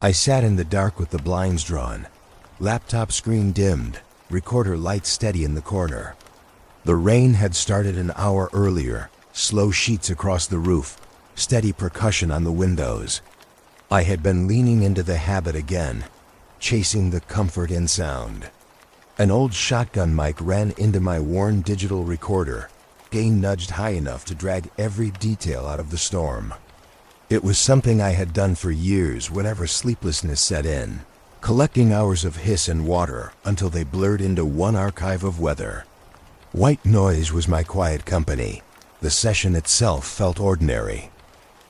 I sat in the dark with the blinds drawn. Laptop screen dimmed, recorder light steady in the corner. The rain had started an hour earlier, slow sheets across the roof, steady percussion on the windows. I had been leaning into the habit again, chasing the comfort in sound. An old shotgun mic ran into my worn digital recorder, gain nudged high enough to drag every detail out of the storm. It was something I had done for years whenever sleeplessness set in, collecting hours of hiss and water until they blurred into one archive of weather. White noise was my quiet company. The session itself felt ordinary.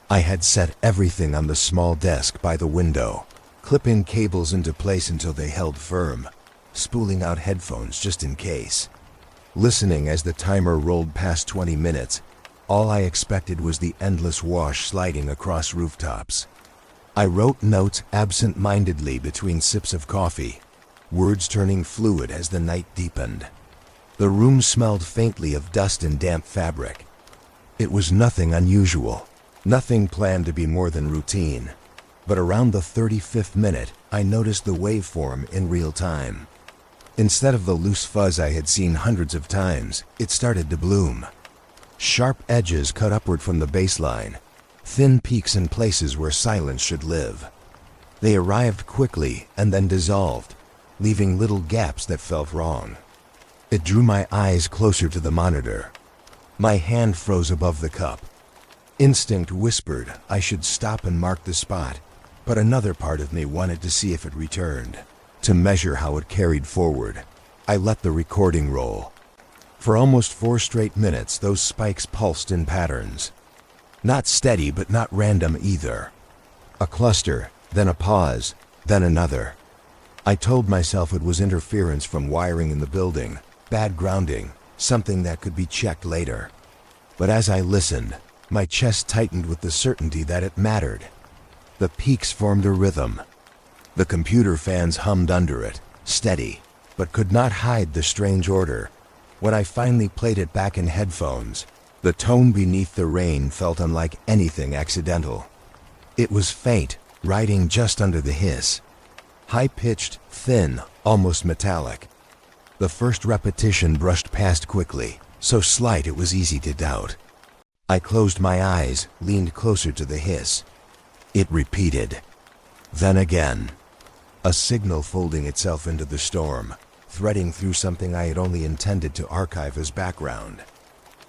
I had set everything on the small desk by the window, clipping cables into place until they held firm, spooling out headphones just in case. Listening as the timer rolled past 20 minutes, all I expected was the endless wash sliding across rooftops. I wrote notes absent-mindedly between sips of coffee, words turning fluid as the night deepened. The room smelled faintly of dust and damp fabric. It was nothing unusual, nothing planned to be more than routine. But around the 35th minute, I noticed the waveform in real time. Instead of the loose fuzz I had seen hundreds of times, it started to bloom. Sharp edges cut upward from the baseline, thin peaks in places where silence should live. They arrived quickly and then dissolved, leaving little gaps that felt wrong. It drew my eyes closer to the monitor. My hand froze above the cup. Instinct whispered I should stop and mark the spot, but another part of me wanted to see if it returned, to measure how it carried forward. I let the recording roll. For almost 4 straight minutes, those spikes pulsed in patterns. Not steady, but not random either. A cluster, then a pause, then another. I told myself it was interference from wiring in the building, bad grounding, something that could be checked later. But as I listened, my chest tightened with the certainty that it mattered. The peaks formed a rhythm. The computer fans hummed under it, steady, but could not hide the strange order. When I finally played it back in headphones, the tone beneath the rain felt unlike anything accidental. It was faint, riding just under the hiss. High-pitched, thin, almost metallic. The first repetition brushed past quickly, so slight it was easy to doubt. I closed my eyes, leaned closer to the hiss. It repeated. Then again. A signal folding itself into the storm, threading through something I had only intended to archive as background.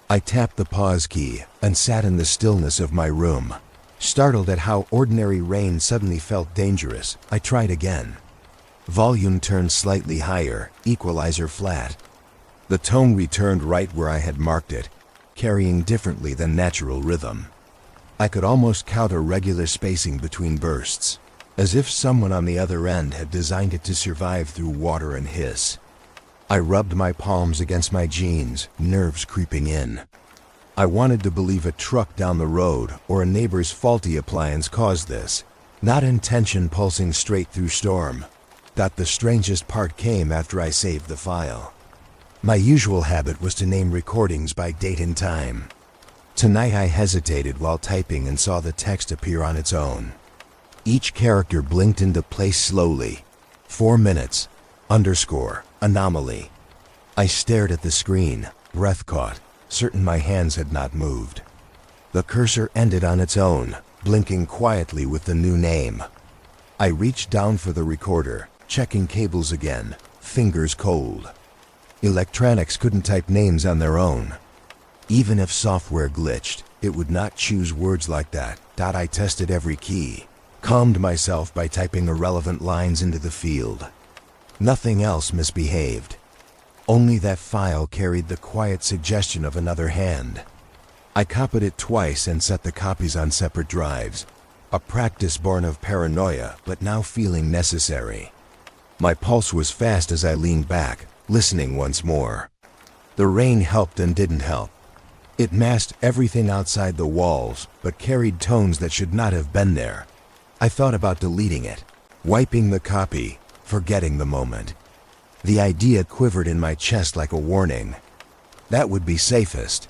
I tapped the pause key and sat in the stillness of my room. Startled at how ordinary rain suddenly felt dangerous, I tried again. Volume turned slightly higher, equalizer flat. The tone returned right where I had marked it, carrying differently than natural rhythm. I could almost count a regular spacing between bursts, as if someone on the other end had designed it to survive through water and hiss. I rubbed my palms against my jeans, nerves creeping in. I wanted to believe a truck down the road or a neighbor's faulty appliance caused this, not intention pulsing straight through storm. That the strangest part came after I saved the file. My usual habit was to name recordings by date and time. Tonight I hesitated while typing and saw the text appear on its own. Each character blinked into place slowly. 4 minutes, underscore, anomaly. I stared at the screen, breath caught, certain my hands had not moved. The cursor ended on its own, blinking quietly with the new name. I reached down for the recorder, checking cables again, fingers cold. Electronics couldn't type names on their own. Even if software glitched, it would not choose words like that. I tested every key, calmed myself by typing irrelevant lines into the field. Nothing else misbehaved. Only that file carried the quiet suggestion of another hand. I copied it twice and set the copies on separate drives. A practice born of paranoia, but now feeling necessary. My pulse was fast as I leaned back, listening once more. The rain helped and didn't help. It masked everything outside the walls, but carried tones that should not have been there. I thought about deleting it, wiping the copy, forgetting the moment. The idea quivered in my chest like a warning. That would be safest.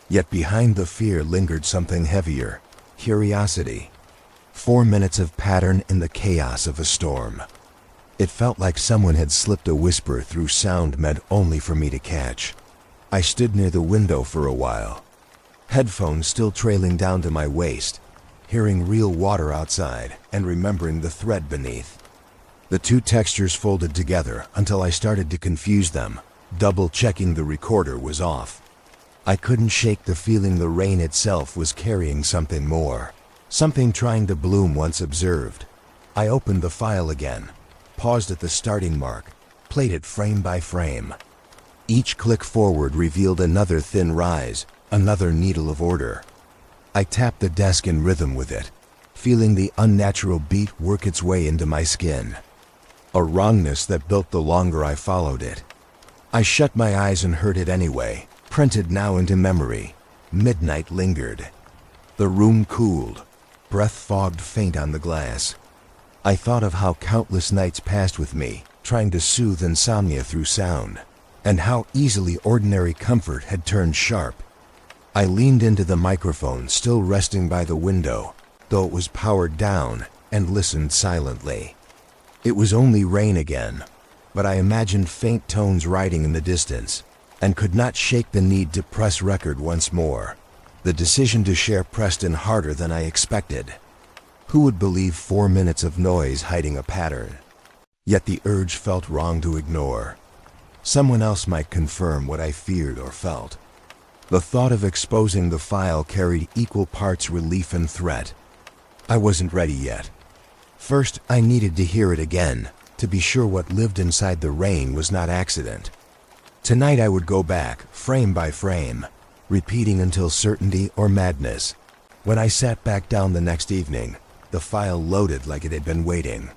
Yet behind the fear lingered something heavier, curiosity. 4 minutes of pattern in the chaos of a storm. It felt like someone had slipped a whisper through sound meant only for me to catch. I stood near the window for a while, headphones still trailing down to my waist, hearing real water outside and remembering the thread beneath. The two textures folded together until I started to confuse them, double-checking the recorder was off. I couldn't shake the feeling the rain itself was carrying something more, something trying to bloom once observed. I opened the file again, paused at the starting mark, played it frame by frame. Each click forward revealed another thin rise, another needle of order. I tapped the desk in rhythm with it, feeling the unnatural beat work its way into my skin. A wrongness that built the longer I followed it. I shut my eyes and heard it anyway, printed now into memory. Midnight lingered. The room cooled, breath fogged faint on the glass. I thought of how countless nights passed with me, trying to soothe insomnia through sound, and how easily ordinary comfort had turned sharp. I leaned into the microphone still resting by the window, though it was powered down, and listened silently. It was only rain again, but I imagined faint tones riding in the distance, and could not shake the need to press record once more. The decision to share pressed in harder than I expected. Who would believe 4 minutes of noise hiding a pattern? Yet the urge felt wrong to ignore. Someone else might confirm what I feared or felt. The thought of exposing the file carried equal parts relief and threat. I wasn't ready yet. First, I needed to hear it again, to be sure what lived inside the rain was not accident. Tonight I would go back, frame by frame, repeating until certainty or madness. When I sat back down the next evening, the file loaded like it had been waiting.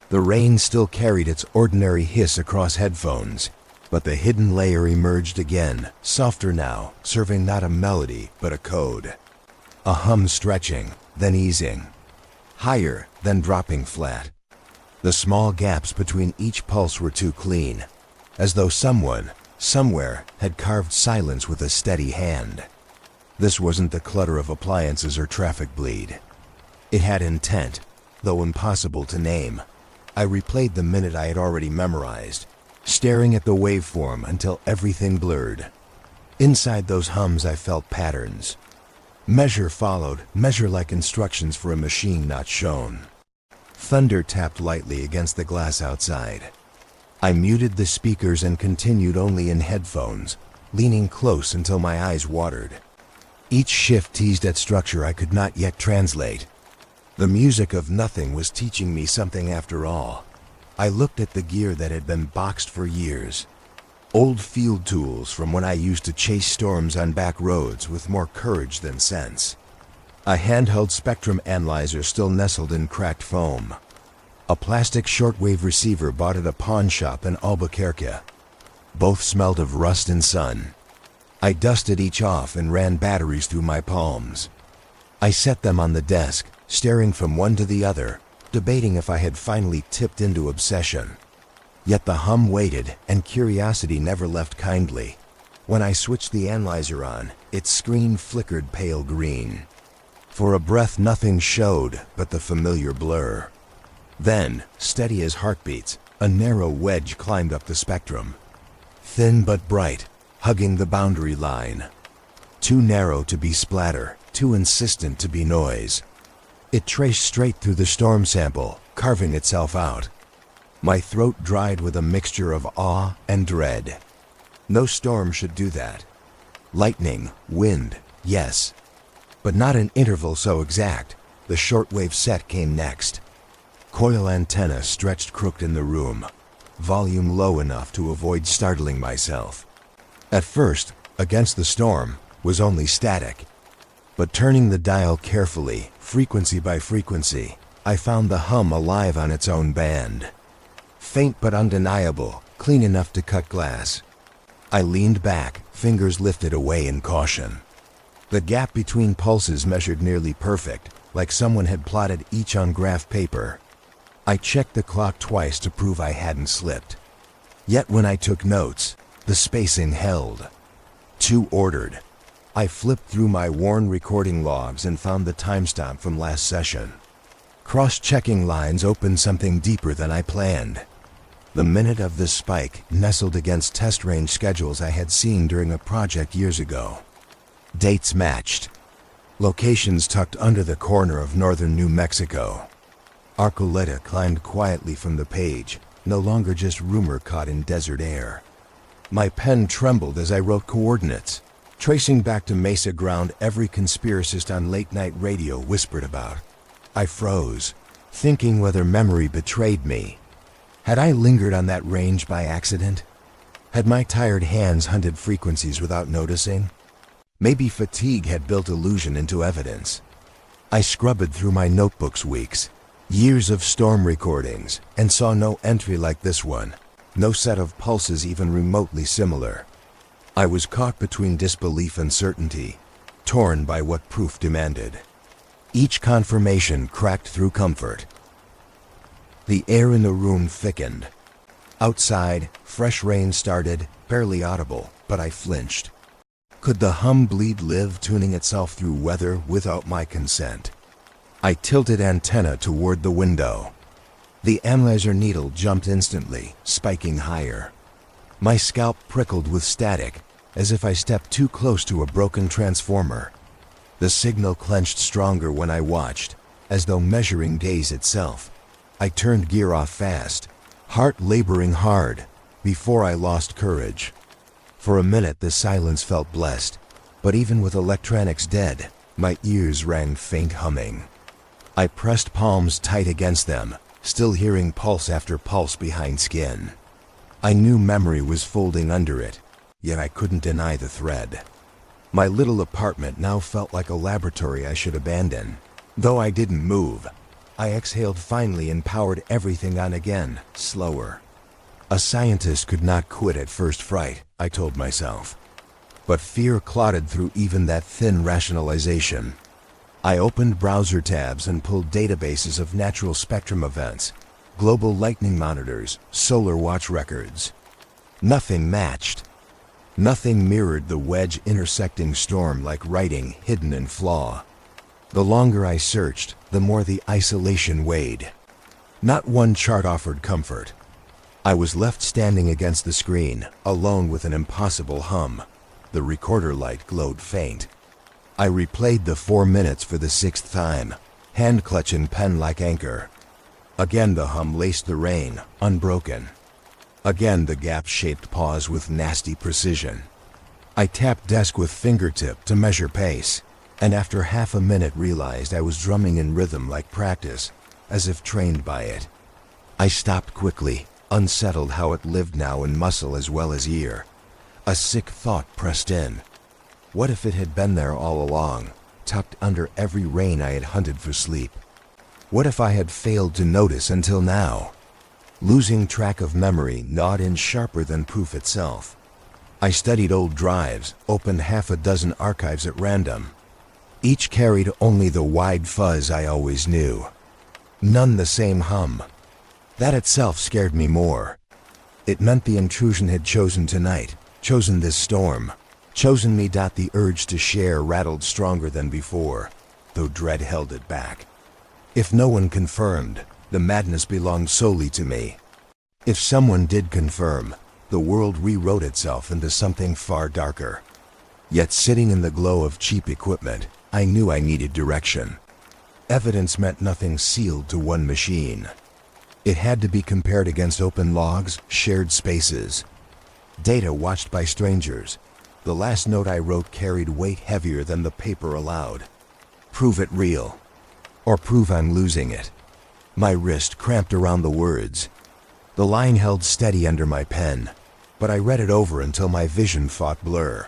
The rain still carried its ordinary hiss across headphones, but the hidden layer emerged again, softer now, serving not a melody but a code. A hum stretching, then easing. Higher, then dropping flat. The small gaps between each pulse were too clean, as though someone, somewhere, had carved silence with a steady hand. This wasn't the clutter of appliances or traffic bleed. It had intent, though impossible to name. I replayed the minute I had already memorized, staring at the waveform until everything blurred. Inside those hums I felt patterns. Measure followed, measure like instructions for a machine not shown. Thunder tapped lightly against the glass outside. I muted the speakers and continued only in headphones, leaning close until my eyes watered. Each shift teased at structure I could not yet translate. The music of nothing was teaching me something after all. I looked at the gear that had been boxed for years. Old field tools from when I used to chase storms on back roads with more courage than sense. A handheld spectrum analyzer still nestled in cracked foam. A plastic shortwave receiver bought at a pawn shop in Albuquerque. Both smelled of rust and sun. I dusted each off and ran batteries through my palms. I set them on the desk, staring from one to the other, debating if I had finally tipped into obsession. Yet the hum waited, and curiosity never left kindly. When I switched the analyzer on, its screen flickered pale green. For a breath nothing showed but the familiar blur. Then, steady as heartbeats, a narrow wedge climbed up the spectrum. Thin but bright, hugging the boundary line. Too narrow to be splatter, too insistent to be noise. It traced straight through the storm sample, carving itself out. My throat dried with a mixture of awe and dread. No storm should do that. Lightning, wind, yes. But not an interval so exact. The shortwave set came next. Coil antenna stretched crooked in the room, volume low enough to avoid startling myself. At first, against the storm, was only static. But turning the dial carefully, frequency by frequency, I found the hum alive on its own band. Faint but undeniable, clean enough to cut glass. I leaned back, fingers lifted away in caution. The gap between pulses measured nearly perfect, like someone had plotted each on graph paper. I checked the clock twice to prove I hadn't slipped. Yet when I took notes, the spacing held. Too ordered. I flipped through my worn recording logs and found the timestamp from last session. Cross-checking lines opened something deeper than I planned. The minute of the spike nestled against test range schedules I had seen during a project years ago. Dates matched. Locations tucked under the corner of northern New Mexico. Arcoleta climbed quietly from the page, no longer just rumor caught in desert air. My pen trembled as I wrote coordinates, tracing back to Mesa ground every conspiracist on late-night radio whispered about. I froze, thinking whether memory betrayed me. Had I lingered on that range by accident? Had my tired hands hunted frequencies without noticing? Maybe fatigue had built illusion into evidence. I scrubbed through my notebooks weeks, years of storm recordings, and saw no entry like this one, no set of pulses even remotely similar. I was caught between disbelief and certainty, torn by what proof demanded. Each confirmation cracked through comfort. The air in the room thickened. Outside, fresh rain started, barely audible, but I flinched. Could the hum bleed live tuning itself through weather without my consent? I tilted antenna toward the window. The analyzer needle jumped instantly, spiking higher. My scalp prickled with static, as if I stepped too close to a broken transformer. The signal clenched stronger when I watched, as though measuring days itself. I turned gear off fast, heart laboring hard, before I lost courage. For a minute the silence felt blessed, but even with electronics dead, my ears rang faint humming. I pressed palms tight against them, still hearing pulse after pulse behind skin. I knew memory was folding under it, yet I couldn't deny the thread. My little apartment now felt like a laboratory I should abandon. Though I didn't move, I exhaled finally and powered everything on again, slower. A scientist could not quit at first fright, I told myself. But fear clotted through even that thin rationalization. I opened browser tabs and pulled databases of natural spectrum events, global lightning monitors, solar watch records. Nothing matched. Nothing mirrored the wedge-intersecting storm like writing hidden in flaw. The longer I searched, the more the isolation weighed. Not one chart offered comfort. I was left standing against the screen, alone with an impossible hum. The recorder light glowed faint. I replayed the 4 minutes for the 6th time, hand clutch and pen like anchor. Again the hum laced the rain, unbroken. Again the gap-shaped pause with nasty precision. I tapped desk with fingertip to measure pace, and after half a minute realized I was drumming in rhythm like practice, as if trained by it. I stopped quickly, unsettled how it lived now in muscle as well as ear. A sick thought pressed in. What if it had been there all along, tucked under every rain I had hunted for sleep? What if I had failed to notice until now? Losing track of memory gnawed in sharper than proof itself. I studied old drives, opened half a dozen archives at random. Each carried only the wide fuzz I always knew. None the same hum. That itself scared me more. It meant the intrusion had chosen tonight, chosen this storm, chosen me. The urge to share rattled stronger than before, though dread held it back. If no one confirmed, the madness belonged solely to me. If someone did confirm, the world rewrote itself into something far darker. Yet sitting in the glow of cheap equipment, I knew I needed direction. Evidence meant nothing sealed to one machine. It had to be compared against open logs, shared spaces. Data watched by strangers. The last note I wrote carried weight heavier than the paper allowed. Prove it real, or prove I'm losing it. My wrist cramped around the words. The line held steady under my pen, but I read it over until my vision fought blur.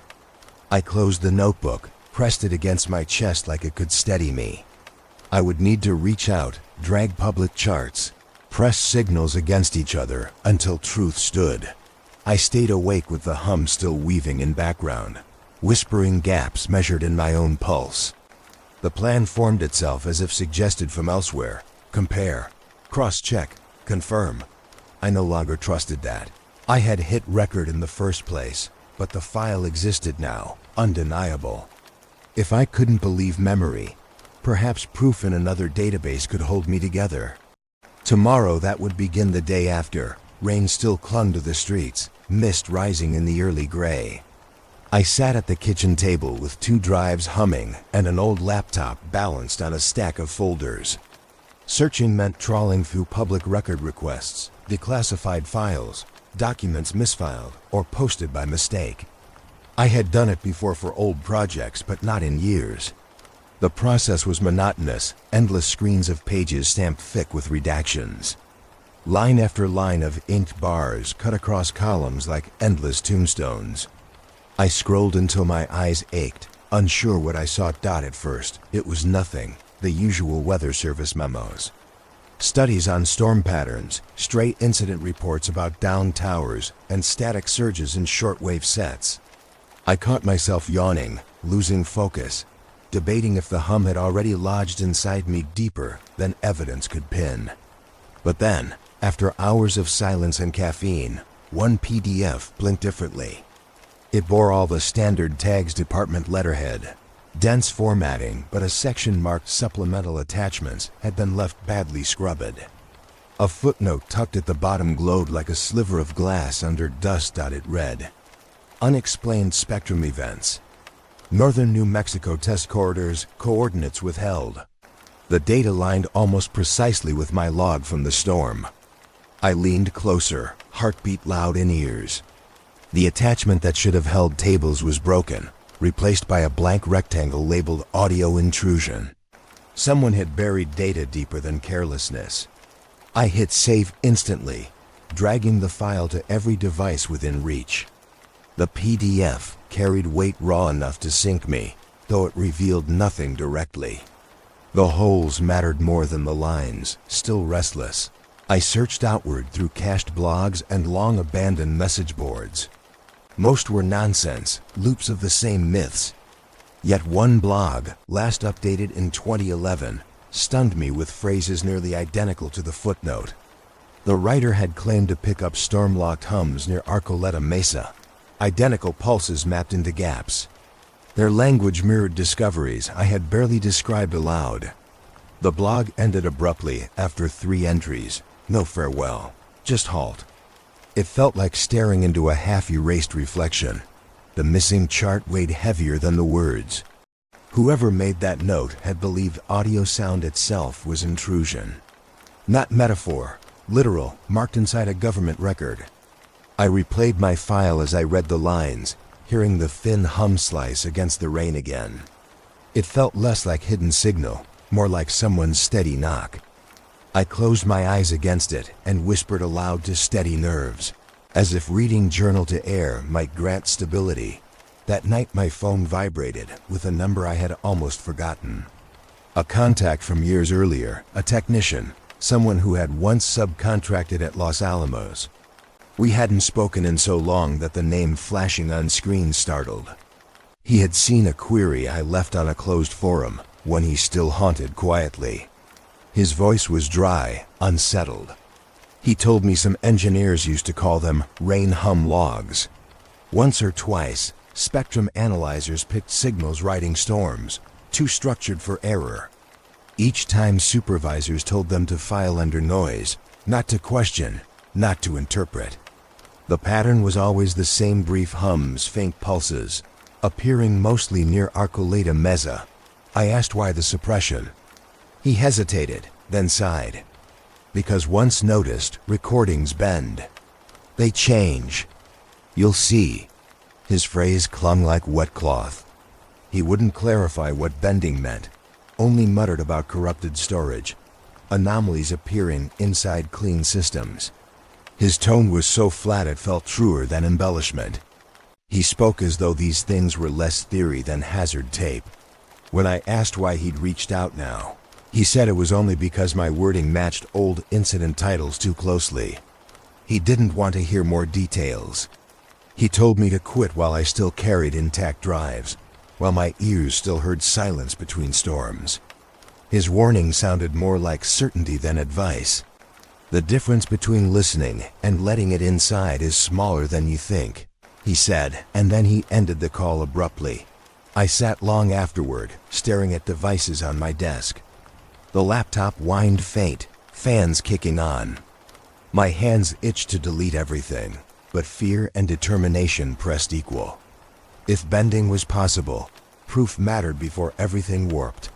I closed the notebook, pressed it against my chest like it could steady me. I would need to reach out, drag public charts, press signals against each other until truth stood. I stayed awake with the hum still weaving in background, whispering gaps measured in my own pulse. The plan formed itself as if suggested from elsewhere. Compare, cross-check, confirm. I no longer trusted that. I had hit record in the first place, but the file existed now, undeniable. If I couldn't believe memory, Perhaps proof in another database could hold me together. Tomorrow that would begin the day after. Rain still clung to the streets, mist rising in the early gray. I sat at the kitchen table with 2 drives humming and an old laptop balanced on a stack of folders. Searching meant trawling through public record requests, declassified files, documents misfiled or posted by mistake. I had done it before for old projects, but not in years. The process was monotonous, endless screens of pages stamped thick with redactions. Line after line of inked bars cut across columns like endless tombstones. I scrolled until my eyes ached, unsure what I saw. At first, it was nothing, the usual Weather Service memos. Studies on storm patterns, stray incident reports about downed towers, and static surges in shortwave sets. I caught myself yawning, losing focus, debating if the hum had already lodged inside me deeper than evidence could pin. But then, after hours of silence and caffeine, one PDF blinked differently. It bore all the standard tags, department letterhead, dense formatting, but a section marked supplemental attachments had been left badly scrubbed. A footnote tucked at the bottom glowed like a sliver of glass under dust. It read, "Unexplained spectrum events. Northern New Mexico test corridors, coordinates withheld." The date aligned almost precisely with my log from the storm. I leaned closer, heartbeat loud in ears. The attachment that should have held tables was broken, replaced by a blank rectangle labeled audio intrusion. Someone had buried data deeper than carelessness. I hit save instantly, dragging the file to every device within reach. The PDF carried weight raw enough to sink me, though it revealed nothing directly. The holes mattered more than the lines. Still restless, I searched outward through cached blogs and long-abandoned message boards. Most were nonsense, loops of the same myths. Yet one blog, last updated in 2011, stunned me with phrases nearly identical to the footnote. The writer had claimed to pick up storm-locked hums near Arcoleta Mesa, identical pulses mapped into gaps. Their language mirrored discoveries I had barely described aloud. The blog ended abruptly after 3 entries. No farewell, just halt. It felt like staring into a half-erased reflection. The missing chart weighed heavier than the words. Whoever made that note had believed audio sound itself was intrusion. Not metaphor, literal, marked inside a government record. I replayed my file as I read the lines, hearing the thin hum slice against the rain again. It felt less like hidden signal, more like someone's steady knock. I closed my eyes against it and whispered aloud to steady nerves, as if reading journal to air might grant stability. That night my phone vibrated with a number I had almost forgotten. A contact from years earlier, a technician, someone who had once subcontracted at Los Alamos. We hadn't spoken in so long that the name flashing on screen startled. He had seen a query I left on a closed forum, one he still haunted quietly. His voice was dry, unsettled. He told me some engineers used to call them rain hum logs. Once or twice, spectrum analyzers picked signals riding storms, too structured for error. Each time supervisors told them to file under noise, not to question, not to interpret. The pattern was always the same: brief hums, faint pulses, appearing mostly near Arcoleta Mesa. I asked why the suppression. He hesitated, then sighed. Because once noticed, recordings bend. They change. You'll see. His phrase clung like wet cloth. He wouldn't clarify what bending meant, only muttered about corrupted storage, anomalies appearing inside clean systems. His tone was so flat it felt truer than embellishment. He spoke as though these things were less theory than hazard tape. When I asked why he'd reached out now, he said it was only because my wording matched old incident titles too closely. He didn't want to hear more details. He told me to quit while I still carried intact drives, while my ears still heard silence between storms. His warning sounded more like certainty than advice. The difference between listening and letting it inside is smaller than you think, he said, and then he ended the call abruptly. I sat long afterward, staring at devices on my desk. The laptop whined faint, fans kicking on. My hands itched to delete everything, but fear and determination pressed equal. If bending was possible, proof mattered before everything warped.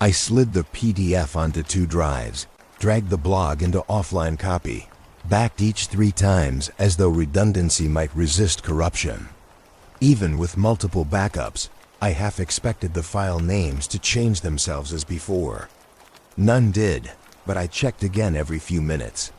I slid the PDF onto 2 drives, dragged the blog into offline copy, backed each 3 times as though redundancy might resist corruption. Even with multiple backups, I half expected the file names to change themselves as before. None did, but I checked again every few minutes.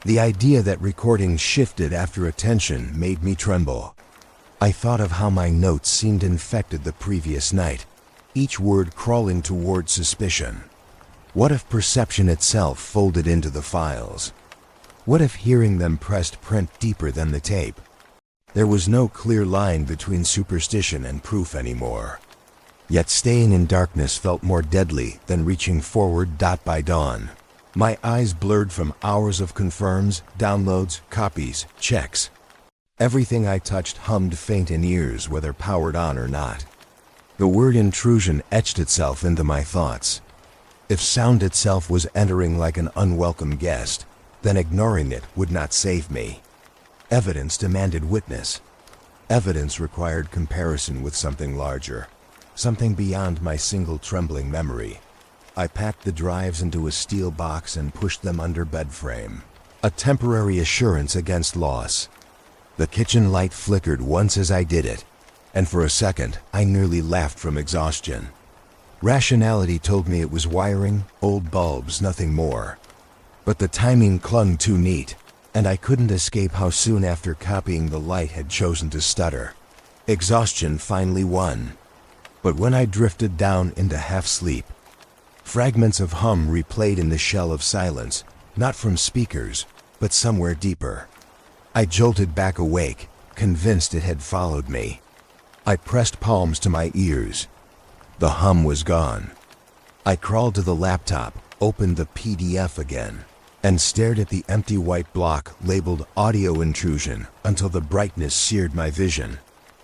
The idea that recordings shifted after attention made me tremble. I thought of how my notes seemed infected the previous night, each word crawling toward suspicion. What if perception itself folded into the files? What if hearing them pressed print deeper than the tape? There was no clear line between superstition and proof anymore. Yet staying in darkness felt more deadly than reaching forward dot by dawn. My eyes blurred from hours of confirms, downloads, copies, checks. Everything I touched hummed faint in ears, whether powered on or not. The word intrusion etched itself into my thoughts. If sound itself was entering like an unwelcome guest, then ignoring it would not save me. Evidence demanded witness. Evidence required comparison with something larger, something beyond my single trembling memory. I packed the drives into a steel box and pushed them under bed frame, a temporary assurance against loss. The kitchen light flickered once as I did it, and for a second I nearly laughed from exhaustion. Rationality told me it was wiring, old bulbs, nothing more. But the timing clung too neat, and I couldn't escape how soon after copying the light had chosen to stutter. Exhaustion finally won. But when I drifted down into half-sleep, fragments of hum replayed in the shell of silence, not from speakers, but somewhere deeper. I jolted back awake, convinced it had followed me. I pressed palms to my ears. The hum was gone. I crawled to the laptop, opened the PDF again, and stared at the empty white block labeled Audio Intrusion until the brightness seared my vision.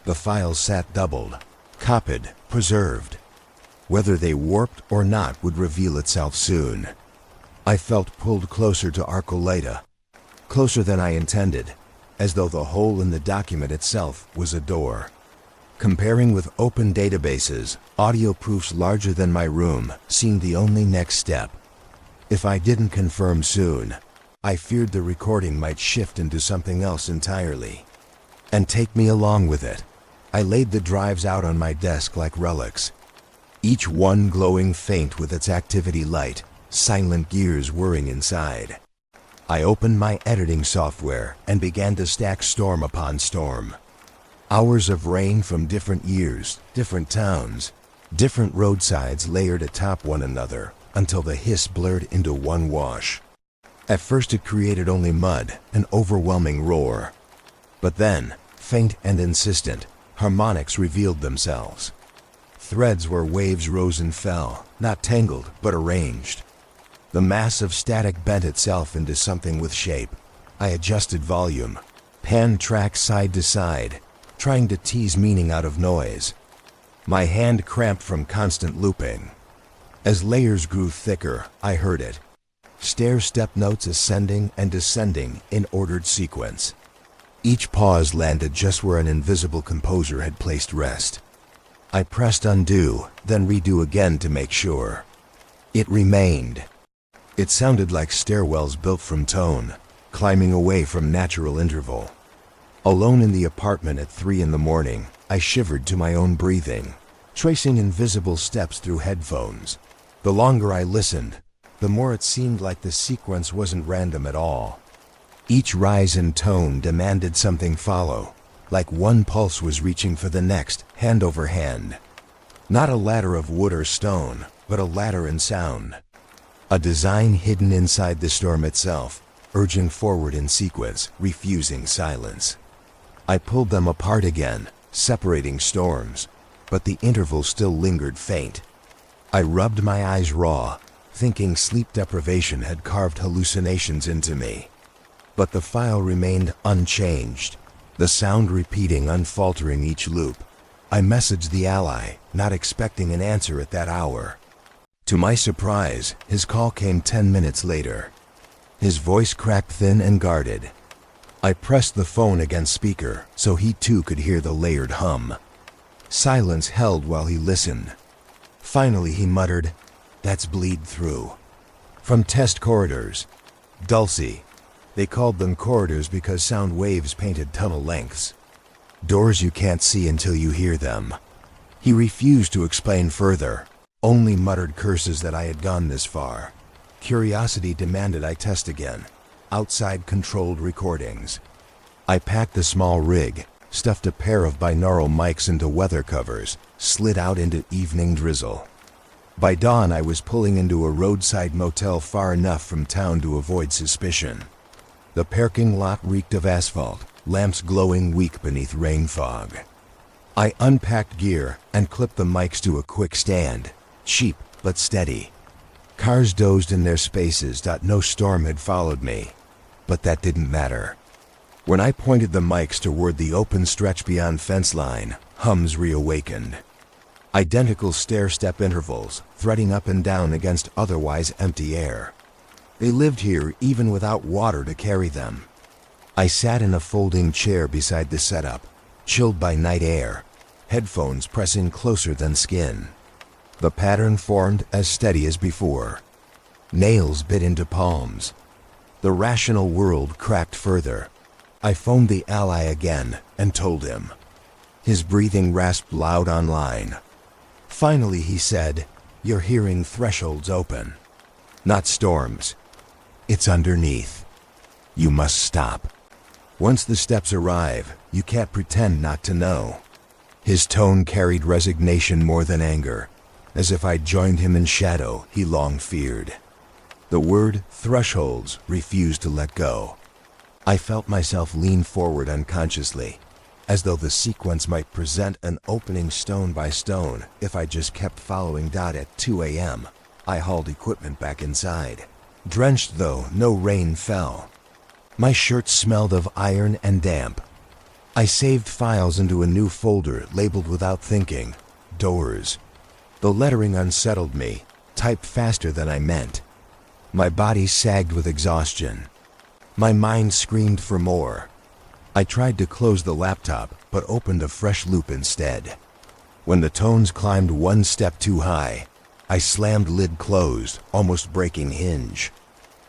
The files sat doubled, copied, preserved. Whether they warped or not would reveal itself soon. I felt pulled closer to Arcolita, closer than I intended, as though the hole in the document itself was a door. Comparing with open databases, audio proofs larger than my room seemed the only next step. If I didn't confirm soon, I feared the recording might shift into something else entirely, and take me along with it. I laid the drives out on my desk like relics, each one glowing faint with its activity light, silent gears whirring inside. I opened my editing software and began to stack storm upon storm. Hours of rain from different years, different towns, different roadsides layered atop one another until the hiss blurred into one wash. At first it created only mud, an overwhelming roar. But then, faint and insistent, harmonics revealed themselves. Threads where waves rose and fell, not tangled, but arranged. The mass of static bent itself into something with shape. I adjusted volume, panned tracks side to side, trying to tease meaning out of noise. My hand cramped from constant looping. As layers grew thicker, I heard it. Stair-step notes ascending and descending in ordered sequence. Each pause landed just where an invisible composer had placed rest. I pressed undo, then redo again to make sure. It remained. It sounded like stairwells built from tone, climbing away from natural interval. Alone in the apartment at 3 in the morning, I shivered to my own breathing, tracing invisible steps through headphones. The longer I listened, the more it seemed like the sequence wasn't random at all. Each rise in tone demanded something follow, like one pulse was reaching for the next, hand over hand. Not a ladder of wood or stone, but a lateral sound. A design hidden inside the storm itself, urging forward in sequence, refusing silence. I pulled them apart again, separating storms, but the interval still lingered faint. I rubbed my eyes raw, thinking sleep deprivation had carved hallucinations into me. But the file remained unchanged, the sound repeating unfaltering each loop. I messaged the ally, not expecting an answer at that hour. To my surprise, his call came 10 minutes later. His voice cracked thin and guarded. I pressed the phone against speaker so he too could hear the layered hum. Silence held while he listened. Finally he muttered, "That's bleed through." From test corridors. Dulce. They called them corridors because sound waves painted tunnel lengths. Doors you can't see until you hear them. He refused to explain further, only muttered curses that I had gone this far. Curiosity demanded I test again. Outside controlled recordings. I packed the small rig, stuffed a pair of binaural mics into weather covers, slid out into evening drizzle. By dawn I was pulling into a roadside motel far enough from town to avoid suspicion. The parking lot reeked of asphalt, lamps glowing weak beneath rain fog. I unpacked gear and clipped the mics to a quick stand, cheap but steady. Cars dozed in their spaces. No storm had followed me, but that didn't matter. When I pointed the mics toward the open stretch beyond fence line, hums reawakened. Identical stair-step intervals, threading up and down against otherwise empty air. They lived here even without water to carry them. I sat in a folding chair beside the setup, chilled by night air, headphones pressing closer than skin. The pattern formed as steady as before. Nails bit into palms. The rational world cracked further. I phoned the ally again and told him. His breathing rasped loud on line. Finally he said, "You're hearing thresholds open. Not storms. It's underneath. You must stop. Once the steps arrive, you can't pretend not to know." His tone carried resignation more than anger, as if I'd joined him in shadow he long feared. The word thresholds refused to let go. I felt myself lean forward unconsciously, as though the sequence might present an opening stone by stone if I just kept following. At 2 a.m., I hauled equipment back inside. Drenched though, no rain fell. My shirt smelled of iron and damp. I saved files into a new folder labeled without thinking, Doors. The lettering unsettled me, typed faster than I meant. My body sagged with exhaustion. My mind screamed for more. I tried to close the laptop, but opened a fresh loop instead. When the tones climbed one step too high, I slammed lid closed, almost breaking hinge.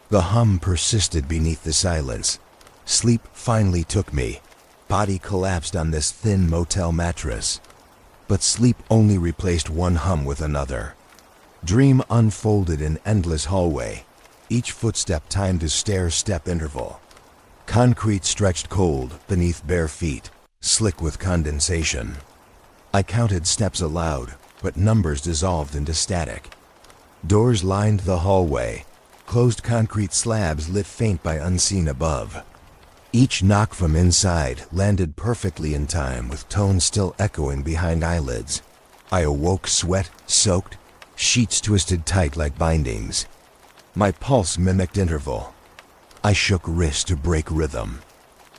The hum persisted beneath the silence. Sleep finally took me. Body collapsed on this thin motel mattress. But sleep only replaced one hum with another. Dream unfolded in endless hallway, each footstep timed to stair-step interval. Concrete stretched cold beneath bare feet, slick with condensation. I counted steps aloud, but numbers dissolved into static. Doors lined the hallway, closed concrete slabs lit faint by unseen above. Each knock from inside landed perfectly in time with tones still echoing behind eyelids. I awoke sweat-soaked, sheets twisted tight like bindings. My pulse mimicked interval. I shook wrists to break rhythm.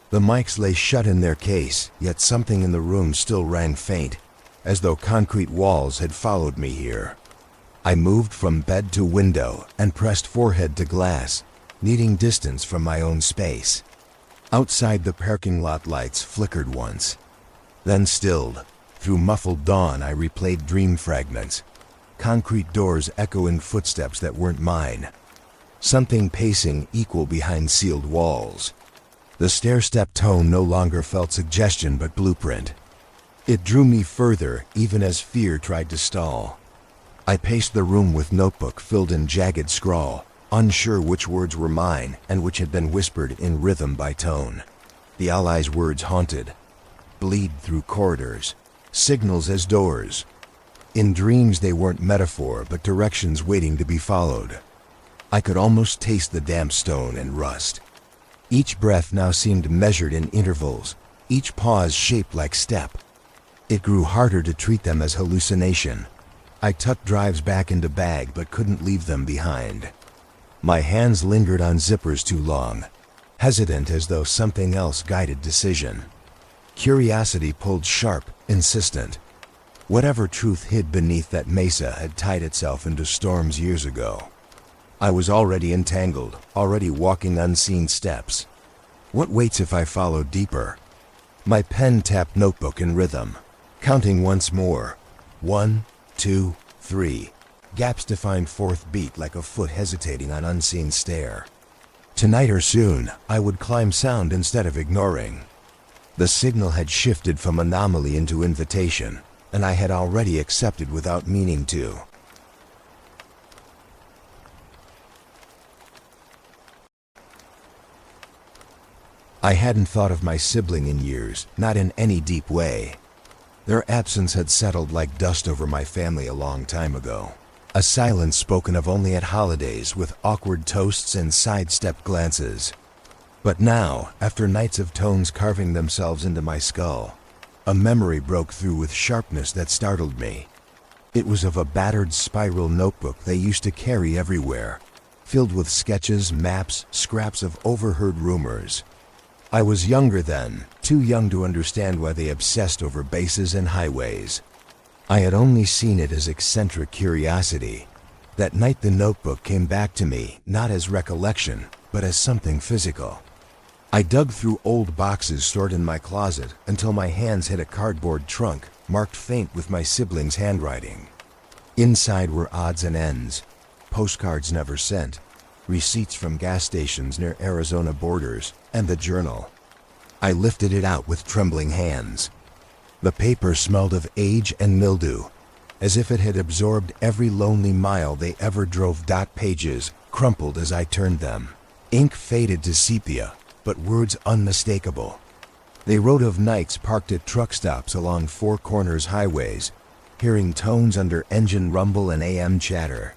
The mics lay shut in their case, yet something in the room still rang faint, as though concrete walls had followed me here. I moved from bed to window and pressed forehead to glass, needing distance from my own space. Outside, the parking lot lights flickered once, then stilled. Through muffled dawn I replayed dream fragments, concrete doors echoing footsteps that weren't mine. Something pacing equal behind sealed walls. The stair-step tone no longer felt suggestion but blueprint. It drew me further even as fear tried to stall. I paced the room with notebook filled in jagged scrawl, unsure which words were mine and which had been whispered in rhythm by tone. The allies' words haunted. Bleed through corridors. Signals as doors. In dreams they weren't metaphor, but directions waiting to be followed. I could almost taste the damp stone and rust. Each breath now seemed measured in intervals, each pause shaped like step. It grew harder to treat them as hallucination. I tucked drives back into bag but couldn't leave them behind. My hands lingered on zippers too long, hesitant as though something else guided decision. Curiosity pulled sharp, insistent. Whatever truth hid beneath that mesa had tied itself into storms years ago. I was already entangled, already walking unseen steps. What waits if I followed deeper? My pen tapped notebook in rhythm, counting once more. 1, 2, 3. Gaps defined fourth beat like a foot hesitating on unseen stair. Tonight or soon, I would climb sound instead of ignoring. The signal had shifted from anomaly into invitation, and I had already accepted without meaning to. I hadn't thought of my sibling in years, not in any deep way. Their absence had settled like dust over my family a long time ago. A silence spoken of only at holidays with awkward toasts and sidestepped glances. But now, after nights of tones carving themselves into my skull, a memory broke through with sharpness that startled me. It was of a battered spiral notebook they used to carry everywhere, filled with sketches, maps, scraps of overheard rumors. I was younger then, too young to understand why they obsessed over bases and highways. I had only seen it as eccentric curiosity. That night the notebook came back to me, not as recollection, but as something physical. I dug through old boxes stored in my closet until my hands hit a cardboard trunk, marked faint with my sibling's handwriting. Inside were odds and ends, postcards never sent, receipts from gas stations near Arizona borders, and the journal. I lifted it out with trembling hands. The paper smelled of age and mildew, as if it had absorbed every lonely mile they ever drove. Pages crumpled as I turned them. Ink faded to sepia, but words unmistakable. They wrote of nights parked at truck stops along Four Corners highways, hearing tones under engine rumble and AM chatter.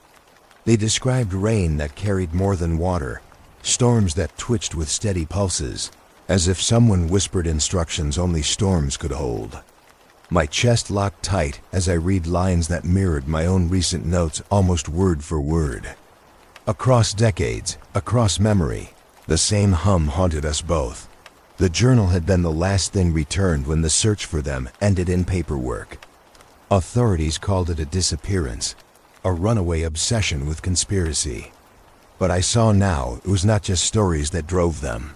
They described rain that carried more than water, storms that twitched with steady pulses, as if someone whispered instructions only storms could hold. My chest locked tight as I read lines that mirrored my own recent notes almost word for word. Across decades, across memory, the same hum haunted us both. The journal had been the last thing returned when the search for them ended in paperwork. Authorities called it a disappearance, a runaway obsession with conspiracy. But I saw now it was not just stories that drove them.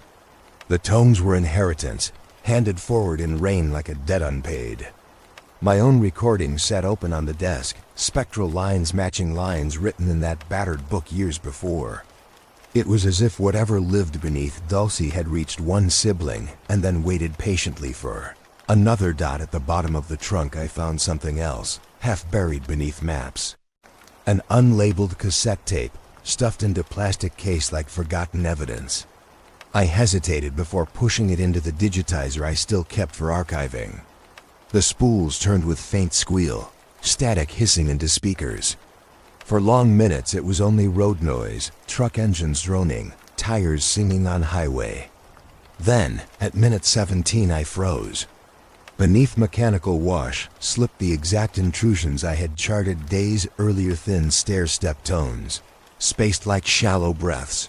The tomes were inheritance, handed forward in rain like a debt unpaid. My own recordings sat open on the desk, spectral lines matching lines written in that battered book years before. It was as if whatever lived beneath Dulce had reached one sibling and then waited patiently for another. At the bottom of the trunk I found something else, half buried beneath maps. An unlabeled cassette tape, stuffed into plastic case like forgotten evidence. I hesitated before pushing it into the digitizer I still kept for archiving. The spools turned with faint squeal, static hissing into speakers. For long minutes it was only road noise, truck engines droning, tires singing on highway. Then, at minute 17 I froze. Beneath mechanical wash slipped the exact intrusions I had charted days earlier, thin stair-step tones, spaced like shallow breaths.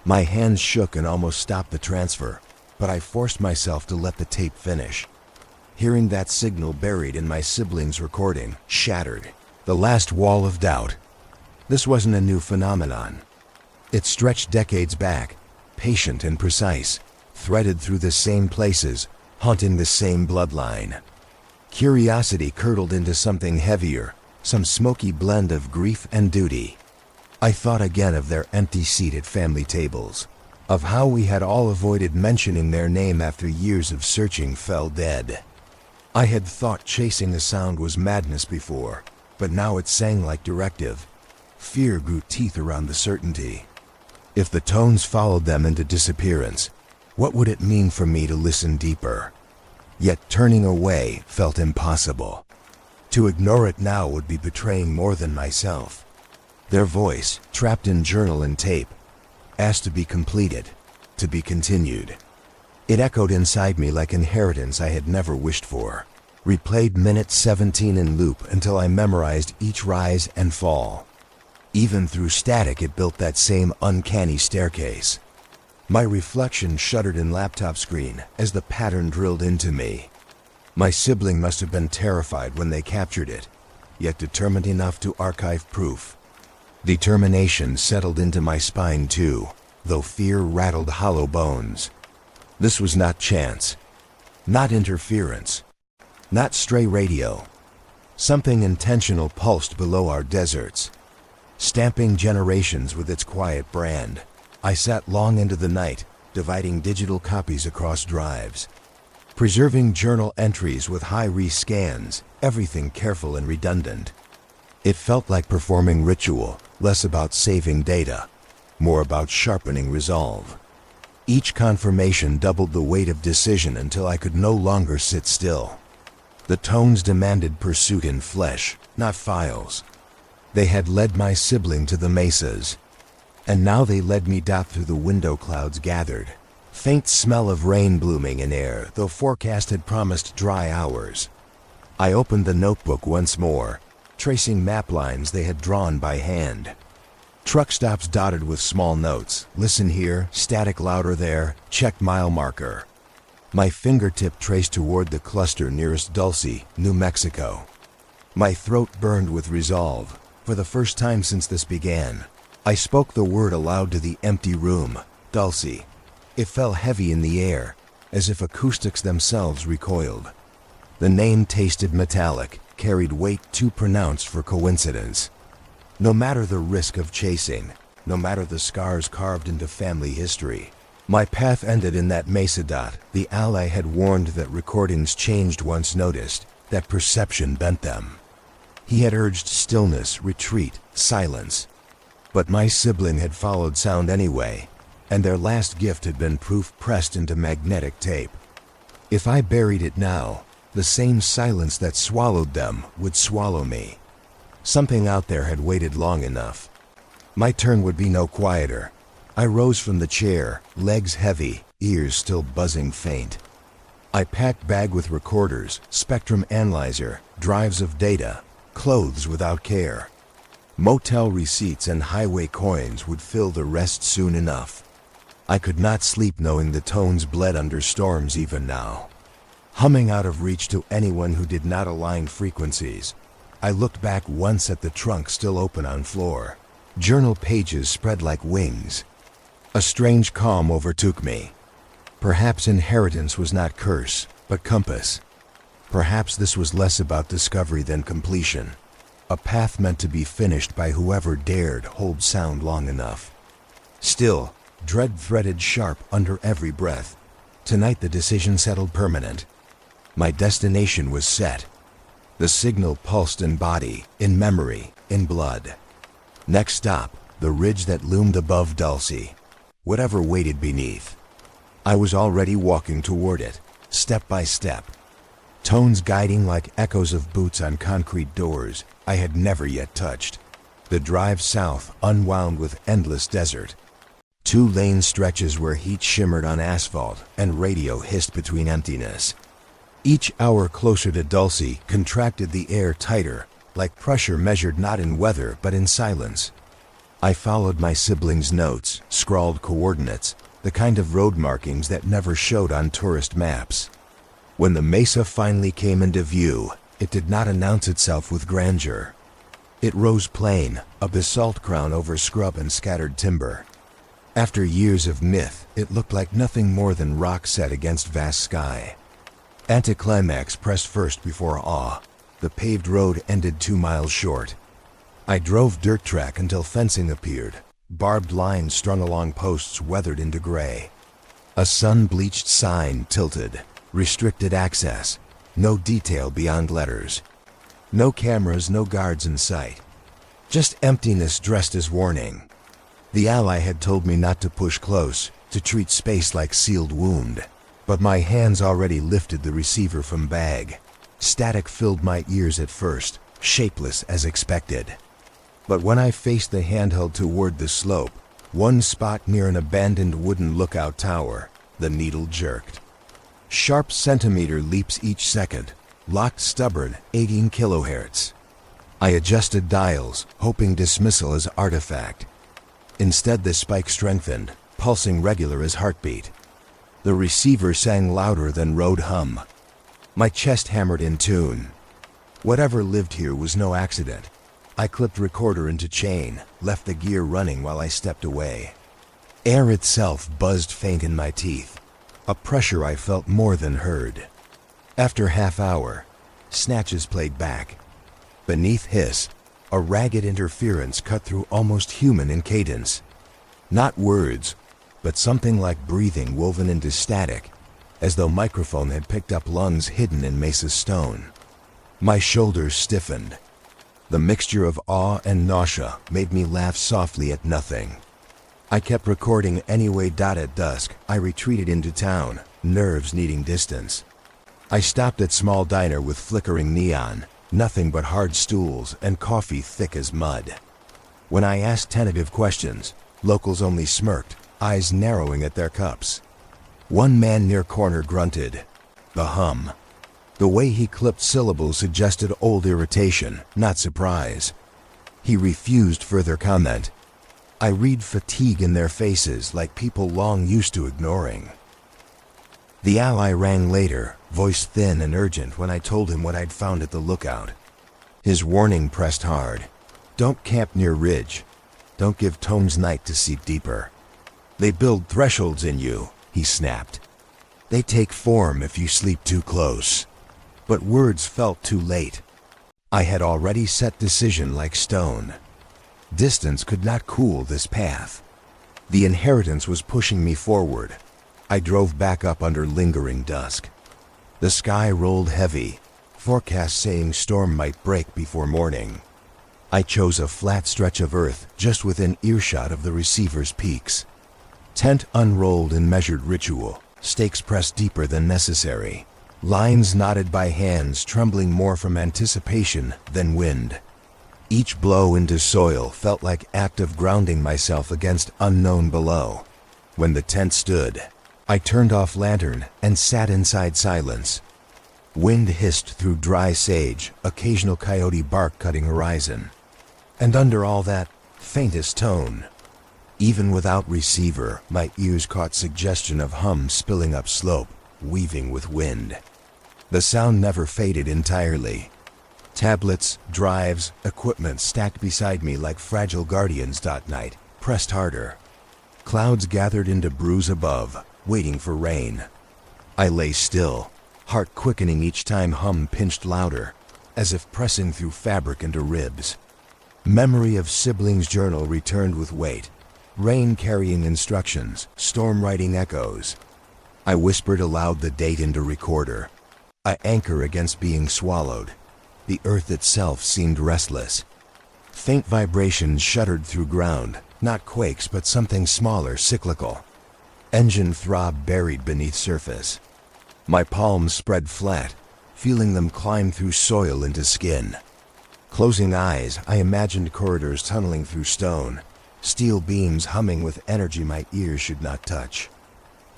My hands shook and almost stopped the transfer, but I forced myself to let the tape finish. Hearing that signal buried in my sibling's recording shattered the last wall of doubt. This wasn't a new phenomenon. It stretched decades back, patient and precise, threaded through the same places, haunting the same bloodline. Curiosity curdled into something heavier, some smoky blend of grief and duty. I thought again of their empty seat at family tables, of how we had all avoided mentioning their name after years of searching fell dead. I had thought chasing a sound was madness before, but now it sang like directive. Fear grew teeth around the certainty. If the tones followed them into disappearance, what would it mean for me to listen deeper? Yet turning away felt impossible. To ignore it now would be betraying more than myself. Their voice, trapped in journal and tape, asked to be completed, to be continued. It echoed inside me like inheritance I had never wished for. Replayed minute 17 in loop until I memorized each rise and fall. Even through static, it built that same uncanny staircase. My reflection shuddered in laptop screen as the pattern drilled into me. My sibling must have been terrified when they captured it, yet determined enough to archive proof. Determination settled into my spine too, though fear rattled hollow bones. This was not chance, not interference, not stray radio. Something intentional pulsed below our deserts, stamping generations with its quiet brand. I sat long into the night, dividing digital copies across drives, preserving journal entries with high-res scans, everything careful and redundant. It felt like performing ritual, less about saving data, more about sharpening resolve. Each confirmation doubled the weight of decision until I could no longer sit still. The tones demanded pursuit in flesh, not files. They had led my sibling to the mesas, and now they led me through the window clouds gathered. Faint smell of rain blooming in air, though forecast had promised dry hours. I opened the notebook once more, tracing map lines they had drawn by hand. Truck stops dotted with small notes. Listen here, static louder there, check mile marker. My fingertip traced toward the cluster nearest Dulce, New Mexico. My throat burned with resolve. For the first time since this began, I spoke the word aloud to the empty room, Dulce. It fell heavy in the air, as if acoustics themselves recoiled. The name tasted metallic, carried weight too pronounced for coincidence. No matter the risk of chasing, no matter the scars carved into family history, my path ended in that mesa. The ally had warned that recordings changed once noticed, that perception bent them. He had urged stillness, retreat, silence. But my sibling had followed sound anyway, and their last gift had been proof pressed into magnetic tape. If I buried it now, the same silence that swallowed them would swallow me. Something out there had waited long enough. My turn would be no quieter. I rose from the chair, legs heavy, ears still buzzing faint. I packed bag with recorders, spectrum analyzer, drives of data, clothes without care. Motel receipts and highway coins would fill the rest soon enough. I could not sleep knowing the tones bled under storms even now. Humming out of reach to anyone who did not align frequencies, I looked back once at the trunk still open on floor. Journal pages spread like wings. A strange calm overtook me. Perhaps inheritance was not curse, but compass. Perhaps this was less about discovery than completion. A path meant to be finished by whoever dared hold sound long enough. Still, dread threaded sharp under every breath. Tonight the decision settled permanent. My destination was set. The signal pulsed in body, in memory, in blood. Next stop, the ridge that loomed above Dulce. Whatever waited beneath. I was already walking toward it, step by step. Tones guiding like echoes of boots on concrete doors I had never yet touched. The drive south unwound with endless desert. 2-lane stretches where heat shimmered on asphalt and radio hissed between emptiness. Each hour closer to Dulce contracted the air tighter, like pressure measured not in weather but in silence. I followed my siblings' notes, scrawled coordinates, the kind of road markings that never showed on tourist maps. When the mesa finally came into view, it did not announce itself with grandeur. It rose plain, a basalt crown over scrub and scattered timber. After years of myth, it looked like nothing more than rock set against vast sky. Anticlimax pressed first before awe. The paved road ended 2 miles short. I drove dirt track until fencing appeared, barbed lines strung along posts weathered into gray. A sun-bleached sign tilted, restricted access, no detail beyond letters. No cameras, no guards in sight. Just emptiness dressed as warning. The ally had told me not to push close, to treat space like sealed wound, but my hands already lifted the receiver from bag. Static filled my ears at first, shapeless as expected. But when I faced the handheld toward the slope, one spot near an abandoned wooden lookout tower, the needle jerked. Sharp centimeter leaps each second, locked stubborn 18 kilohertz. I adjusted dials, hoping dismissal as artifact. Instead the spike strengthened, pulsing regular as heartbeat. The receiver sang louder than road hum. My chest hammered in tune. Whatever lived here was no accident. I clipped recorder into chain, left the gear running while I stepped away. Air itself buzzed faint in my teeth, a pressure I felt more than heard. After half hour, snatches played back. Beneath hiss, a ragged interference cut through almost human in cadence. Not words, but something like breathing woven into static, as though microphone had picked up lungs hidden in Mesa's stone. My shoulders stiffened. The mixture of awe and nausea made me laugh softly at nothing. I kept recording anyway. At dusk, I retreated into town, nerves needing distance. I stopped at small diner with flickering neon, nothing but hard stools and coffee thick as mud. When I asked tentative questions, locals only smirked, eyes narrowing at their cups. One man near corner grunted. The hum. The way he clipped syllables suggested old irritation, not surprise. He refused further comment. I read fatigue in their faces, like people long used to ignoring. The ally rang later, voice thin and urgent when I told him what I'd found at the lookout. His warning pressed hard. Don't camp near ridge. Don't give tones night to seep deeper. They build thresholds in you, he snapped. They take form if you sleep too close. But words felt too late. I had already set decision like stone. Distance could not cool this path. The inheritance was pushing me forward. I drove back up under lingering dusk. The sky rolled heavy, forecast saying storm might break before morning. I chose a flat stretch of earth just within earshot of the receiver's peaks. Tent unrolled in measured ritual, stakes pressed deeper than necessary. Lines knotted by hands trembling more from anticipation than wind. Each blow into soil felt like act of grounding myself against unknown below. When the tent stood, I turned off lantern and sat inside silence. Wind hissed through dry sage, occasional coyote bark cutting horizon. And under all that, faintest tone. Even without receiver, my ears caught suggestion of hum spilling up slope, weaving with wind. The sound never faded entirely. Tablets, drives, equipment stacked beside me like fragile guardians. Night pressed harder. Clouds gathered into bruise above, waiting for rain. I lay still, heart quickening each time hum pinched louder, as if pressing through fabric into ribs. Memory of siblings' journal returned with weight. Rain carrying instructions, storm writing echoes. I whispered aloud the date into recorder. I anchor against being swallowed. The earth itself seemed restless. Faint vibrations shuddered through ground, not quakes but something smaller, cyclical. Engine throb buried beneath surface. My palms spread flat, feeling them climb through soil into skin. Closing eyes, I imagined corridors tunneling through stone, steel beams humming with energy my ears should not touch.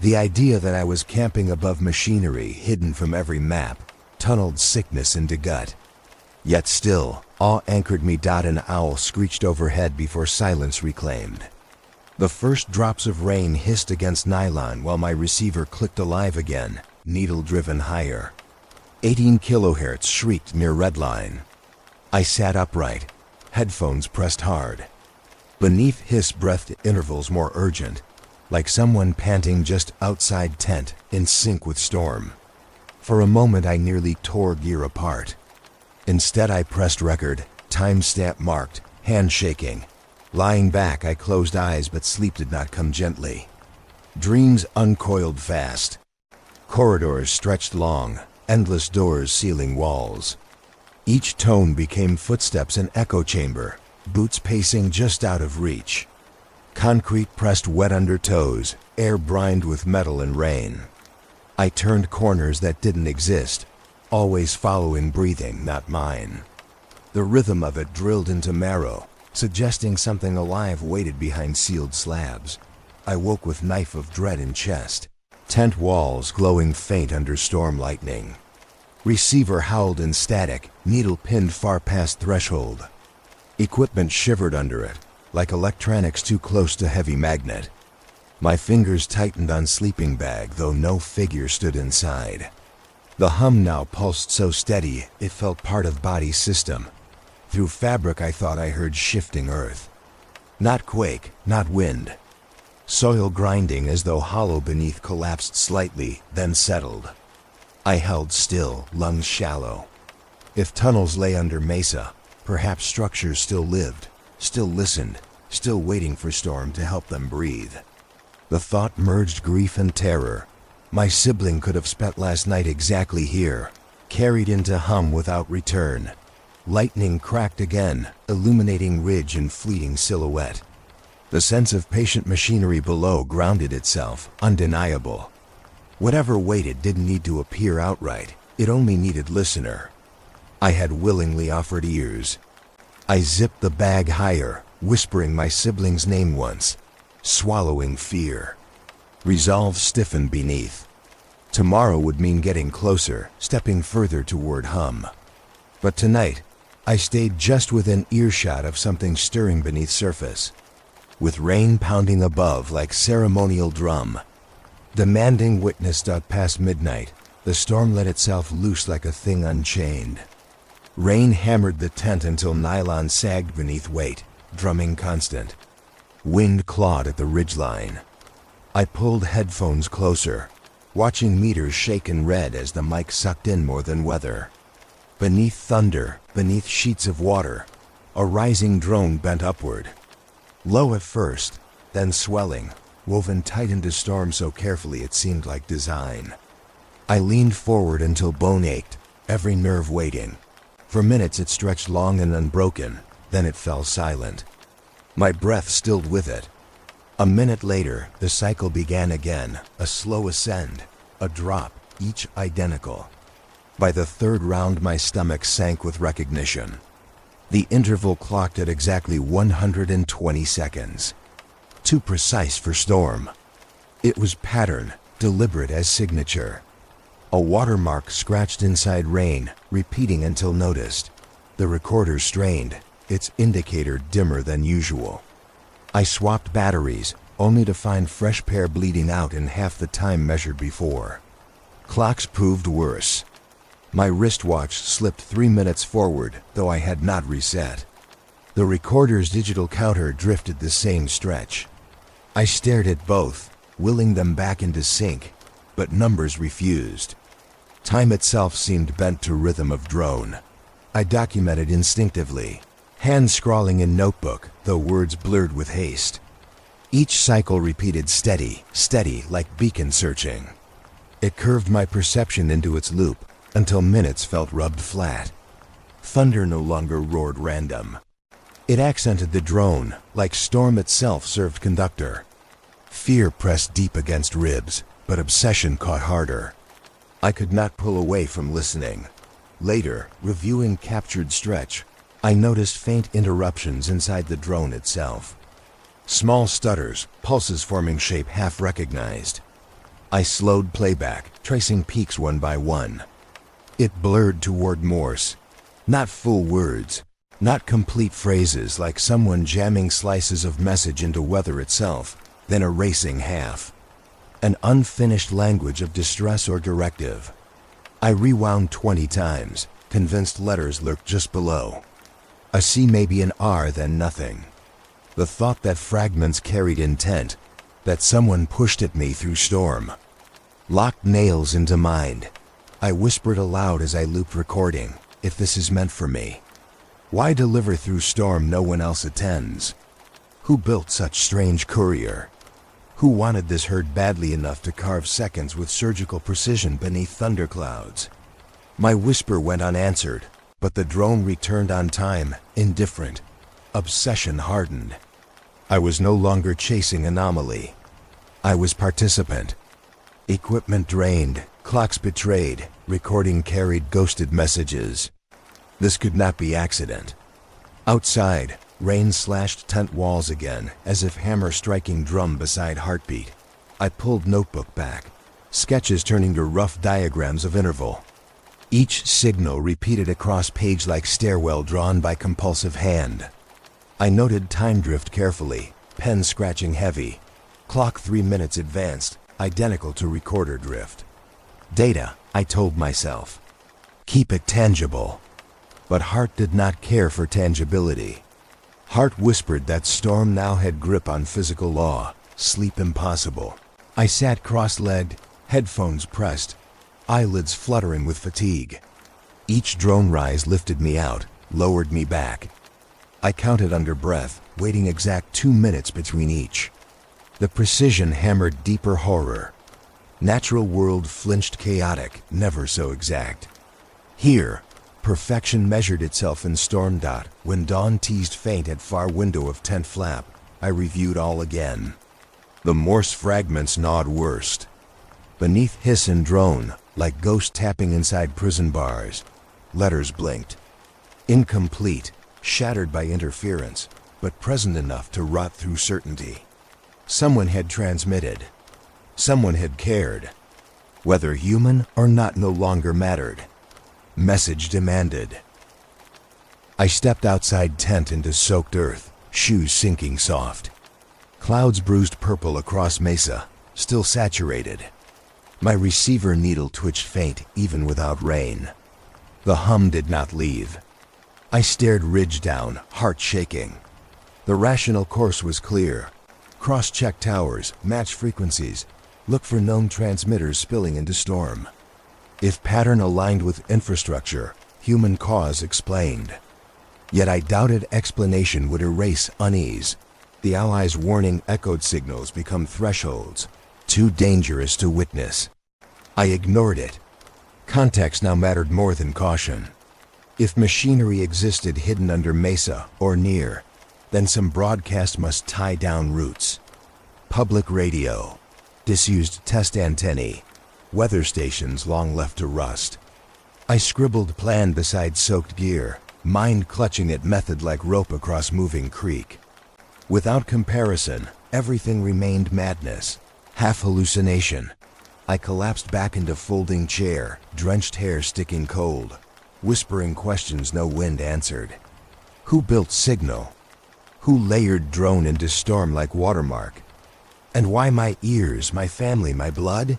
The idea that I was camping above machinery hidden from every map tunneled sickness into gut. Yet still, awe anchored me. An owl screeched overhead before silence reclaimed. The first drops of rain hissed against nylon while my receiver clicked alive again, needle driven higher. 18 kilohertz shrieked near redline. I sat upright, headphones pressed hard. Beneath hiss breathed intervals more urgent, like someone panting just outside tent, in sync with storm. For a moment I nearly tore gear apart. Instead I pressed record, timestamp marked, hand shaking. Lying back I closed eyes but sleep did not come gently. Dreams uncoiled fast. Corridors stretched long, endless doors sealing walls. Each tone became footsteps in echo chamber, boots pacing just out of reach. Concrete pressed wet under toes, air brined with metal and rain. I turned corners that didn't exist. always following breathing, not mine. The rhythm of it drilled into marrow, suggesting something alive waited behind sealed slabs. I woke with knife of dread in chest. Tent walls glowing faint under storm lightning. Receiver howled in static, needle pinned far past threshold. Equipment shivered under it, like electronics too close to heavy magnet. My fingers tightened on sleeping bag, though no figure stood inside. The hum now pulsed so steady, it felt part of body's system. Through fabric I thought I heard shifting earth. Not quake, not wind. Soil grinding as though hollow beneath collapsed slightly, then settled. I held still, lungs shallow. If tunnels lay under mesa, perhaps structures still lived, still listened, still waiting for storm to help them breathe. The thought merged grief and terror. My sibling could have spent last night exactly here, carried into hum without return. Lightning cracked again, illuminating ridge and fleeting silhouette. The sense of patient machinery below grounded itself, undeniable. Whatever waited didn't need to appear outright, it only needed listener. I had willingly offered ears. I zipped the bag higher, whispering my sibling's name once, swallowing fear. Resolve stiffened beneath. Tomorrow would mean getting closer, stepping further toward hum. But tonight, I stayed just within earshot of something stirring beneath surface. With rain pounding above like ceremonial drum. Demanding witness out past midnight, the storm let itself loose like a thing unchained. Rain hammered the tent until nylon sagged beneath weight, drumming constant. Wind clawed at the ridgeline. I pulled headphones closer, watching meters shake in red as the mic sucked in more than weather. Beneath thunder, beneath sheets of water, a rising drone bent upward. Low at first, then swelling, woven tight into storm so carefully it seemed like design. I leaned forward until bone ached, every nerve waiting. For minutes it stretched long and unbroken, then it fell silent. My breath stilled with it. A minute later, the cycle began again, a slow ascend, a drop, each identical. By the third round my stomach sank with recognition. The interval clocked at exactly 120 seconds. Too precise for storm. It was pattern, deliberate as signature. A watermark scratched inside rain, repeating until noticed. The recorder strained, its indicator dimmer than usual. I swapped batteries, only to find fresh pair bleeding out in half the time measured before. Clocks proved worse. My wristwatch slipped 3 minutes forward, though I had not reset. The recorder's digital counter drifted the same stretch. I stared at both, willing them back into sync, but numbers refused. Time itself seemed bent to rhythm of drone. I documented instinctively, hands scrawling in notebook, though words blurred with haste. Each cycle repeated steady, steady, like beacon searching. It curved my perception into its loop, until minutes felt rubbed flat. Thunder no longer roared random. It accented the drone, like storm itself served conductor. Fear pressed deep against ribs, but obsession caught harder. I could not pull away from listening. Later, reviewing captured stretch, I noticed faint interruptions inside the drone itself. Small stutters, pulses forming shape half recognized. I slowed playback, tracing peaks one by one. It blurred toward Morse. Not full words, not complete phrases like someone jamming slices of message into weather itself, then erasing half. An unfinished language of distress or directive. I rewound 20 times, convinced letters lurked just below. A C, maybe an R, then nothing. The thought that fragments carried intent, that someone pushed at me through storm. Locked nails into mind. I whispered aloud as I looped recording, if this is meant for me. Why deliver through storm no one else attends? Who built such strange courier? Who wanted this herd badly enough to carve seconds with surgical precision beneath thunderclouds? My whisper went unanswered, but the drone returned on time, indifferent. Obsession hardened. I was no longer chasing anomaly. I was participant. Equipment drained, Clocks betrayed, recording carried ghosted messages. This could not be accident. Outside, rain slashed tent walls again, as if hammer striking drum beside heartbeat. I pulled notebook back, sketches turning to rough diagrams of interval. Each signal repeated across page like stairwell drawn by compulsive hand. I noted time drift carefully, pen scratching heavy. Clock 3 minutes advanced, identical to recorder drift. Data, I told myself. Keep it tangible. But heart did not care for tangibility. Heart whispered that storm now had grip on physical law, sleep impossible. I sat cross-legged, headphones pressed, eyelids fluttering with fatigue. Each drone rise lifted me out, lowered me back. I counted under breath, waiting exact 2 minutes between each. The precision hammered deeper horror. Natural world flinched chaotic, never so exact. Here, perfection measured itself in storm dot. When dawn teased faint at far window of tent flap, I reviewed all again. The Morse fragments gnawed worst. Beneath hiss and drone, like ghosts tapping inside prison bars. Letters blinked. Incomplete, shattered by interference, but present enough to rot through certainty. Someone had transmitted. Someone had cared. Whether human or not no longer mattered. Message demanded. I stepped outside tent into soaked earth, shoes sinking soft. Clouds bruised purple across mesa, still saturated. My receiver needle twitched faint even without rain. The hum did not leave. I stared ridge down, heart shaking. The rational course was clear. Cross-check towers, match frequencies, look for known transmitters spilling into storm. If pattern aligned with infrastructure, human cause explained. Yet I doubted explanation would erase unease. The Allies' warning echoed signals become thresholds, too dangerous to witness. I ignored it. Context now mattered more than caution. If machinery existed hidden under mesa or near, then some broadcast must tie down roots. Public radio, disused test antennae, weather stations long left to rust. I scribbled plan beside soaked gear, mind clutching at method like rope across moving creek. Without comparison, everything remained madness, half hallucination. I collapsed back into folding chair, drenched hair sticking cold, whispering questions no wind answered. Who built signal? Who layered drone into storm like watermark? And why my ears, my family, my blood?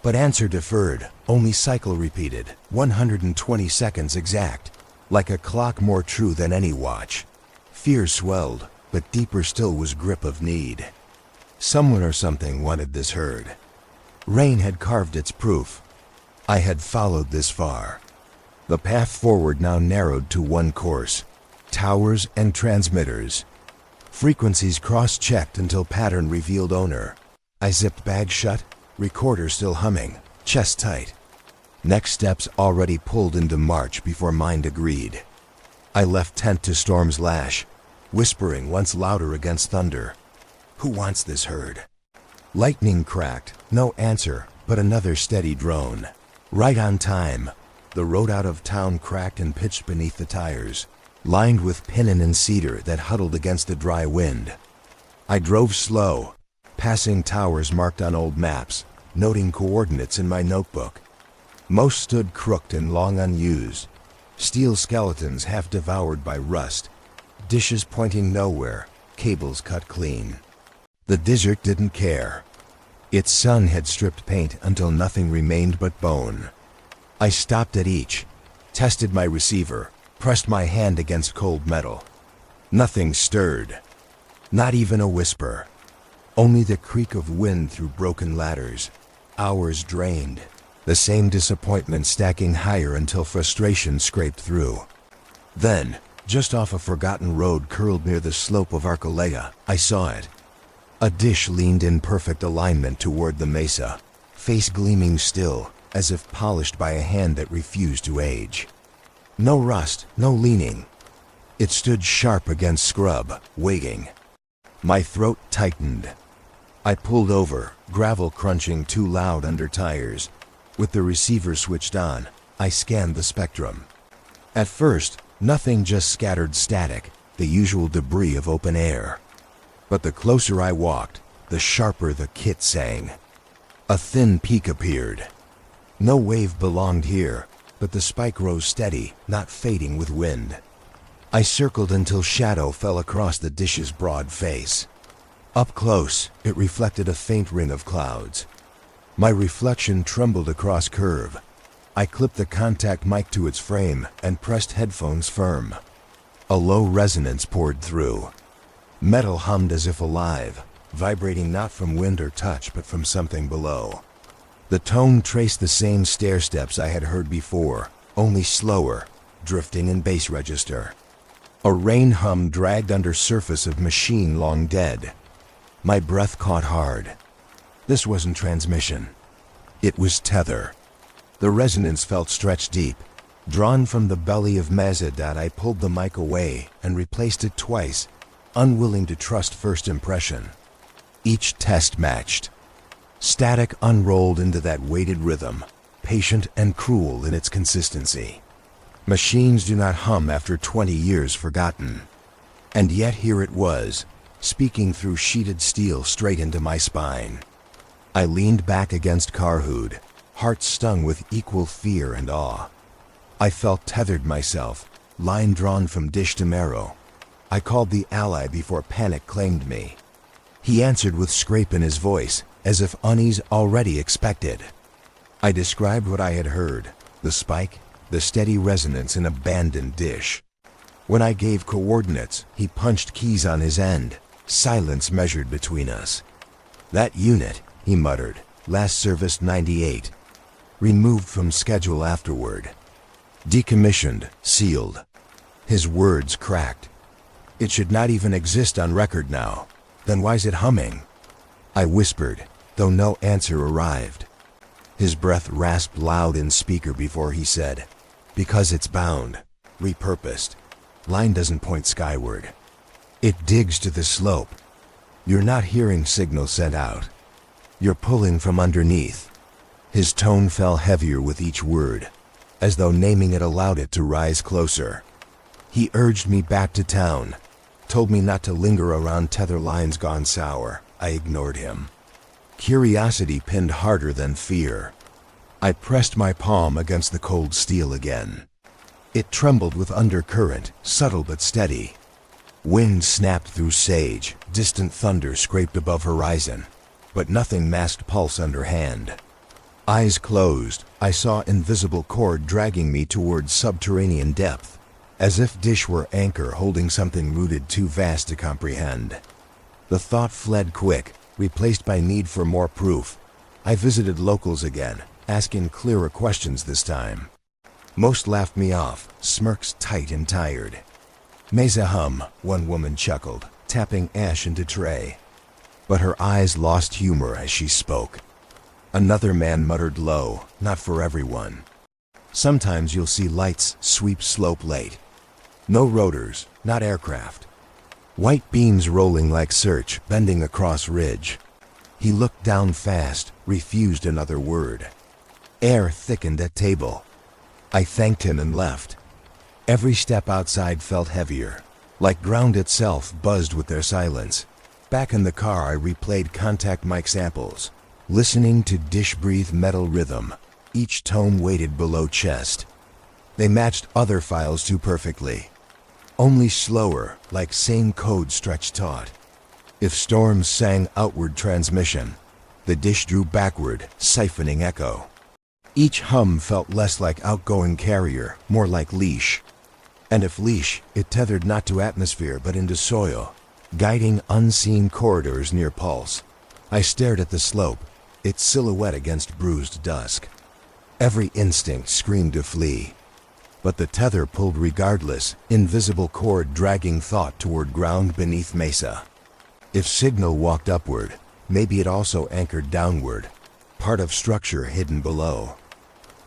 But answer deferred, only cycle repeated, 120 seconds exact, like a clock more true than any watch. Fear swelled, but deeper still was grip of need. Someone or something wanted this heard. Rain had carved its proof. I had followed this far. The path forward now narrowed to one course. Towers and transmitters. Frequencies cross-checked until pattern revealed owner. I zipped bag shut, recorder still humming, chest tight. Next steps already pulled into march before mind agreed. I left tent to storm's lash, whispering once louder against thunder. Who wants this heard? Lightning cracked, no answer, but another steady drone. Right on time. The road out of town cracked and pitched beneath the tires, lined with pinnon and cedar that huddled against the dry wind. I drove slow, passing towers marked on old maps, noting coordinates in my notebook. Most stood crooked and long unused, steel skeletons half devoured by rust, dishes pointing nowhere, cables cut clean. The desert didn't care. Its sun had stripped paint until nothing remained but bone. I stopped at each, tested my receiver, pressed my hand against cold metal. Nothing stirred. Not even a whisper. Only the creak of wind through broken ladders. Hours drained. The same disappointment stacking higher until frustration scraped through. Then, just off a forgotten road curled near the slope of Archelaia, I saw it. A dish leaned in perfect alignment toward the mesa, face gleaming still, as if polished by a hand that refused to age. No rust, no leaning. It stood sharp against scrub, waiting. My throat tightened. I pulled over, gravel crunching too loud under tires. With the receiver switched on, I scanned the spectrum. At first, nothing, just scattered static, the usual debris of open air. But the closer I walked, the sharper the kit sang. A thin peak appeared. No wave belonged here, but the spike rose steady, not fading with wind. I circled until shadow fell across the dish's broad face. Up close, it reflected a faint ring of clouds. My reflection trembled across curve. I clipped the contact mic to its frame and pressed headphones firm. A low resonance poured through. Metal hummed as if alive, vibrating not from wind or touch but from something below. The tone traced the same stair steps I had heard before, only slower, drifting in bass register. A rain hum dragged under surface of machine long dead. My breath caught hard. This wasn't transmission. It was tether. The resonance felt stretched deep. Drawn from the belly of Mazda, I pulled the mic away and replaced it twice, unwilling to trust first impression. Each test matched. Static unrolled into that weighted rhythm, patient and cruel in its consistency. Machines do not hum after 20 years forgotten. And yet here it was, speaking through sheeted steel straight into my spine. I leaned back against car hood, heart stung with equal fear and awe. I felt tethered myself, line drawn from dish to marrow. I called the ally before panic claimed me. He answered with scrape in his voice, as if unease already expected. I described what I had heard, the spike, the steady resonance in abandoned dish. When I gave coordinates, he punched keys on his end. Silence measured between us. That unit, he muttered, last serviced 98. Removed from schedule afterward. Decommissioned, sealed. His words cracked. It should not even exist on record now. Then why's it humming? I whispered, though no answer arrived. His breath rasped loud in speaker before he said, "Because it's bound, repurposed. Line doesn't point skyward. It digs to the slope. You're not hearing signal sent out. You're pulling from underneath." His tone fell heavier with each word, as though naming it allowed it to rise closer. He urged me back to town, told me not to linger around tether lines gone sour. I ignored him. Curiosity pinned harder than fear. I pressed my palm against the cold steel again. It trembled with undercurrent, subtle but steady. Wind snapped through sage, distant thunder scraped above horizon, but nothing masked pulse underhand. Eyes closed, I saw invisible cord dragging me toward subterranean depth, as if dish were anchor holding something rooted too vast to comprehend. The thought fled quick, replaced by need for more proof. I visited locals again, asking clearer questions this time. Most laughed me off, smirks tight and tired. "Mesa hum," one woman chuckled, tapping ash into tray. But her eyes lost humor as she spoke. Another man muttered low, "Not for everyone. Sometimes you'll see lights sweep slope late. No rotors, not aircraft. White beams rolling like search, bending across ridge." He looked down fast, refused another word. Air thickened at table. I thanked him and left. Every step outside felt heavier, like ground itself buzzed with their silence. Back in the car I replayed contact mic samples, listening to dish-breathe metal rhythm, each tone weighted below chest. They matched other files too perfectly. Only slower, like same code stretched taut. If storms sang outward transmission, the dish drew backward, siphoning echo. Each hum felt less like outgoing carrier, more like leash. And if leash, it tethered not to atmosphere but into soil, guiding unseen corridors near pulse. I stared at the slope, its silhouette against bruised dusk. Every instinct screamed to flee. But the tether pulled regardless, invisible cord dragging thought toward ground beneath Mesa. If signal walked upward, maybe it also anchored downward, part of structure hidden below.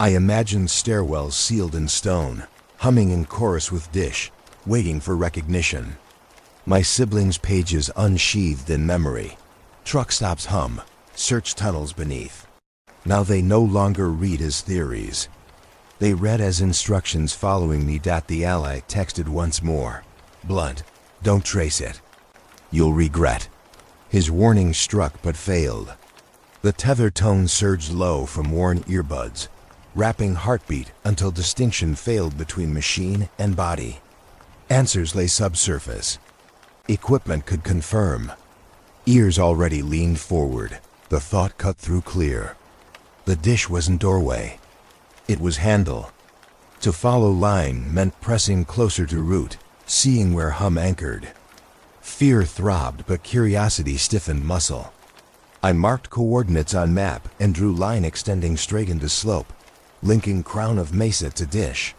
I imagined stairwells sealed in stone, humming in chorus with dish, waiting for recognition. My siblings' pages unsheathed in memory. Truck stops hum, search tunnels beneath. Now they no longer read as theories. They read as instructions following me. The ally texted once more. Blunt, don't trace it. You'll regret. His warning struck but failed. The tether tone surged low from worn earbuds, rapping heartbeat until distinction failed between machine and body. Answers lay subsurface. Equipment could confirm. Ears already leaned forward, the thought cut through clear. The dish wasn't doorway. It was handle. To follow line meant pressing closer to root, seeing where hum anchored. Fear throbbed, but curiosity stiffened muscle. I marked coordinates on map and drew line extending straight into slope, linking crown of mesa to dish.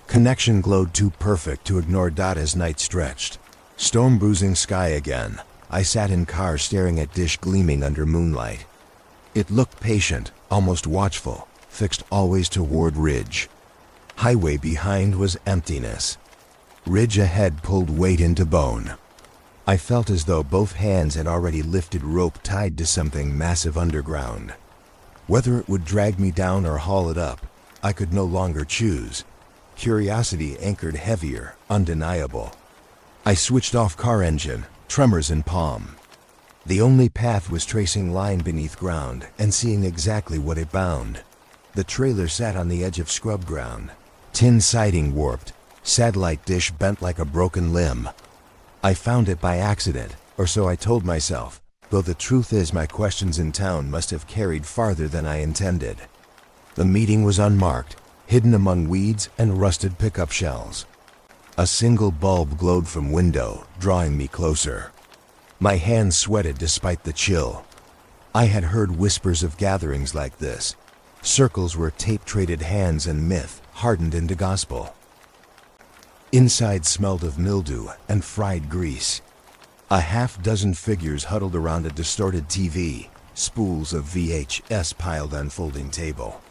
Connection glowed too perfect to ignore. As night stretched. Storm bruising sky again. I sat in car staring at dish gleaming under moonlight. It looked patient, almost watchful, fixed always toward ridge. Highway behind was emptiness. Ridge ahead pulled weight into bone. I felt as though both hands had already lifted rope tied to something massive underground. Whether it would drag me down or haul it up, I could no longer choose. Curiosity anchored heavier, undeniable. I switched off car engine, tremors in palm. The only path was tracing line beneath ground and seeing exactly what it bound. The trailer sat on the edge of scrub ground. Tin siding warped, satellite dish bent like a broken limb. I found it by accident, or so I told myself, though the truth is my questions in town must have carried farther than I intended. The meeting was unmarked, hidden among weeds and rusted pickup shells. A single bulb glowed from window, drawing me closer. My hands sweated despite the chill. I had heard whispers of gatherings like this, circles where tape-traded hands and myth hardened into gospel. Inside smelled of mildew and fried grease. A half-dozen figures huddled around a distorted TV, spools of VHS piled on folding table.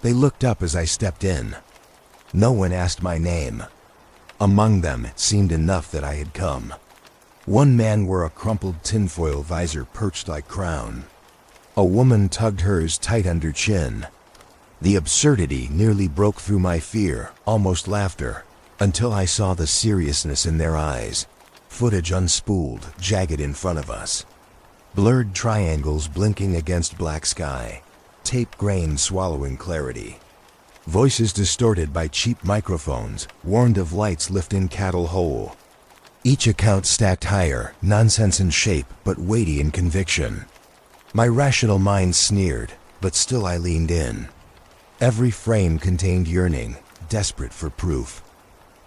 They looked up as I stepped in. No one asked my name. Among them, it seemed enough that I had come. One man wore a crumpled tinfoil visor perched like crown. A woman tugged hers tight under chin. The absurdity nearly broke through my fear, almost laughter, until I saw the seriousness in their eyes. Footage unspooled, jagged in front of us. Blurred triangles blinking against black sky. Tape grain swallowing clarity. Voices distorted by cheap microphones, warned of lights lifting cattle whole. Each account stacked higher, nonsense in shape, but weighty in conviction. My rational mind sneered, but still I leaned in. Every frame contained yearning, desperate for proof.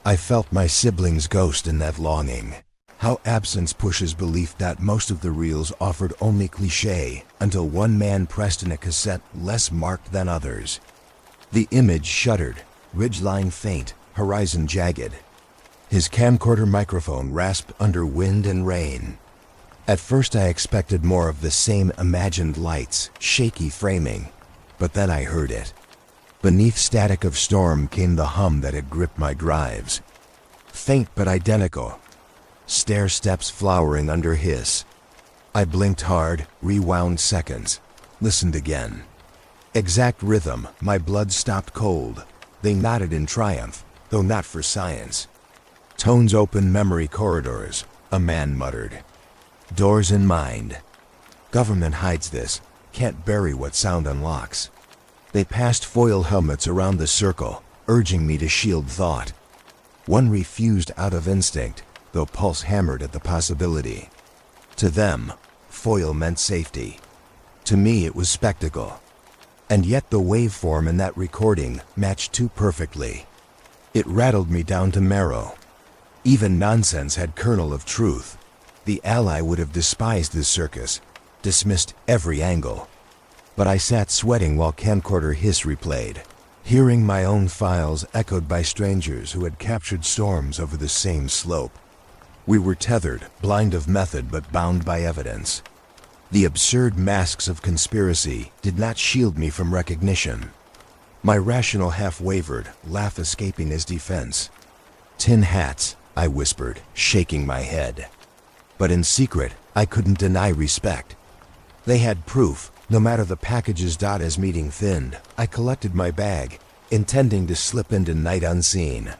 I felt my sibling's ghost in that longing. How absence pushes belief. That most of the reels offered only cliché, until one man pressed in a cassette less marked than others. The image shuddered, ridgeline faint, horizon jagged. His camcorder microphone rasped under wind and rain. At first I expected more of the same imagined lights, shaky framing, but then I heard it. Beneath static of storm came the hum that had gripped my drives. Faint but identical. Stair steps flowering under hiss. I blinked hard, rewound seconds, listened again. Exact rhythm, my blood stopped cold. They nodded in triumph, though not for science. Tones open memory corridors, a man muttered. Doors in mind. Government hides this, can't bury what sound unlocks. They passed foil helmets around the circle, urging me to shield thought. One refused out of instinct, though pulse hammered at the possibility. To them, foil meant safety. To me it was spectacle. And yet the waveform in that recording matched too perfectly. It rattled me down to marrow. Even nonsense had kernel of truth. The ally would have despised this circus, dismissed every angle. But I sat sweating while camcorder hiss replayed, hearing my own files echoed by strangers who had captured storms over the same slope. We were tethered, blind of method but bound by evidence. The absurd masks of conspiracy did not shield me from recognition. My rational half wavered, laugh escaping his defense. Tin hats, I whispered, shaking my head. But in secret, I couldn't deny respect. They had proof, No matter the package's. As meeting thinned, I collected my bag, intending to slip into night unseen.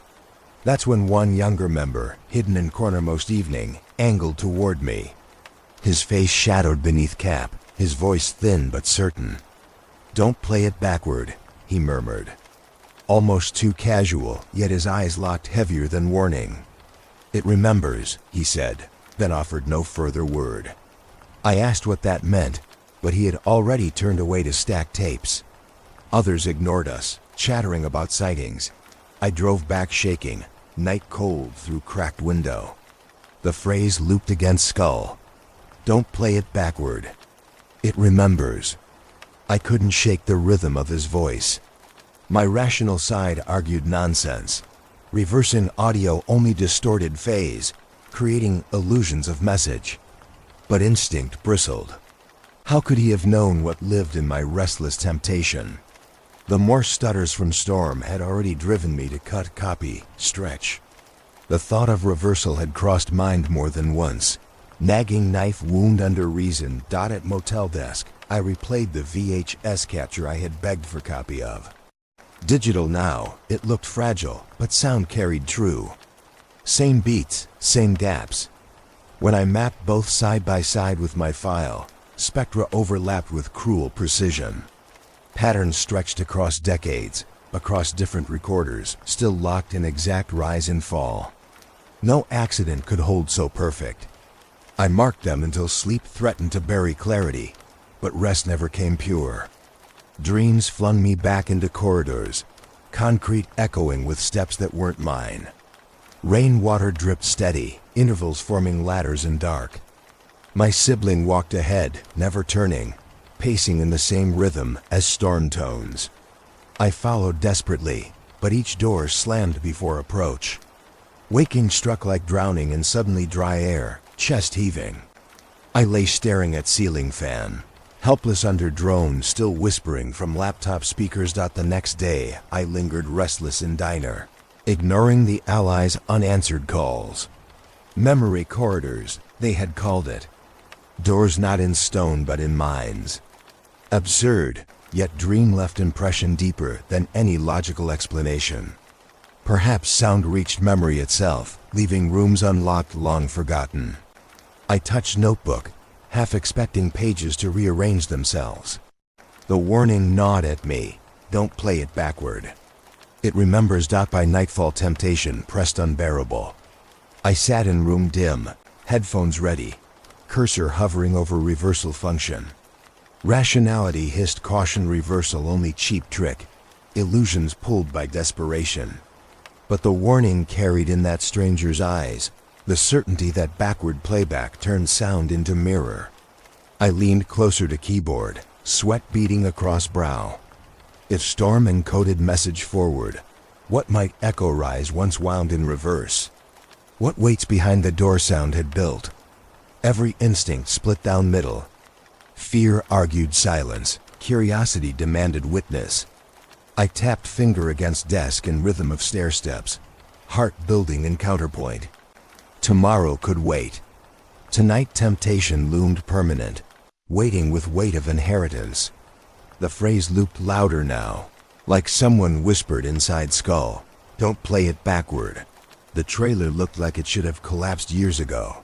That's when one younger member, hidden in corner most evening, angled toward me. His face shadowed beneath cap, his voice thin but certain. "Don't play it backward," he murmured. Almost too casual, yet his eyes locked heavier than warning. "It remembers," he said, then offered no further word. I asked what that meant, but he had already turned away to stack tapes. Others ignored us, chattering about sightings. I drove back shaking, night cold through cracked window. The phrase looped against skull. "Don't play it backward. It remembers." I couldn't shake the rhythm of his voice. My rational side argued nonsense. Reversing audio only distorted phase, creating illusions of message. But instinct bristled. How could he have known what lived in my restless temptation? The more stutters from Storm had already driven me to cut, copy, stretch. The thought of reversal had crossed mind more than once. Nagging knife wound under reason. At motel desk, I replayed the VHS capture I had begged for copy of. Digital now, it looked fragile, but sound carried true. Same beats, same gaps. When I mapped both side by side with my file, spectra overlapped with cruel precision. Patterns stretched across decades, across different recorders, still locked in exact rise and fall. No accident could hold so perfect. I marked them until sleep threatened to bury clarity, but rest never came pure. Dreams flung me back into corridors, concrete echoing with steps that weren't mine. Rainwater dripped steady, intervals forming ladders in dark. My sibling walked ahead, never turning, pacing in the same rhythm as storm tones. I followed desperately, but each door slammed before approach. Waking struck like drowning in suddenly dry air, chest heaving. I lay staring at ceiling fan, helpless under drone still whispering from laptop speakers. The next day, I lingered restless in diner, ignoring the Allies' unanswered calls. Memory corridors, they had called it. Doors not in stone but in minds. Absurd, yet dream left impression deeper than any logical explanation. Perhaps sound reached memory itself, leaving rooms unlocked long forgotten. I touched notebook, half expecting pages to rearrange themselves. The warning gnawed at me, "Don't play it backward. It remembers." By nightfall temptation pressed unbearable. I sat in room dim, headphones ready, cursor hovering over reversal function. Rationality hissed caution, reversal only cheap trick, illusions pulled by desperation. But the warning carried in that stranger's eyes, the certainty that backward playback turned sound into mirror. I leaned closer to keyboard, sweat beading across brow. If Storm encoded message forward, what might echo rise once wound in reverse? What weights behind the door sound had built? Every instinct split down middle. Fear argued silence, curiosity demanded witness. I tapped finger against desk in rhythm of stair steps, heart building in counterpoint. Tomorrow could wait. Tonight temptation loomed permanent, waiting with weight of inheritance. The phrase looped louder now, like someone whispered inside skull, "Don't play it backward." The trailer looked like it should have collapsed years ago.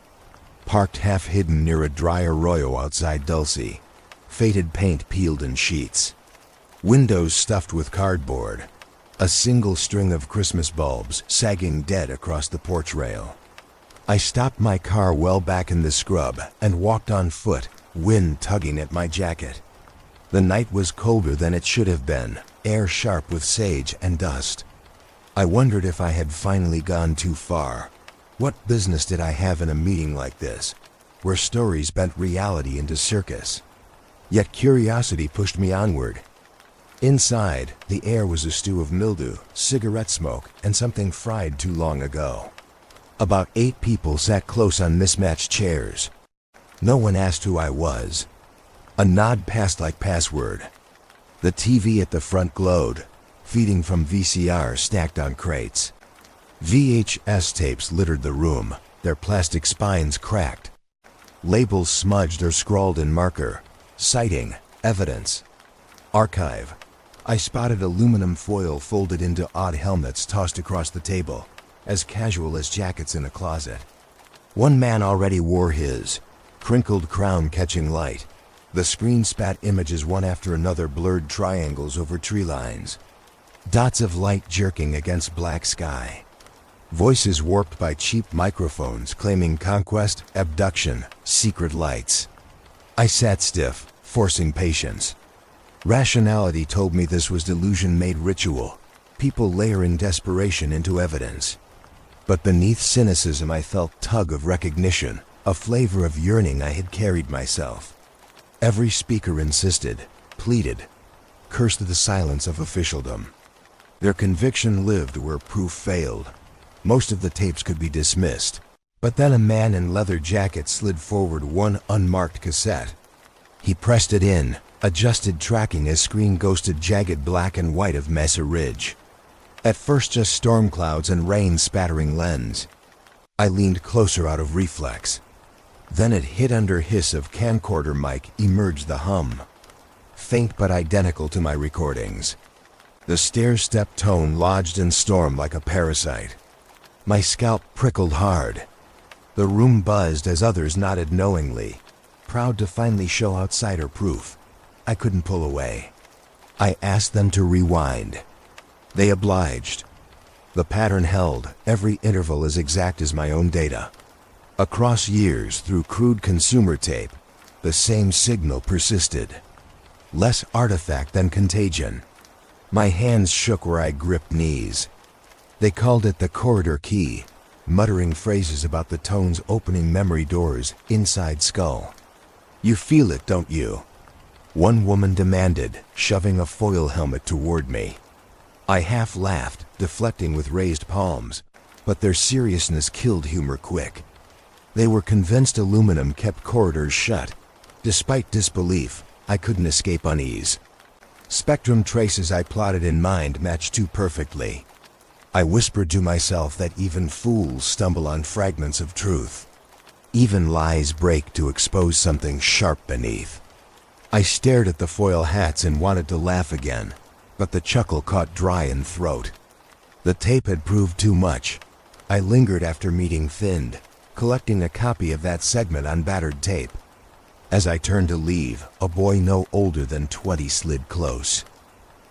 Parked half hidden near a dry arroyo outside Dulce, faded paint peeled in sheets. Windows stuffed with cardboard, a single string of Christmas bulbs sagging dead across the porch rail. I stopped my car well back in the scrub and walked on foot, wind tugging at my jacket. The night was colder than it should have been, air sharp with sage and dust. I wondered if I had finally gone too far. What business did I have in a meeting like this, where stories bent reality into circus? Yet curiosity pushed me onward. Inside, the air was a stew of mildew, cigarette smoke, and something fried too long ago. About 8 people sat close on mismatched chairs. No one asked who I was. A nod passed like password. The TV at the front glowed, feeding from VCR stacked on crates. VHS tapes littered the room, their plastic spines cracked. Labels smudged or scrawled in marker, citing Evidence. Archive. I spotted aluminum foil folded into odd helmets tossed across the table, as casual as jackets in a closet. One man already wore his, crinkled crown catching light. The screen spat images one after another, blurred triangles over tree lines. Dots of light jerking against black sky. Voices warped by cheap microphones claiming conquest, abduction, secret lights. I sat stiff, forcing patience. Rationality told me this was delusion-made ritual. People layer in desperation into evidence. But beneath cynicism I felt tug of recognition, a flavor of yearning I had carried myself. Every speaker insisted, pleaded, cursed the silence of officialdom. Their conviction lived where proof failed. Most of the tapes could be dismissed. But then a man in leather jacket slid forward one unmarked cassette. He pressed it in, adjusted tracking as screen ghosted jagged black and white of Mesa Ridge. At first just storm clouds and rain spattering lens. I leaned closer out of reflex. Then it hit under hiss of camcorder mic emerged the hum. Faint but identical to my recordings. The stair-step tone lodged in storm like a parasite. My scalp prickled hard. The room buzzed as others nodded knowingly, proud to finally show outsider proof. I couldn't pull away. I asked them to rewind. They obliged. The pattern held, every interval as exact as my own data. Across years, through crude consumer tape, the same signal persisted. Less artifact than contagion. My hands shook where I gripped knees. They called it the corridor key, muttering phrases about the tones opening memory doors inside skull. You feel it, don't you? One woman demanded, shoving a foil helmet toward me. I half laughed, deflecting with raised palms, but their seriousness killed humor quick. They were convinced aluminum kept corridors shut. Despite disbelief, I couldn't escape unease. Spectrum traces I plotted in mind matched too perfectly. I whispered to myself that even fools stumble on fragments of truth. Even lies break to expose something sharp beneath. I stared at the foil hats and wanted to laugh again, but the chuckle caught dry in throat. The tape had proved too much. I lingered after meeting thinned, collecting a copy of that segment on battered tape. As I turned to leave, a boy no older than 20 slid close.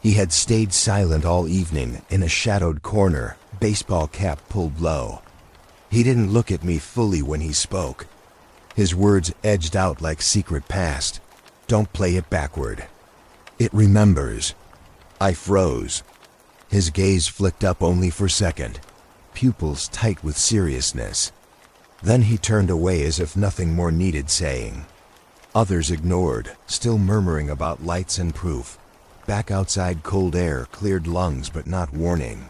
He had stayed silent all evening in a shadowed corner, baseball cap pulled low. He didn't look at me fully when he spoke. His words edged out like secret past. Don't play it backward. It remembers. I froze. His gaze flicked up only for a second, pupils tight with seriousness. Then he turned away as if nothing more needed saying. Others ignored, still murmuring about lights and proof. Back outside, cold air cleared lungs but not warning.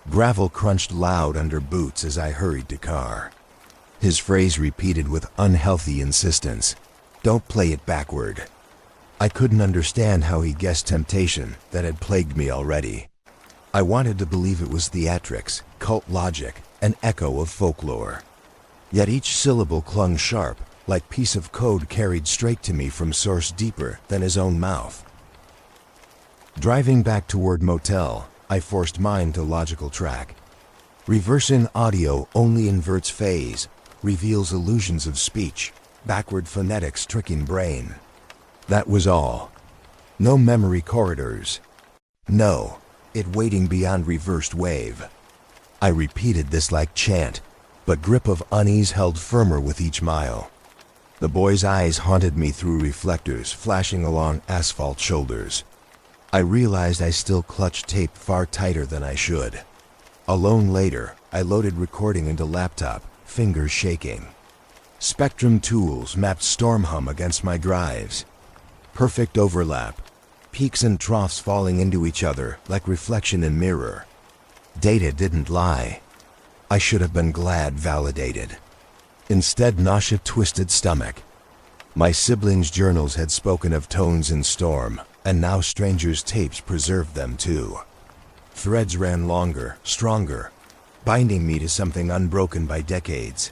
Gravel crunched loud under boots as I hurried to car. His phrase repeated with unhealthy insistence. Don't play it backward. I couldn't understand how he guessed temptation that had plagued me already. I wanted to believe it was theatrics, cult logic, an echo of folklore. Yet each syllable clung sharp, like piece of code carried straight to me from source deeper than his own mouth. Driving back toward motel, I forced mine to logical track. Reverse in audio only inverts phase, reveals illusions of speech, backward phonetics tricking brain. That was all. No memory corridors. No, it waiting beyond reversed wave. I repeated this like chant, but grip of unease held firmer with each mile. The boy's eyes haunted me through reflectors flashing along asphalt shoulders. I realized I still clutched tape far tighter than I should. Alone later, I loaded recording into laptop, fingers shaking. Spectrum tools mapped storm hum against my drives. Perfect overlap, peaks and troughs falling into each other like reflection in mirror. Data didn't lie. I should have been glad validated. Instead, nausea twisted stomach. My siblings' journals had spoken of tones in storm, and now strangers' tapes preserved them too. Threads ran longer, stronger, binding me to something unbroken by decades.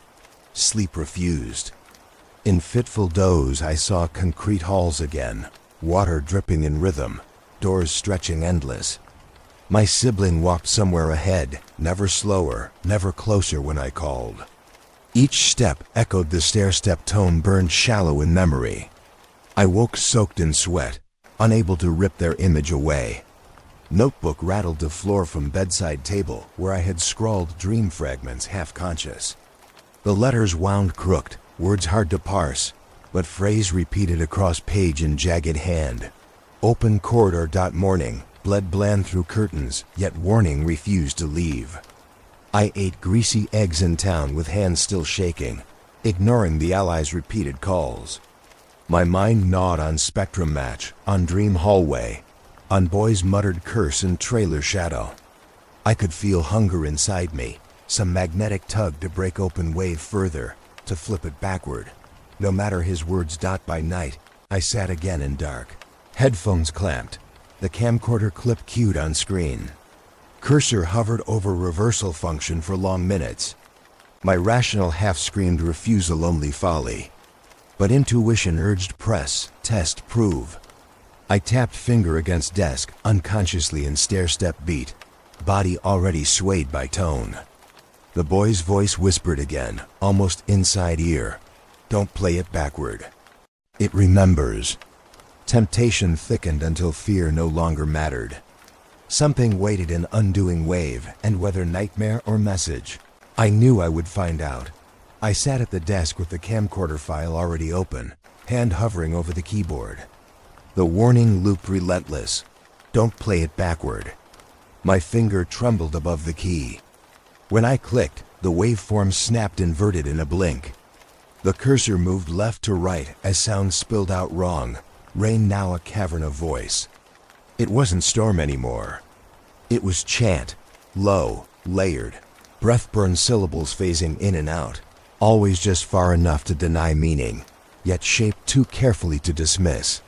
Sleep refused. In fitful doze, I saw concrete halls again, water dripping in rhythm, doors stretching endless. My sibling walked somewhere ahead, never slower, never closer when I called. Each step echoed the stair-step tone burned shallow in memory. I woke soaked in sweat, unable to rip their image away. Notebook rattled the floor from bedside table where I had scrawled dream fragments half-conscious. The letters wound crooked, words hard to parse, but phrase repeated across page in jagged hand. Open corridor. Morning, bled bland through curtains, yet warning refused to leave. I ate greasy eggs in town with hands still shaking, ignoring the Allies' repeated calls. My mind gnawed on spectrum match, on dream hallway, on boy's muttered curse and trailer shadow. I could feel hunger inside me, some magnetic tug to break open wave further, to flip it backward. No matter his words. By night, I sat again in dark. Headphones clamped, the camcorder clip cued on screen. Cursor hovered over reversal function for long minutes. My rational half screamed refusal, only folly. But intuition urged press, test, prove. I tapped finger against desk, unconsciously in stair-step beat, body already swayed by tone. The boy's voice whispered again, almost inside ear. Don't play it backward. It remembers. Temptation thickened until fear no longer mattered. Something waited in undoing wave, and whether nightmare or message, I knew I would find out. I sat at the desk with the camcorder file already open, hand hovering over the keyboard. The warning looped relentless. Don't play it backward. My finger trembled above the key. When I clicked, the waveform snapped inverted in a blink. The cursor moved left to right as sound spilled out wrong, rain now a cavern of voice. It wasn't storm anymore. It was chant, low, layered, breath-burned syllables phasing in and out, always just far enough to deny meaning, yet shaped too carefully to dismiss.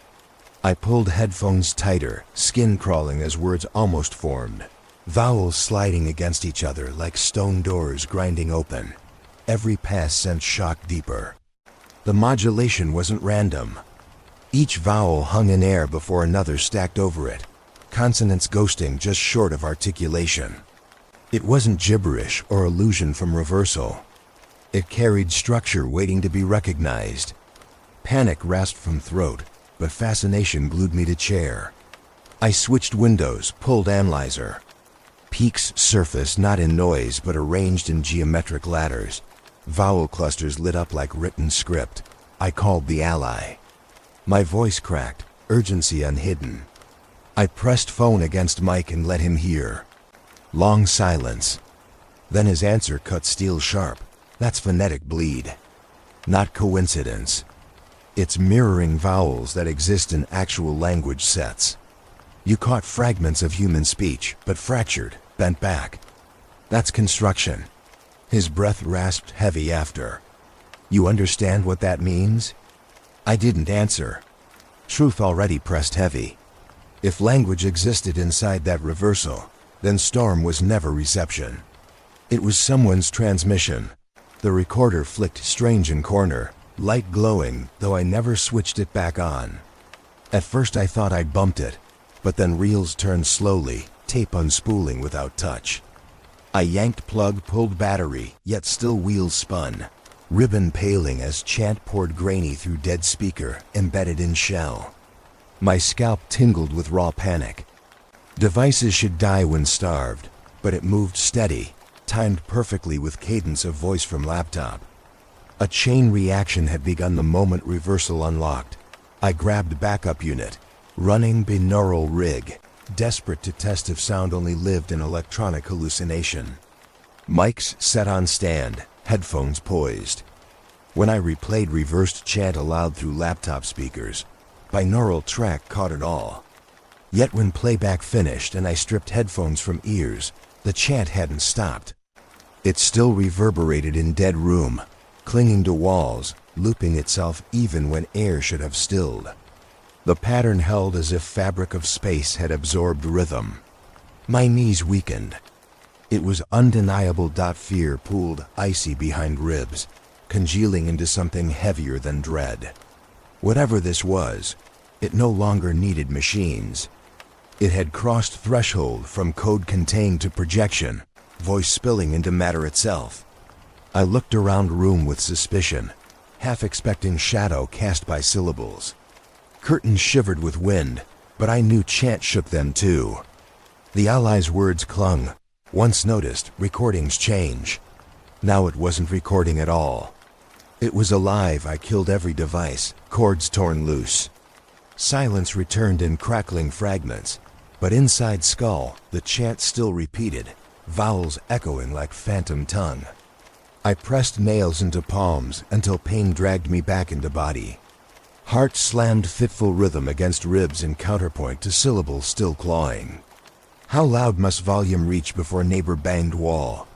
I pulled headphones tighter, skin crawling as words almost formed, vowels sliding against each other like stone doors grinding open. Every pass sent shock deeper. The modulation wasn't random. Each vowel hung in air before another stacked over it, consonants ghosting just short of articulation. It wasn't gibberish or illusion from reversal. It carried structure waiting to be recognized. Panic rasped from throat, but fascination glued me to chair. I switched windows, pulled analyzer. Peaks surfaced not in noise but arranged in geometric ladders. Vowel clusters lit up like written script. I called the ally. My voice cracked, urgency unhidden. I pressed phone against mic and let him hear. Long silence. Then his answer cut steel sharp. That's phonetic bleed. Not coincidence. It's mirroring vowels that exist in actual language sets. You caught fragments of human speech, but fractured, bent back. That's construction. His breath rasped heavy after. You understand what that means? I didn't answer. Truth already pressed heavy. If language existed inside that reversal, then storm was never reception. It was someone's transmission. The recorder flicked strange in corner, light glowing, though I never switched it back on. At first I thought I'd bumped it, but then reels turned slowly, tape unspooling without touch. I yanked plug, pulled battery, yet still wheels spun. Ribbon paling as chant poured grainy through dead speaker, embedded in shell. My scalp tingled with raw panic. Devices should die when starved, but it moved steady, timed perfectly with cadence of voice from laptop. A chain reaction had begun the moment reversal unlocked. I grabbed backup unit, running binaural rig, desperate to test if sound only lived in electronic hallucination. Mics set on stand, headphones poised. When I replayed reversed chant aloud through laptop speakers, binaural track caught it all. Yet when playback finished and I stripped headphones from ears, the chant hadn't stopped. It still reverberated in dead room, clinging to walls, looping itself even when air should have stilled. The pattern held as if fabric of space had absorbed rhythm. My knees weakened. It was undeniable. Fear pooled icy behind ribs, congealing into something heavier than dread. Whatever this was, It no longer needed machines. It had crossed threshold from code contained to projection, voice spilling into matter itself. I looked around room with suspicion, half expecting shadow cast by syllables. Curtains shivered with wind, but I knew chant shook them too. The Allies' words clung. Once noticed, recordings change. Now it wasn't recording at all. It was alive. I killed every device, cords torn loose. Silence returned in crackling fragments, but inside Skull, the chant still repeated, vowels echoing like phantom tongue. I pressed nails into palms until pain dragged me back into body. Heart slammed fitful rhythm against ribs in counterpoint to syllables still clawing. How loud must volume reach before neighbor banged wall?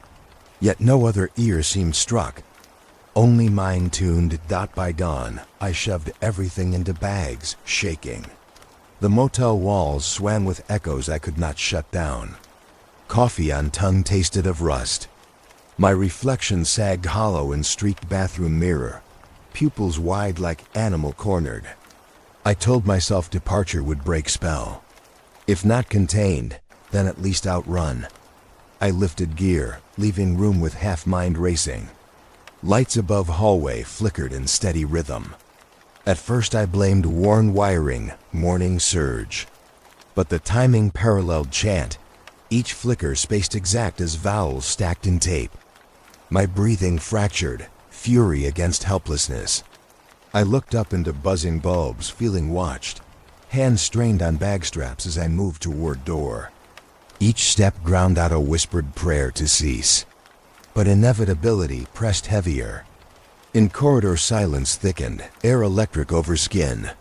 Yet no other ear seemed struck. Only mine tuned dot by dawn. I shoved everything into bags, shaking. The motel walls swam with echoes I could not shut down. Coffee on tongue tasted of rust. My reflection sagged hollow in streaked bathroom mirror, pupils wide like animal cornered. I told myself departure would break spell. If not contained, then at least outrun. I lifted gear, leaving room with half-mind racing. Lights above hallway flickered in steady rhythm. At first I blamed worn wiring, morning surge. But the timing paralleled chant, each flicker spaced exact as vowels stacked in tape. My breathing fractured, fury against helplessness. I looked up into buzzing bulbs, feeling watched. Hands strained on bag straps as I moved toward door. Each step ground out a whispered prayer to cease. But inevitability pressed heavier. In corridor silence thickened, air electric over skin.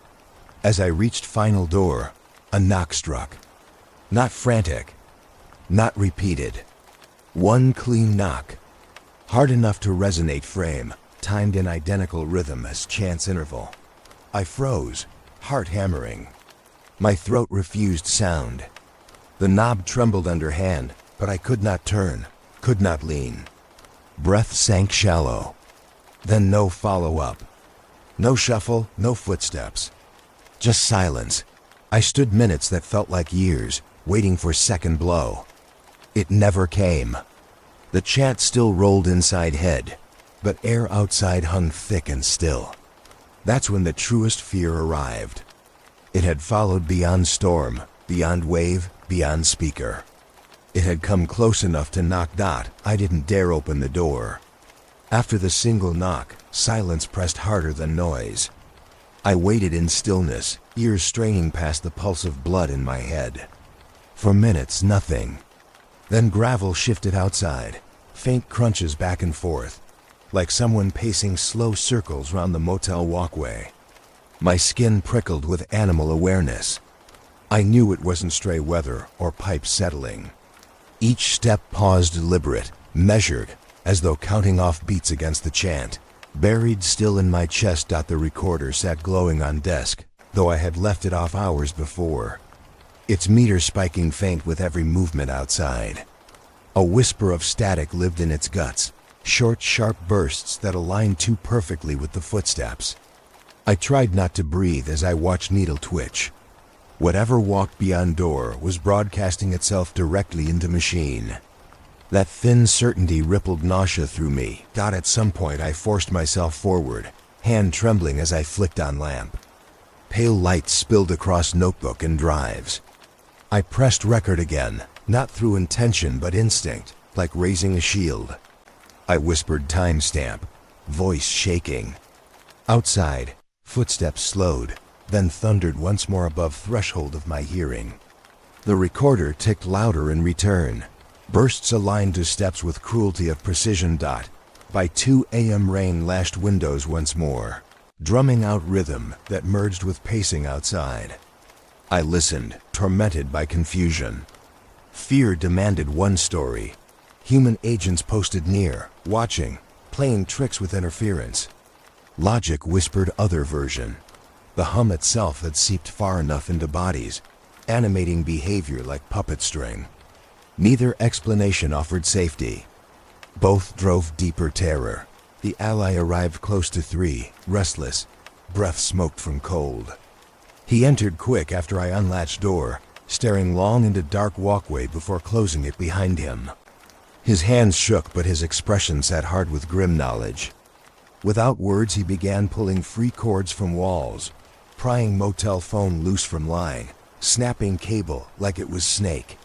As I reached final door, a knock struck. Not frantic, not repeated. One clean knock. Hard enough to resonate frame, timed in identical rhythm as chant's interval. I froze, heart hammering. My throat refused sound. The knob trembled under hand, but I could not turn, could not lean. Breath sank shallow. Then no follow-up. No shuffle, no footsteps. Just silence. I stood minutes that felt like years, waiting for second blow. It never came. The chant still rolled inside head, but air outside hung thick and still. That's when the truest fear arrived. It had followed beyond storm, beyond wave, beyond speaker. It had come close enough to knock dot. I didn't dare open the door. After the single knock, silence pressed harder than noise. I waited in stillness, ears straining past the pulse of blood in my head. For minutes, nothing. Then gravel shifted outside, faint crunches back and forth, like someone pacing slow circles round the motel walkway. My skin prickled with animal awareness. I knew it wasn't stray weather or pipes settling. Each step paused deliberate, measured, as though counting off beats against the chant. Buried still in my chest. The recorder sat glowing on desk, though I had left it off hours before. Its meter spiking faint with every movement outside. A whisper of static lived in its guts, short, sharp bursts that aligned too perfectly with the footsteps. I tried not to breathe as I watched needle twitch. Whatever walked beyond door was broadcasting itself directly into machine. That thin certainty rippled nausea through me. At some point I forced myself forward, hand trembling as I flicked on lamp. Pale light spilled across notebook and drives. I pressed record again, not through intention but instinct, like raising a shield. I whispered timestamp, voice shaking. Outside, footsteps slowed, then thundered once more above threshold of my hearing. The recorder ticked louder in return. Bursts aligned to steps with cruelty of precision. By 2 a.m. rain lashed windows once more, drumming out rhythm that merged with pacing outside. I listened, tormented by confusion. Fear demanded one story. Human agents posted near, watching, playing tricks with interference. Logic whispered other version. The hum itself had seeped far enough into bodies, animating behavior like puppet string. Neither explanation offered safety. Both drove deeper terror. The ally arrived close to 3, restless, breath smoked from cold. He entered quick after I unlatched door, staring long into dark walkway before closing it behind him. His hands shook, but his expression sat hard with grim knowledge. Without words, he began pulling free cords from walls, prying motel phone loose from line, snapping cable like it was snake.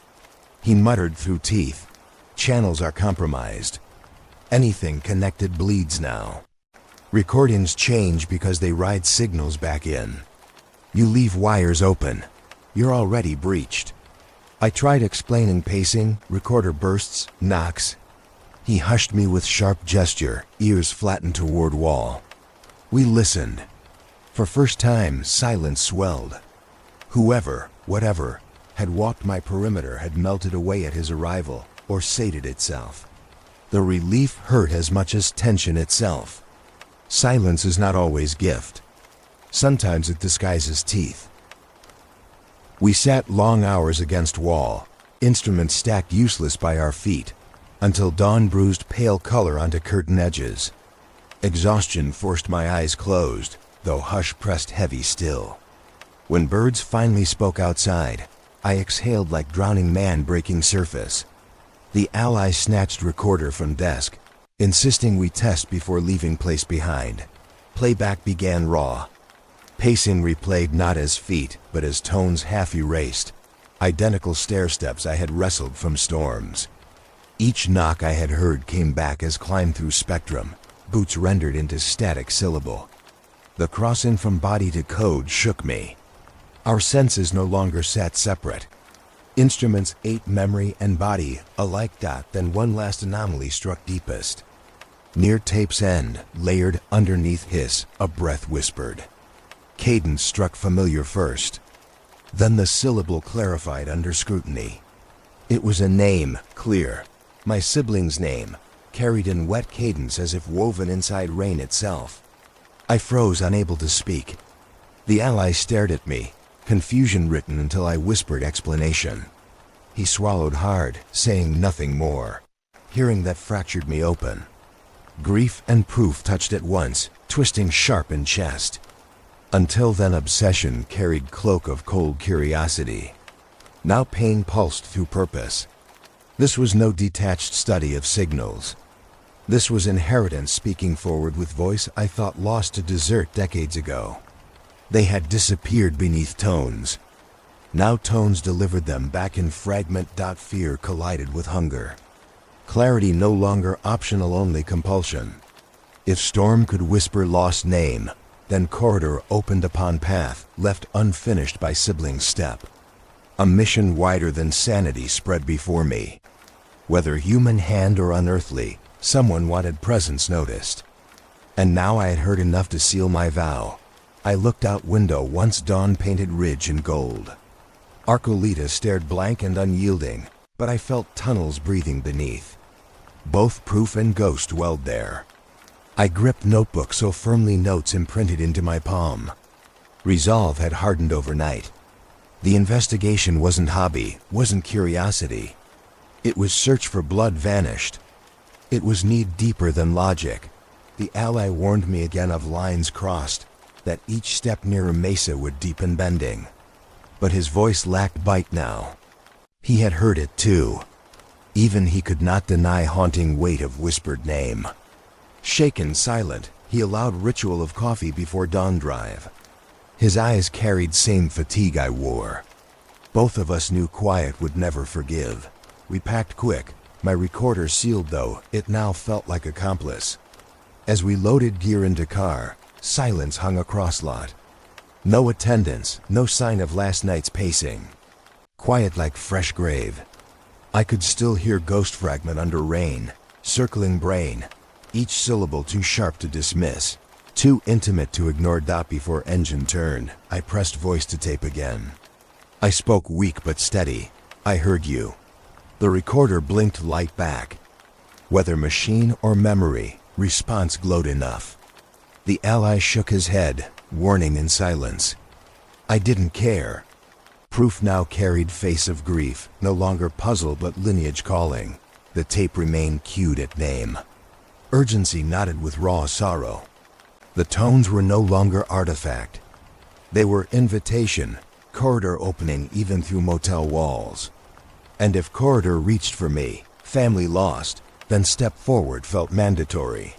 He muttered through teeth, "Channels are compromised. Anything connected bleeds now. Recordings change because they ride signals back in. You leave wires open, you're already breached." I tried explaining pacing, recorder bursts, knocks. He hushed me with sharp gesture, ears flattened toward wall. We listened. For first time, silence swelled. Whoever, whatever, had walked my perimeter had melted away at his arrival, or sated itself. The relief hurt as much as tension itself. Silence is not always gift. Sometimes it disguises teeth. We sat long hours against wall, instruments stacked useless by our feet, until dawn bruised pale color onto curtain edges. Exhaustion forced my eyes closed, though hush pressed heavy still. When birds finally spoke outside, I exhaled like drowning man breaking surface. The ally snatched recorder from desk, insisting we test before leaving place behind. Playback began raw. Pacing replayed not as feet, but as tones half erased, identical stair steps I had wrestled from storms. Each knock I had heard came back as climb through spectrum, boots rendered into static syllable. The crossing from body to code shook me. Our senses no longer sat separate. Instruments ate memory and body alike. Then one last anomaly struck deepest. Near tape's end, layered underneath hiss, a breath whispered. Cadence struck familiar first. Then the syllable clarified under scrutiny. It was a name, clear. My sibling's name, carried in wet cadence as if woven inside rain itself. I froze, unable to speak. The ally stared at me, confusion written until I whispered explanation. He swallowed hard, saying nothing more. Hearing that fractured me open. Grief and proof touched at once, twisting sharp in chest. Until then obsession carried cloak of cold curiosity. Now pain pulsed through purpose. This was no detached study of signals. This was inheritance speaking forward with voice I thought lost to desert decades ago. They had disappeared beneath tones. Now tones delivered them back in fragment. Fear collided with hunger. Clarity no longer optional, only compulsion. If storm could whisper lost name, then corridor opened upon path left unfinished by sibling step. A mission wider than sanity spread before me. Whether human hand or unearthly, someone wanted presence noticed. And now I had heard enough to seal my vow. I looked out window, once dawn-painted ridge in gold. Arcolita stared blank and unyielding, but I felt tunnels breathing beneath. Both proof and ghost dwelled there. I gripped notebook so firmly, notes imprinted into my palm. Resolve had hardened overnight. The investigation wasn't hobby, wasn't curiosity. It was search for blood vanished. It was need deeper than logic. The ally warned me again of lines crossed, that each step nearer mesa would deepen bending. But his voice lacked bite now. He had heard it too. Even he could not deny haunting weight of whispered name. Shaken, silent, he allowed ritual of coffee before dawn drive. His eyes carried same fatigue I wore. Both of us knew quiet would never forgive. We packed quick, my recorder sealed though it now felt like accomplice. As we loaded gear into car, silence hung across lot. No attendants, no sign of last night's pacing. Quiet like fresh grave. I could still hear ghost fragment under rain, circling brain. Each syllable too sharp to dismiss, too intimate to ignore. Before engine turned, I pressed voice to tape again. I spoke weak but steady. I heard you. The recorder blinked light back. Whether machine or memory, response glowed enough. The ally shook his head, warning in silence. I didn't care. Proof now carried face of grief, no longer puzzle but lineage calling. The tape remained cued at name. Urgency nodded with raw sorrow. The tones were no longer artifact. They were invitation, corridor opening even through motel walls. And if corridor reached for me, family lost, then step forward felt mandatory.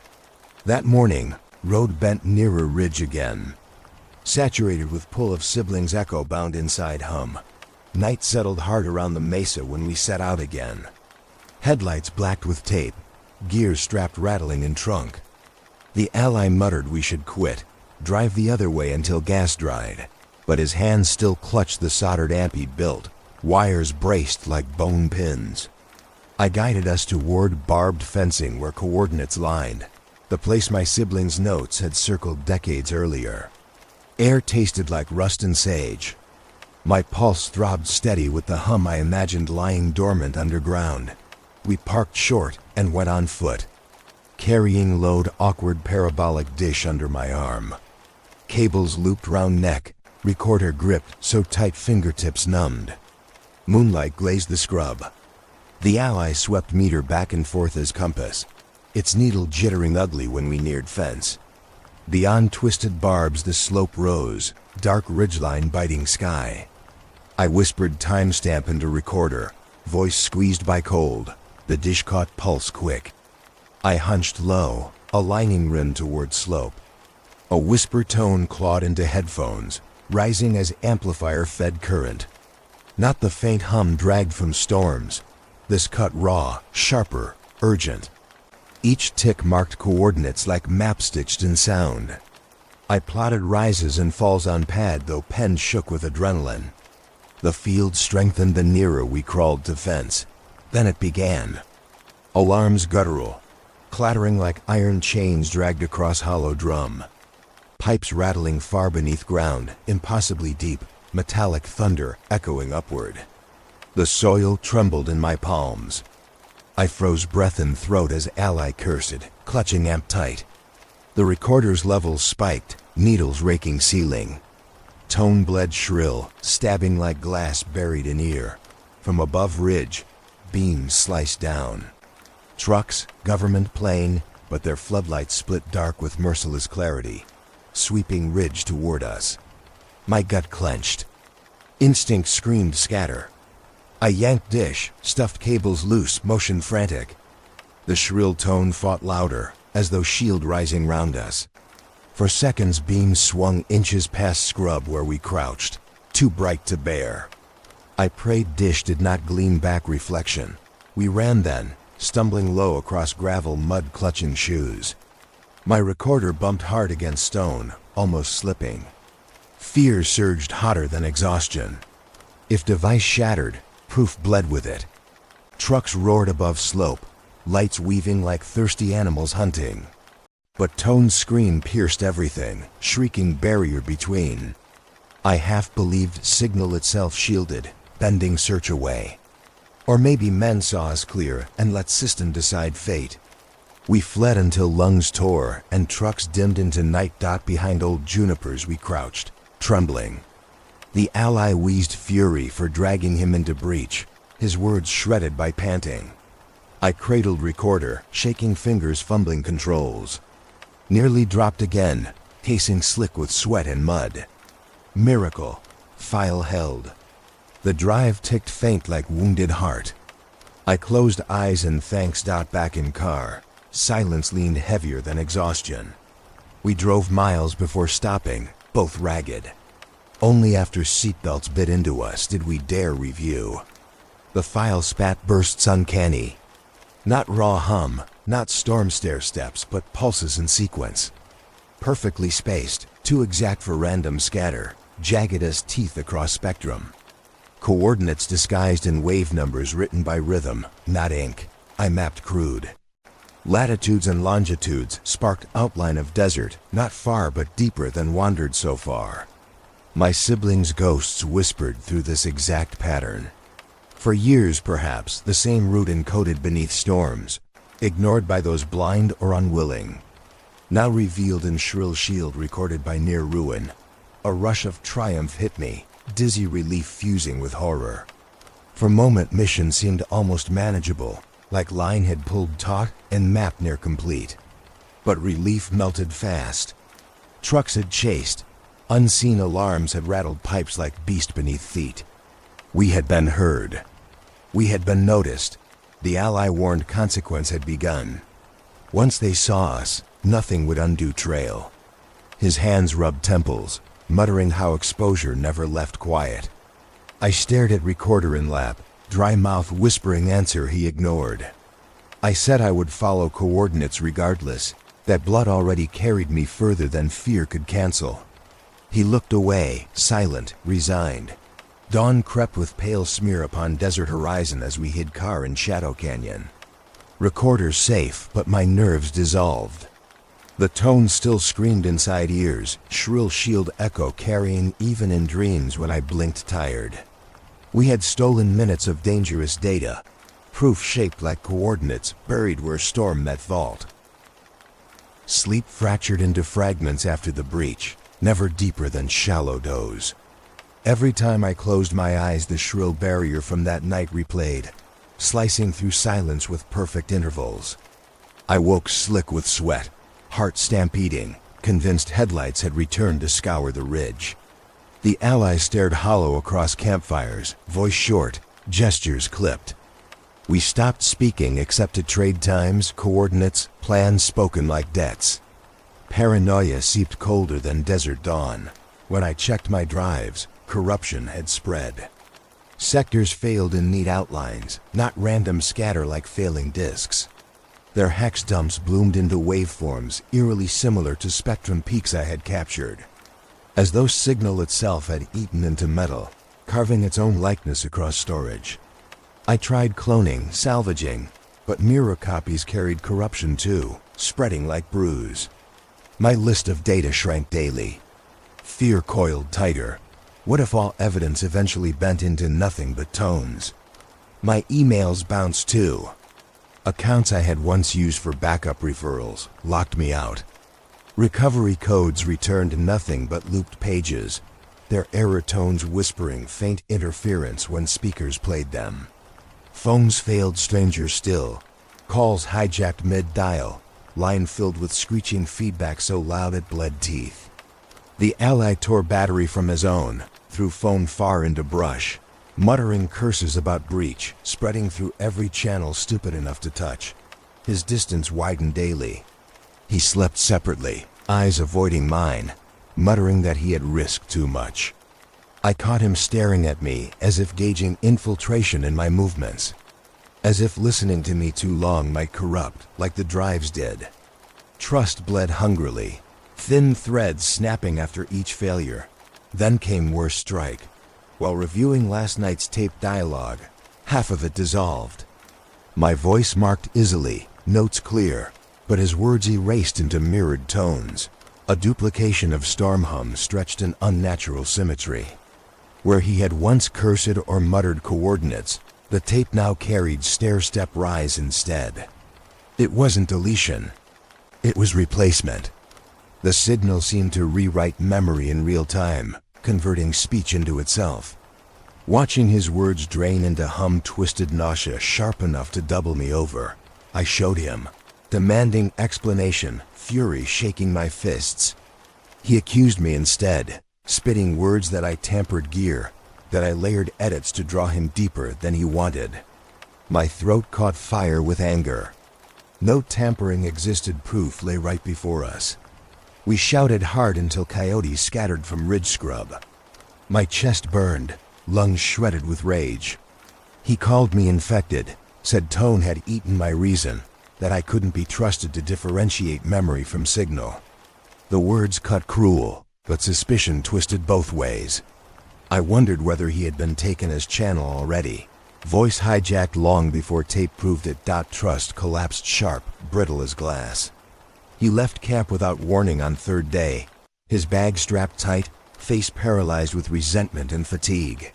That morning, road bent nearer ridge again. Saturated with pull of siblings echo bound inside hum. Night settled hard around the mesa when we set out again. Headlights blacked with tape, gears strapped rattling in trunk. The ally muttered we should quit, drive the other way until gas dried, but his hands still clutched the soldered amp he'd built, wires braced like bone pins. I guided us toward barbed fencing where coordinates lined, the place my siblings' notes had circled decades earlier. Air tasted like rust and sage. My pulse throbbed steady with the hum I imagined lying dormant underground. We parked short and went on foot, carrying load awkward parabolic dish under my arm. Cables looped round neck, recorder gripped so tight fingertips numbed. Moonlight glazed the scrub. The ally swept meter back and forth as compass, its needle jittering ugly when we neared fence. Beyond twisted barbs the slope rose, dark ridgeline biting sky. I whispered timestamp into recorder, voice squeezed by cold, the dish caught pulse quick. I hunched low, aligning rim toward slope. A whisper tone clawed into headphones, rising as amplifier fed current. Not the faint hum dragged from storms. This cut raw, sharper, urgent. Each tick marked coordinates like map stitched in sound. I plotted rises and falls on pad though pen shook with adrenaline. The field strengthened the nearer we crawled to fence. Then it began. Alarms guttural, clattering like iron chains dragged across hollow drum. Pipes rattling far beneath ground, impossibly deep, metallic thunder echoing upward. The soil trembled in my palms. I froze breath and throat as ally cursed, clutching amp tight. The recorder's levels spiked, needles raking ceiling. Tone bled shrill, stabbing like glass buried in ear. From above ridge, beams sliced down. Trucks, government plane, but their floodlights split dark with merciless clarity, sweeping ridge toward us. My gut clenched. Instinct screamed scatter. I yanked dish, stuffed cables loose, motion frantic. The shrill tone fought louder, as though shield rising round us. For seconds beams swung inches past scrub where we crouched, too bright to bear. I prayed dish did not gleam back reflection. We ran then, stumbling low across gravel mud clutching shoes. My recorder bumped hard against stone, almost slipping. Fear surged hotter than exhaustion. If device shattered, proof bled with it. Trucks roared above slope, lights weaving like thirsty animals hunting. But tone's scream pierced everything, shrieking barrier between. I half believed signal itself shielded, bending search away. Or maybe men saw us clear and let system decide fate. We fled until lungs tore and trucks dimmed into night. Behind old junipers we crouched, trembling. The ally wheezed fury for dragging him into breach, his words shredded by panting. I cradled recorder, shaking fingers fumbling controls. Nearly dropped again, casing slick with sweat and mud. Miracle, file held. The drive ticked faint like wounded heart. I closed eyes and thanks. Back in car, silence leaned heavier than exhaustion. We drove miles before stopping, both ragged. Only after seatbelts bit into us did we dare review. The file spat bursts uncanny. Not raw hum, not storm stair steps, but pulses in sequence. Perfectly spaced, too exact for random scatter, jagged as teeth across spectrum. Coordinates disguised in wave numbers written by rhythm, not ink. I mapped crude. Latitudes and longitudes sparked outline of desert, not far but deeper than wandered so far. My siblings' ghosts whispered through this exact pattern. For years, perhaps, the same route encoded beneath storms, ignored by those blind or unwilling. Now revealed in shrill shield recorded by near ruin. A rush of triumph hit me, dizzy relief fusing with horror. For a moment mission seemed almost manageable, like line had pulled taut and map near complete. But relief melted fast. Trucks had chased, Unseen alarms had rattled pipes like beast beneath feet. We had been heard. We had been noticed. The ally warned consequence had begun. Once they saw us, nothing would undo trail. His hands rubbed temples, muttering how exposure never left quiet. I stared at recorder in lap, dry mouth whispering answer he ignored. I said I would follow coordinates regardless, that blood already carried me further than fear could cancel. He looked away, silent, resigned. Dawn crept with pale smear upon desert horizon as we hid car in Shadow Canyon. Recorder safe, but my nerves dissolved. The tone still screamed inside ears, shrill shield echo carrying even in dreams when I blinked tired. We had stolen minutes of dangerous data, proof shaped like coordinates buried where storm met vault. Sleep fractured into fragments after the breach, never deeper than shallow doze. Every time I closed my eyes, the shrill barrier from that night replayed, slicing through silence with perfect intervals. I woke slick with sweat, heart stampeding, convinced headlights had returned to scour the ridge. The allies stared hollow across campfires, voice short, gestures clipped. We stopped speaking except to trade times, coordinates, plans spoken like debts. Paranoia seeped colder than desert dawn. When I checked my drives, corruption had spread. Sectors failed in neat outlines, not random scatter like failing disks. Their hex dumps bloomed into waveforms eerily similar to spectrum peaks I had captured. As though signal itself had eaten into metal, carving its own likeness across storage. I tried cloning, salvaging, but mirror copies carried corruption too, spreading like bruise. My list of data shrank daily. Fear coiled tighter. What if all evidence eventually bent into nothing but tones? My emails bounced too. Accounts I had once used for backup referrals locked me out. Recovery codes returned nothing but looped pages, their error tones whispering faint interference when speakers played them. Phones failed stranger still, calls hijacked mid-dial, line filled with screeching feedback so loud it bled teeth. The ally tore battery from his own, threw phone far into brush, muttering curses about breach, spreading through every channel stupid enough to touch. His distance widened daily. He slept separately, eyes avoiding mine, muttering that he had risked too much. I caught him staring at me as if gauging infiltration in my movements. As if listening to me too long might corrupt, like the drives did. Trust bled hungrily, thin threads snapping after each failure. Then came worst strike. While reviewing last night's taped dialogue, half of it dissolved. My voice marked easily, notes clear, but his words erased into mirrored tones. A duplication of storm hum stretched in unnatural symmetry. Where he had once cursed or muttered coordinates, the tape now carried stair-step rise instead. It wasn't deletion. It was replacement. The signal seemed to rewrite memory in real time, converting speech into itself. Watching his words drain into hum-twisted nausea sharp enough to double me over, I showed him, demanding explanation, fury shaking my fists. He accused me instead, spitting words that I tampered gear, that I layered edits to draw him deeper than he wanted. My throat caught fire with anger. No tampering existed, proof lay right before us. We shouted hard until coyotes scattered from ridge scrub. My chest burned, lungs shredded with rage. He called me infected, said tone had eaten my reason, that I couldn't be trusted to differentiate memory from signal. The words cut cruel, but suspicion twisted both ways. I wondered whether he had been taken as channel already. Voice hijacked long before tape proved it. Trust collapsed sharp, brittle as glass. He left camp without warning on third day, his bag strapped tight, face paralyzed with resentment and fatigue.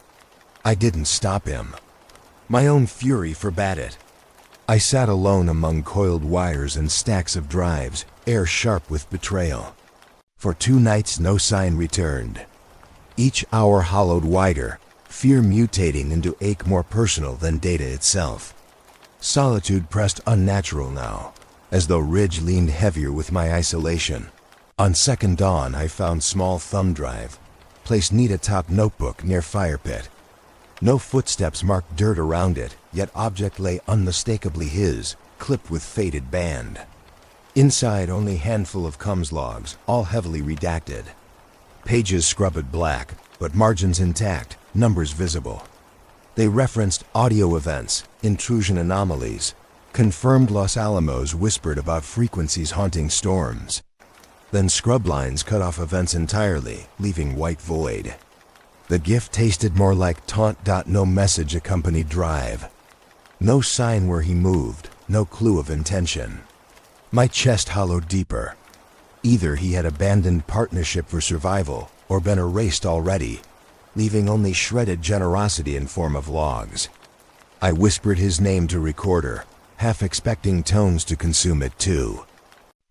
I didn't stop him. My own fury forbade it. I sat alone among coiled wires and stacks of drives, air sharp with betrayal. For 2 nights no sign returned. Each hour hollowed wider, fear mutating into ache more personal than data itself. Solitude pressed unnatural now, as though ridge leaned heavier with my isolation. On second dawn, I found small thumb drive, placed neat atop notebook near fire pit. No footsteps marked dirt around it, yet object lay unmistakably his, clipped with faded band. Inside, only handful of comms logs, all heavily redacted. Pages scrubbed black, but margins intact, numbers visible. They referenced audio events, intrusion anomalies, confirmed Los Alamos whispered about frequencies haunting storms. Then scrub lines cut off events entirely, leaving white void. The gift tasted more like taunt. No message accompanied drive. No sign where he moved, no clue of intention. My chest hollowed deeper. Either he had abandoned partnership for survival, or been erased already, leaving only shredded generosity in form of logs. I whispered his name to recorder, half expecting tones to consume it too.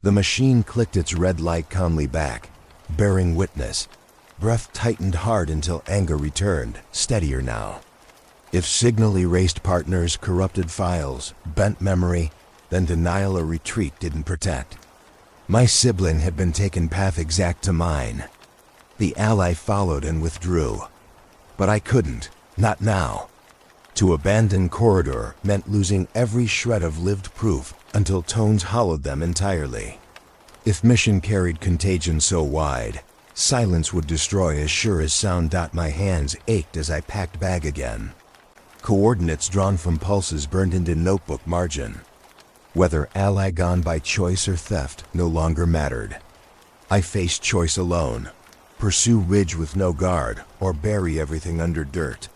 The machine clicked its red light calmly back, bearing witness. Breath tightened hard until anger returned, steadier now. If signal erased partners, corrupted files, bent memory, then denial or retreat didn't protect. My sibling had been taken path exact to mine. The ally followed and withdrew. But I couldn't, not now. To abandon corridor meant losing every shred of lived proof until tones hollowed them entirely. If mission carried contagion so wide, silence would destroy as sure as sound. My hands ached as I packed bag again. Coordinates drawn from pulses burned into notebook margin. Whether ally gone by choice or theft no longer mattered. I faced choice alone. Pursue ridge with no guard, or bury everything under dirt.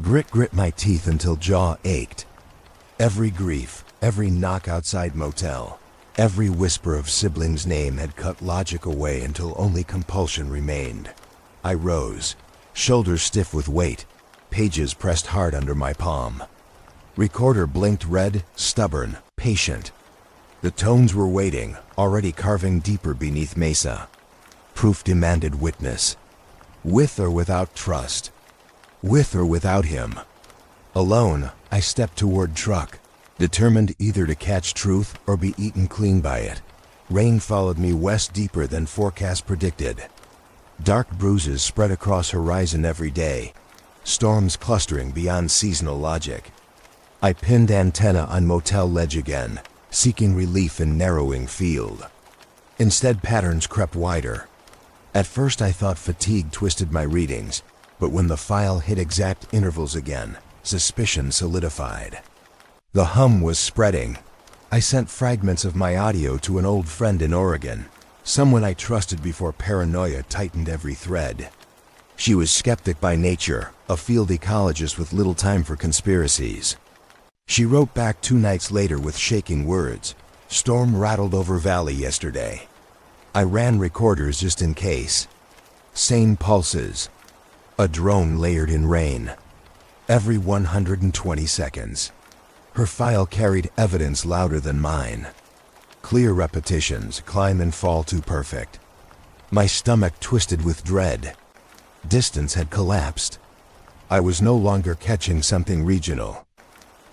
Grit my teeth until jaw ached. Every grief, every knock outside motel, every whisper of sibling's name had cut logic away until only compulsion remained. I rose, shoulders stiff with weight, pages pressed hard under my palm. Recorder blinked red, stubborn, patient. The tones were waiting, already carving deeper beneath Mesa. Proof demanded witness. With or without trust. With or without him. Alone, I stepped toward truck, determined either to catch truth or be eaten clean by it. Rain followed me west deeper than forecast predicted. Dark bruises spread across horizon every day, storms clustering beyond seasonal logic. I pinned antenna on motel ledge again, seeking relief in narrowing field. Instead, patterns crept wider. At first I thought fatigue twisted my readings, but when the file hit exact intervals again, suspicion solidified. The hum was spreading. I sent fragments of my audio to an old friend in Oregon, someone I trusted before paranoia tightened every thread. She was skeptic by nature, a field ecologist with little time for conspiracies. She wrote back 2 nights later with shaking words. Storm rattled over valley yesterday. I ran recorders just in case. Sane pulses. A drone layered in rain. Every 120 seconds. Her file carried evidence louder than mine. Clear repetitions, climb and fall too perfect. My stomach twisted with dread. Distance had collapsed. I was no longer catching something regional.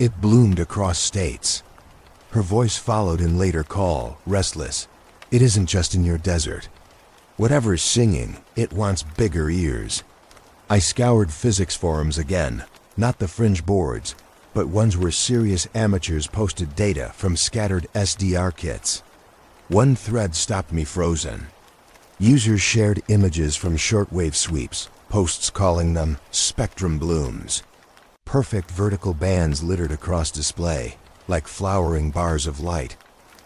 It bloomed across states. Her voice followed in later call, restless. It isn't just in your desert. Whatever's singing, it wants bigger ears. I scoured physics forums again, not the fringe boards, but ones where serious amateurs posted data from scattered SDR kits. One thread stopped me frozen. Users shared images from shortwave sweeps, posts calling them spectrum blooms. Perfect vertical bands littered across display, like flowering bars of light,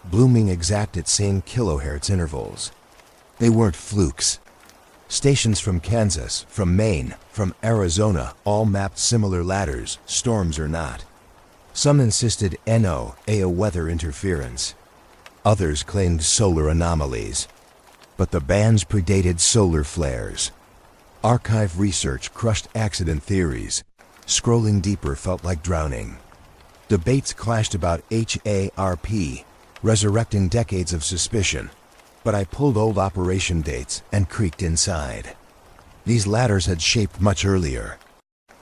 blooming exact at same kilohertz intervals. They weren't flukes. Stations from Kansas, from Maine, from Arizona all mapped similar ladders, storms or not. Some insisted NOAA weather interference. Others claimed solar anomalies. But the bands predated solar flares. Archive research crushed accident theories. Scrolling deeper felt like drowning. Debates clashed about HARP, resurrecting decades of suspicion, but I pulled old operation dates and creaked inside. These ladders had shaped much earlier.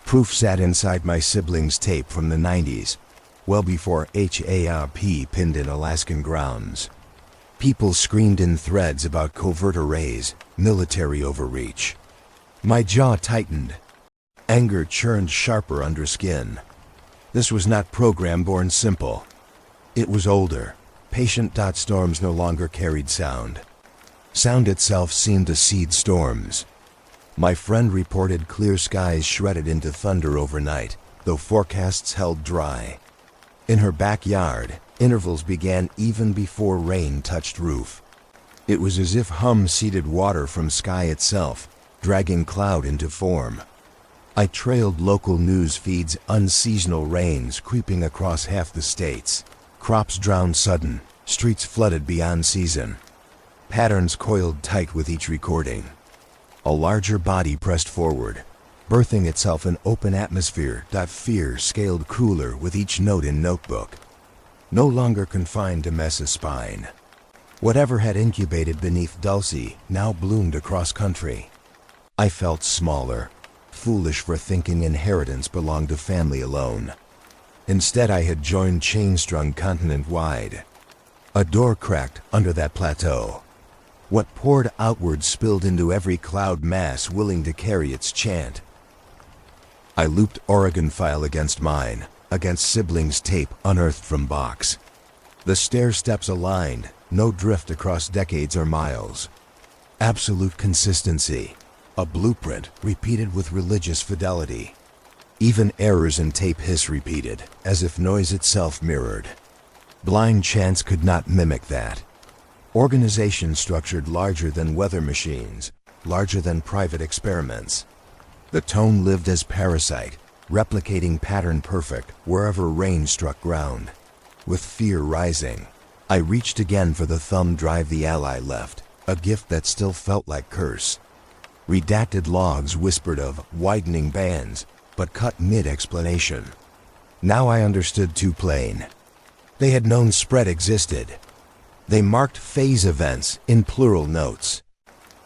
Proof sat inside my sibling's tape from the 90s, well before HARP pinned in Alaskan grounds. People screamed in threads about covert arrays, military overreach. My jaw tightened. Anger churned sharper under skin. This was not program-born simple. It was older, patient. Storms no longer carried sound. Sound itself seemed to seed storms. My friend reported clear skies shredded into thunder overnight, though forecasts held dry. In her backyard, intervals began even before rain touched roof. It was as if hum seeded water from sky itself, dragging cloud into form. I trailed local news feeds, unseasonal rains creeping across half the states. Crops drowned sudden, streets flooded beyond season. Patterns coiled tight with each recording. A larger body pressed forward, birthing itself an open atmosphere. Fear scaled cooler with each note in notebook. No longer confined to Messa's spine. Whatever had incubated beneath Dulce now bloomed across country. I felt smaller, foolish for thinking inheritance belonged to family alone. Instead, I had joined chain-strung continent-wide. A door cracked under that plateau. What poured outward spilled into every cloud mass willing to carry its chant. I looped Oregon file against mine, against siblings' tape unearthed from box. The stair steps aligned, no drift across decades or miles. Absolute consistency, a blueprint repeated with religious fidelity. Even errors in tape hiss repeated, as if noise itself mirrored. Blind chance could not mimic that. Organization structured larger than weather machines, larger than private experiments. The tone lived as parasite, replicating pattern perfect wherever rain struck ground. With fear rising, I reached again for the thumb drive the ally left, a gift that still felt like curse. Redacted logs whispered of widening bands, but cut mid-explanation. Now I understood too plain. They had known spread existed. They marked phase events in plural notes.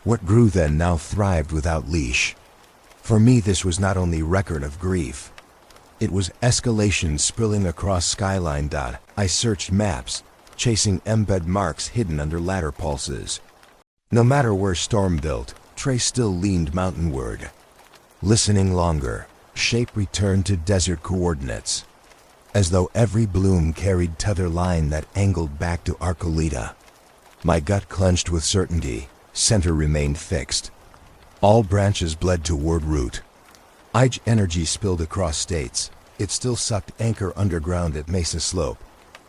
What grew then now thrived without leash. For me, this was not only record of grief. It was escalation spilling across skyline. I searched maps, chasing embed marks hidden under ladder pulses. No matter where storm built, trace still leaned mountainward. Listening longer, shape returned to desert coordinates, as though every bloom carried tether line that angled back to Arcolita. My gut clenched with certainty, center remained fixed. All branches bled toward root. IG energy spilled across states. It still sucked anchor underground at Mesa Slope.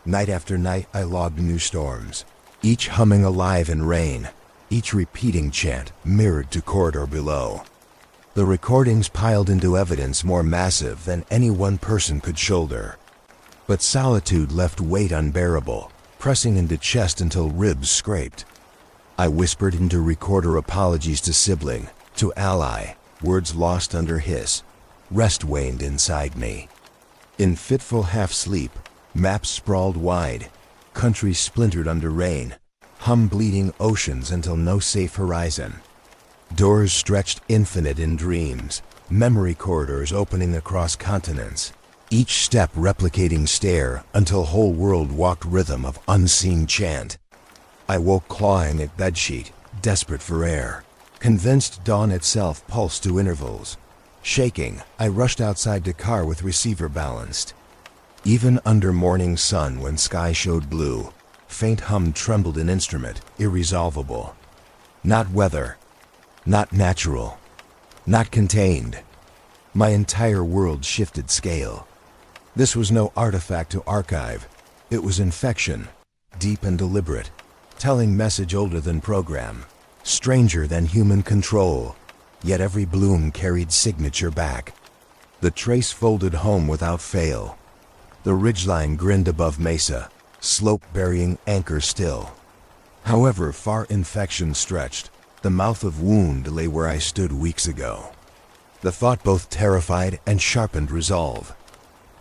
Night after night I logged new storms, each humming alive in rain, each repeating chant mirrored to corridor below. The recordings piled into evidence more massive than any one person could shoulder. But solitude left weight unbearable, pressing into chest until ribs scraped. I whispered into recorder apologies to sibling, to ally, words lost under hiss. Rest waned inside me. In fitful half-sleep, maps sprawled wide, countries splintered under rain, hum bleeding oceans until no safe horizon. Doors stretched infinite in dreams, memory corridors opening across continents, each step replicating stare until whole world walked rhythm of unseen chant. I woke clawing at bedsheet, desperate for air, convinced dawn itself pulsed to intervals. Shaking, I rushed outside to car with receiver balanced. Even under morning sun when sky showed blue, faint hum trembled in instrument, irresolvable. Not weather, not natural, not contained. My entire world shifted scale. This was no artifact to archive. It was infection, deep and deliberate, telling message older than program, stranger than human control. Yet every bloom carried signature back. The trace folded home without fail. The ridgeline grinned above Mesa, slope burying anchor still. However far infection stretched, the mouth of wound lay where I stood weeks ago. The thought both terrified and sharpened resolve.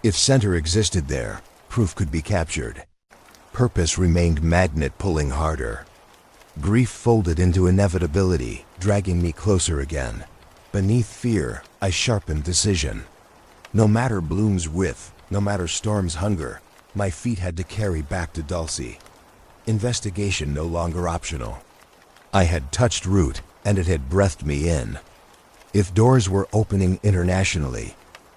If center existed there, proof could be captured. Purpose remained magnet pulling harder. Grief folded into inevitability, dragging me closer again. Beneath fear, I sharpened decision. No matter bloom's width, no matter storm's hunger, my feet had to carry back to Dulce. Investigation no longer optional. I had touched root, and it had breathed me in. If doors were opening internationally,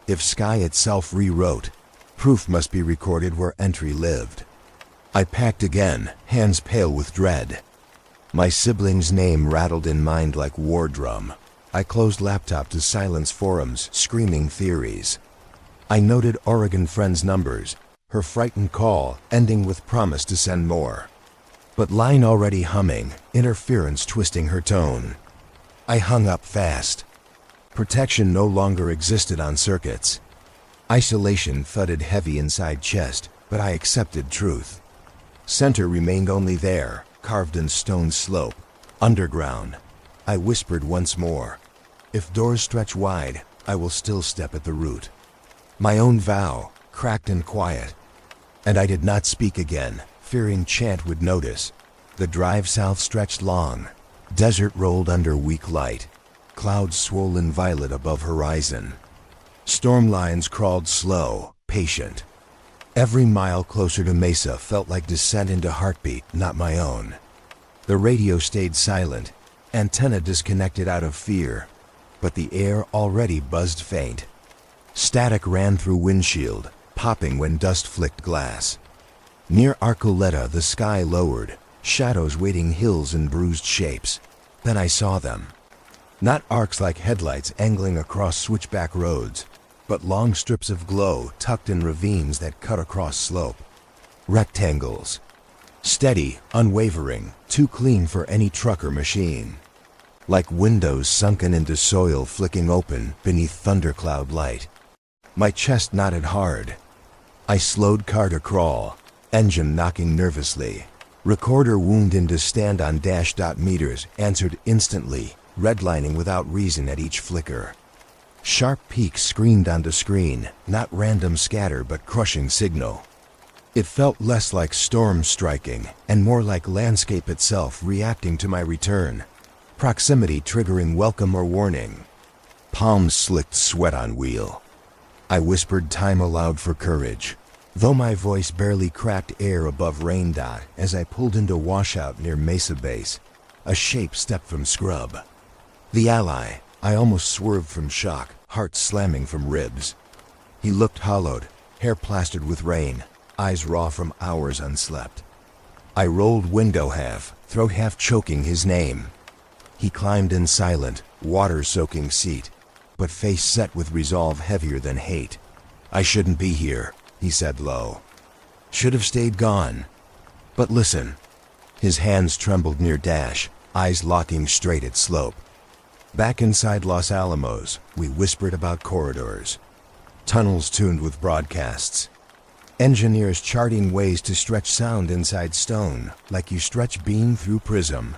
if sky itself rewrote, proof must be recorded where entry lived. I packed again, hands pale with dread. My sibling's name rattled in mind like war drum. I closed laptop to silence forums, screaming theories. I noted Oregon friend's numbers, her frightened call ending with promise to send more. But line already humming, interference twisting her tone. I hung up fast. Protection no longer existed on circuits. Isolation thudded heavy inside chest, but I accepted truth. Center remained only there, carved in stone slope. Underground. I whispered once more. If doors stretch wide, I will still step at the root. My own vow, cracked and quiet. And I did not speak again, fearing Chant would notice. The drive south stretched long. Desert rolled under weak light. Clouds swollen violet above horizon. Storm lines crawled slow, patient. Every mile closer to Mesa felt like descent into heartbeat, not my own. The radio stayed silent, antenna disconnected out of fear, but the air already buzzed faint. Static ran through windshield, popping when dust flicked glass. Near Arcoleta, the sky lowered, shadows weighting hills in bruised shapes. Then I saw them. Not arcs like headlights angling across switchback roads, but long strips of glow tucked in ravines that cut across slope. Rectangles. Steady, unwavering, too clean for any truck or machine. Like windows sunken into soil flicking open beneath thundercloud light. My chest knotted hard. I slowed car to crawl, engine knocking nervously. Recorder wound into stand on dash dot meters answered instantly, redlining without reason at each flicker. Sharp peaks screamed onto screen, not random scatter but crushing signal. It felt less like storm striking and more like landscape itself reacting to my return. Proximity triggering welcome or warning. Palms slicked sweat on wheel. I whispered time aloud for courage, though my voice barely cracked air above rain dot as I pulled into washout near Mesa Base. A shape stepped from scrub. The ally. I almost swerved from shock, heart slamming from ribs. He looked hollowed, hair plastered with rain, eyes raw from hours unslept. I rolled window half, throat half choking his name. He climbed in silent, water-soaking seat, but face set with resolve heavier than hate. I shouldn't be here, he said low. Should have stayed gone. But listen. His hands trembled near dash, eyes locking straight at slope. Back inside Los Alamos, we whispered about corridors. Tunnels tuned with broadcasts. Engineers charting ways to stretch sound inside stone, like you stretch beam through prism.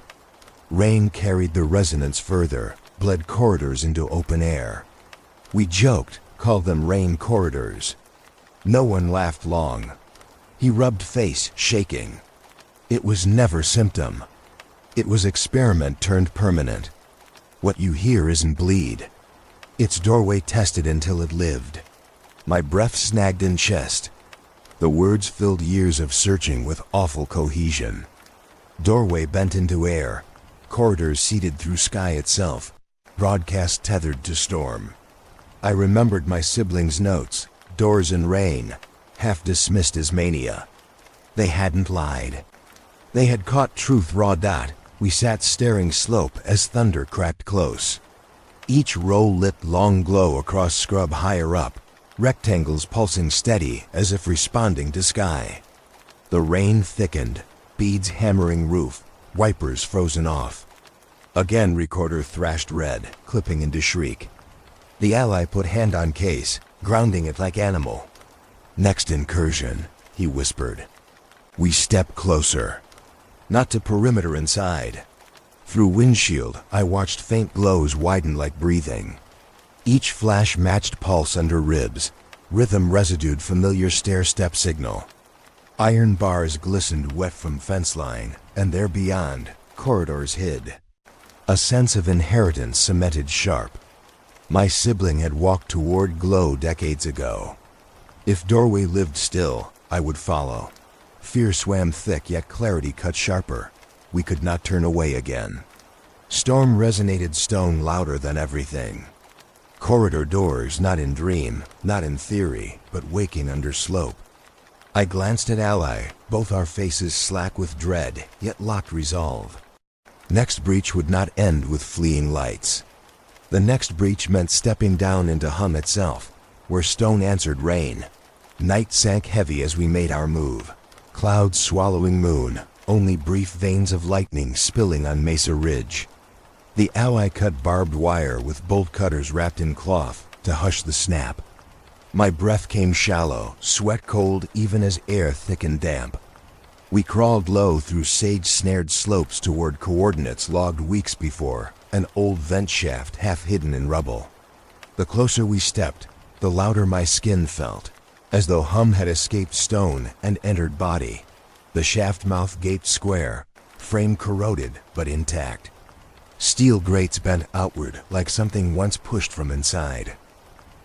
Rain carried the resonance further, bled corridors into open air. We joked, called them rain corridors. No one laughed long. He rubbed face, shaking. It was never symptom. It was experiment turned permanent. What you hear isn't bleed. It's doorway tested until it lived. My breath snagged in chest. The words filled years of searching with awful cohesion. Doorway bent into air. Corridors seeded through sky itself. Broadcast tethered to storm. I remembered my siblings' notes. Doors and rain. Half dismissed as mania. They hadn't lied. They had caught truth raw dot. We sat staring slope as thunder cracked close. Each row lit long glow across scrub higher up, rectangles pulsing steady as if responding to sky. The rain thickened, beads hammering roof, wipers frozen off. Again recorder thrashed red, clipping into shriek. The ally put hand on case, grounding it like animal. Next incursion, he whispered. We stepped closer. Not to perimeter inside. Through windshield, I watched faint glows widen like breathing. Each flash matched pulse under ribs, rhythm residued familiar stair-step signal. Iron bars glistened wet from fence line, and there beyond, corridors hid. A sense of inheritance cemented sharp. My sibling had walked toward glow decades ago. If doorway lived still, I would follow. Fear swam thick, yet clarity cut sharper. We could not turn away again. Storm resonated stone louder than everything. Corridor doors, not in dream, not in theory, but waking under slope. I glanced at Ally, both our faces slack with dread, yet locked resolve. Next breach would not end with fleeing lights. The next breach meant stepping down into hum itself, where stone answered rain. Night sank heavy as we made our move. Clouds swallowing moon, only brief veins of lightning spilling on Mesa Ridge. The Ally cut barbed wire with bolt cutters wrapped in cloth to hush the snap. My breath came shallow, sweat cold even as air thick and damp. We crawled low through sage-snared slopes toward coordinates logged weeks before, an old vent shaft half hidden in rubble. The closer we stepped, the louder my skin felt, as though hum had escaped stone and entered body. The shaft mouth gaped square, frame corroded but intact. Steel grates bent outward like something once pushed from inside.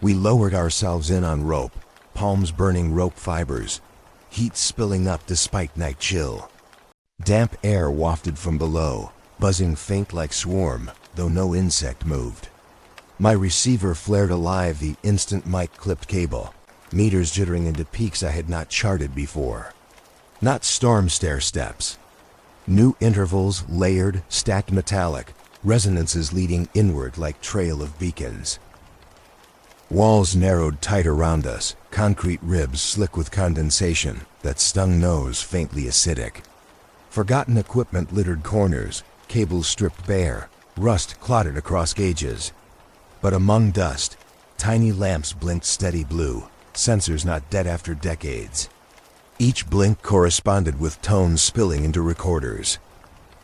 We lowered ourselves in on rope, palms burning rope fibers, heat spilling up despite night chill. Damp air wafted from below, buzzing faint like swarm, though no insect moved. My receiver flared alive the instant mic clipped cable, meters jittering into peaks I had not charted before. Not storm stair steps. New intervals, layered, stacked metallic, resonances leading inward like trail of beacons. Walls narrowed tight around us, concrete ribs slick with condensation that stung nose faintly acidic. Forgotten equipment littered corners, cables stripped bare, rust clotted across gauges. But among dust, tiny lamps blinked steady blue, sensors not dead after decades. Each blink corresponded with tones spilling into recorders.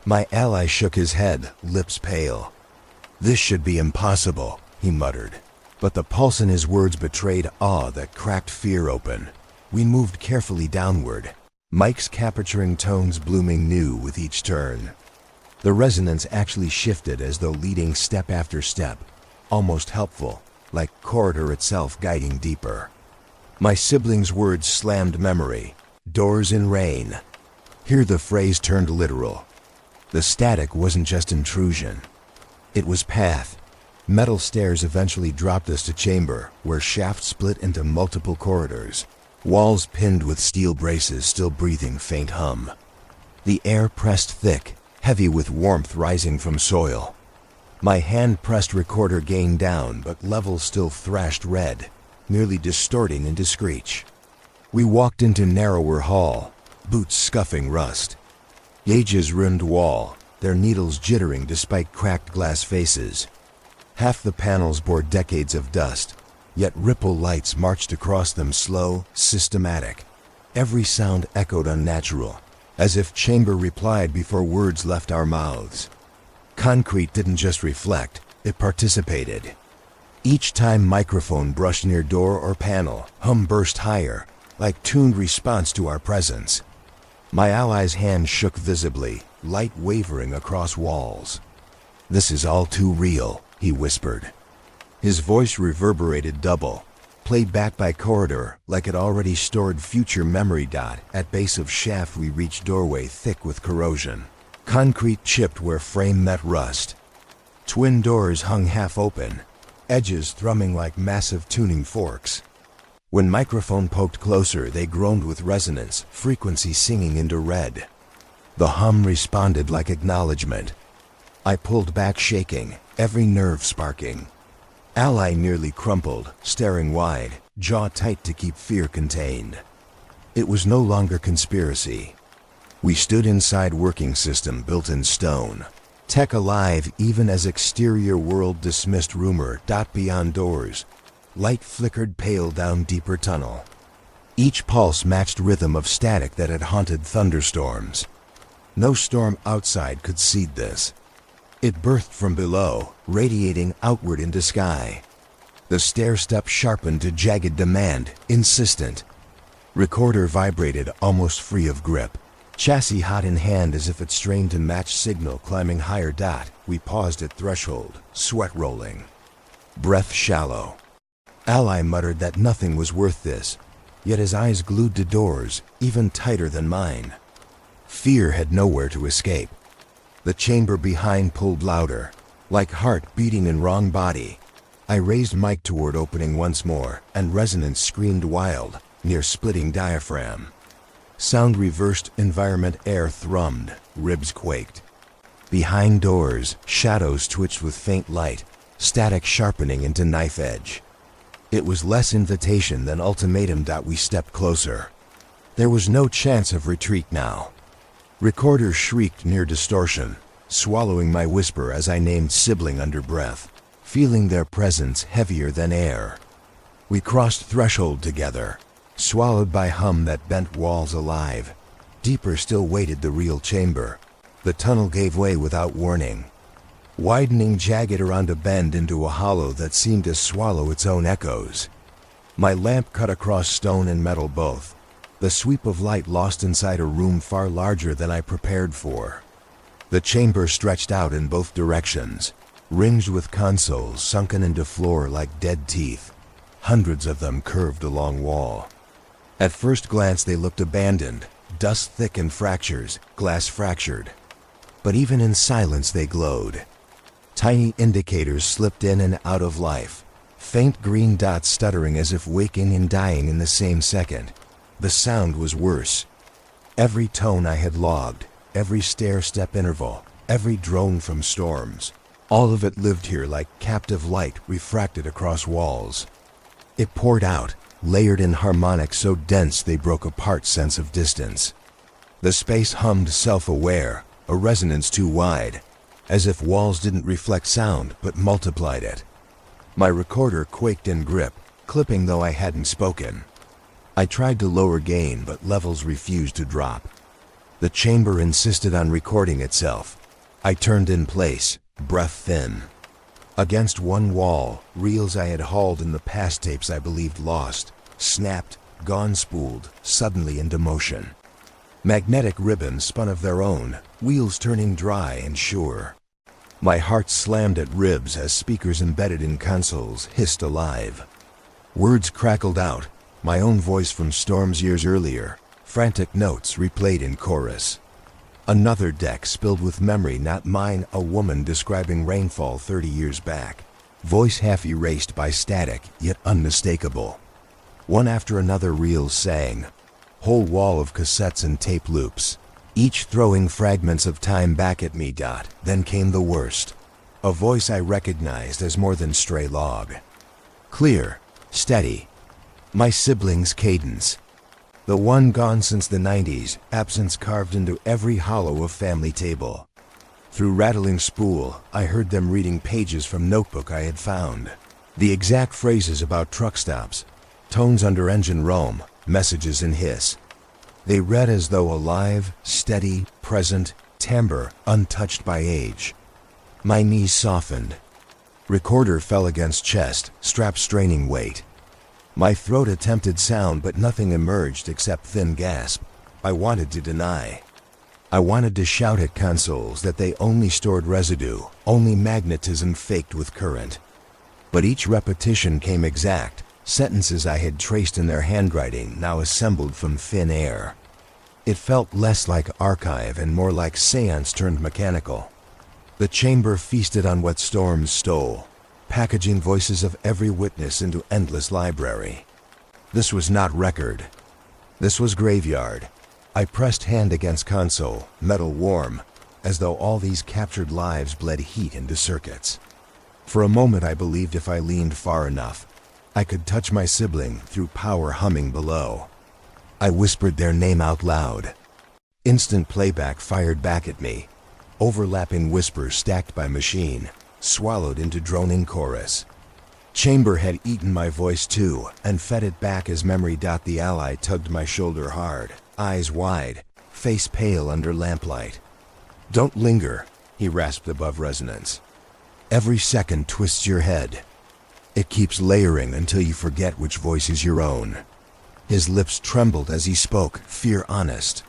My ally shook his head, lips pale. "This should be impossible," he muttered. But the pulse in his words betrayed awe that cracked fear open. We moved carefully downward, mics capturing tones blooming new with each turn. The resonance actually shifted as though leading step after step, almost helpful, like corridor itself guiding deeper. My siblings' words slammed memory. Doors in rain. Here the phrase turned literal. The static wasn't just intrusion. It was path. Metal stairs eventually dropped us to chamber, where shafts split into multiple corridors. Walls pinned with steel braces still breathing faint hum. The air pressed thick, heavy with warmth rising from soil. My hand-pressed recorder gained down, but levels still thrashed red, merely distorting into screech. We walked into narrower hall, boots scuffing rust. Gauges rimmed wall, their needles jittering despite cracked glass faces. Half the panels bore decades of dust, yet ripple lights marched across them slow, systematic. Every sound echoed unnatural, as if chamber replied before words left our mouths. Concrete didn't just reflect, it participated. Each time microphone brushed near door or panel, hum burst higher, like tuned response to our presence. My ally's hand shook visibly, light wavering across walls. "This is all too real," he whispered. His voice reverberated double, played back by corridor like it already stored future memory. At base of shaft we reached doorway thick with corrosion. Concrete chipped where frame met rust. Twin doors hung half open, edges thrumming like massive tuning forks. When microphone poked closer, they groaned with resonance, frequency singing into red. The hum responded like acknowledgement. I pulled back shaking, every nerve sparking. Ally nearly crumpled, staring wide, jaw tight to keep fear contained. It was no longer conspiracy. We stood inside working system built in stone. Tech alive even as exterior world dismissed rumor. Beyond doors, light flickered pale down deeper tunnel. Each pulse matched rhythm of static that had haunted thunderstorms. No storm outside could seed this. It birthed from below, radiating outward into sky. The stair step sharpened to jagged demand, insistent. Recorder vibrated almost free of grip. Chassis hot in hand as if it strained to match signal climbing higher. We paused at threshold, sweat rolling. Breath shallow. Ally muttered that nothing was worth this, yet his eyes glued to doors, even tighter than mine. Fear had nowhere to escape. The chamber behind pulled louder, like heart beating in wrong body. I raised mic toward opening once more, and resonance screamed wild, near splitting diaphragm. Sound reversed, environment air thrummed, ribs quaked. Behind doors, shadows twitched with faint light, static sharpening into knife edge. It was less invitation than ultimatum. We stepped closer. There was no chance of retreat now. Recorder shrieked near distortion, swallowing my whisper as I named sibling under breath, feeling their presence heavier than air. We crossed threshold together, swallowed by hum that bent walls alive. Deeper still waited the real chamber. The tunnel gave way without warning, widening jagged around a bend into a hollow that seemed to swallow its own echoes. My lamp cut across stone and metal both, the sweep of light lost inside a room far larger than I prepared for. The chamber stretched out in both directions, ringed with consoles sunken into floor like dead teeth. Hundreds of them curved along wall. At first glance they looked abandoned, dust thick in fractures, glass fractured. But even in silence they glowed. Tiny indicators slipped in and out of life, faint green dots stuttering as if waking and dying in the same second. The sound was worse. Every tone I had logged, every stair-step interval, every drone from storms, all of it lived here like captive light refracted across walls. It poured out, layered in harmonics so dense they broke apart sense of distance. The space hummed self-aware, a resonance too wide, as if walls didn't reflect sound but multiplied it. My recorder quaked in grip, clipping though I hadn't spoken. I tried to lower gain, but levels refused to drop. The chamber insisted on recording itself. I turned in place, breath thin. Against one wall, reels I had hauled in the past, tapes I believed lost, snapped, gone, spooled, suddenly into motion. Magnetic ribbons spun of their own, wheels turning dry and sure. My heart slammed at ribs as speakers embedded in consoles hissed alive. Words crackled out, my own voice from storms years earlier, frantic notes replayed in chorus. Another deck spilled with memory not mine, a woman describing rainfall 30 years back, voice half erased by static yet unmistakable. One after another reels sang, whole wall of cassettes and tape loops, each throwing fragments of time back at me. Then came the worst, a voice I recognized as more than stray log. Clear, steady, my sibling's cadence. The one gone since the 90s, absence carved into every hollow of family table. Through rattling spool, I heard them reading pages from notebook I had found. The exact phrases about truck stops, tones under engine roam, messages in hiss. They read as though alive, steady, present, timbre, untouched by age. My knees softened. Recorder fell against chest, strap straining weight. My throat attempted sound, but nothing emerged except thin gasp. I wanted to deny. I wanted to shout at consoles that they only stored residue, only magnetism faked with current. But each repetition came exact, sentences I had traced in their handwriting now assembled from thin air. It felt less like archive and more like seance turned mechanical. The chamber feasted on what storms stole, packaging voices of every witness into endless library. This was not record. This was graveyard. I pressed hand against console, metal warm, as though all these captured lives bled heat into circuits. For a moment I believed if I leaned far enough, I could touch my sibling through power humming below. I whispered their name out loud. Instant playback fired back at me, overlapping whispers stacked by machine, swallowed into droning chorus. Chamber had eaten my voice too, and fed it back as memory. The ally tugged my shoulder hard, eyes wide, face pale under lamplight. Don't linger, he rasped above resonance. Every second twists your head. It keeps layering until you forget which voice is your own. His lips trembled as he spoke, fear honest.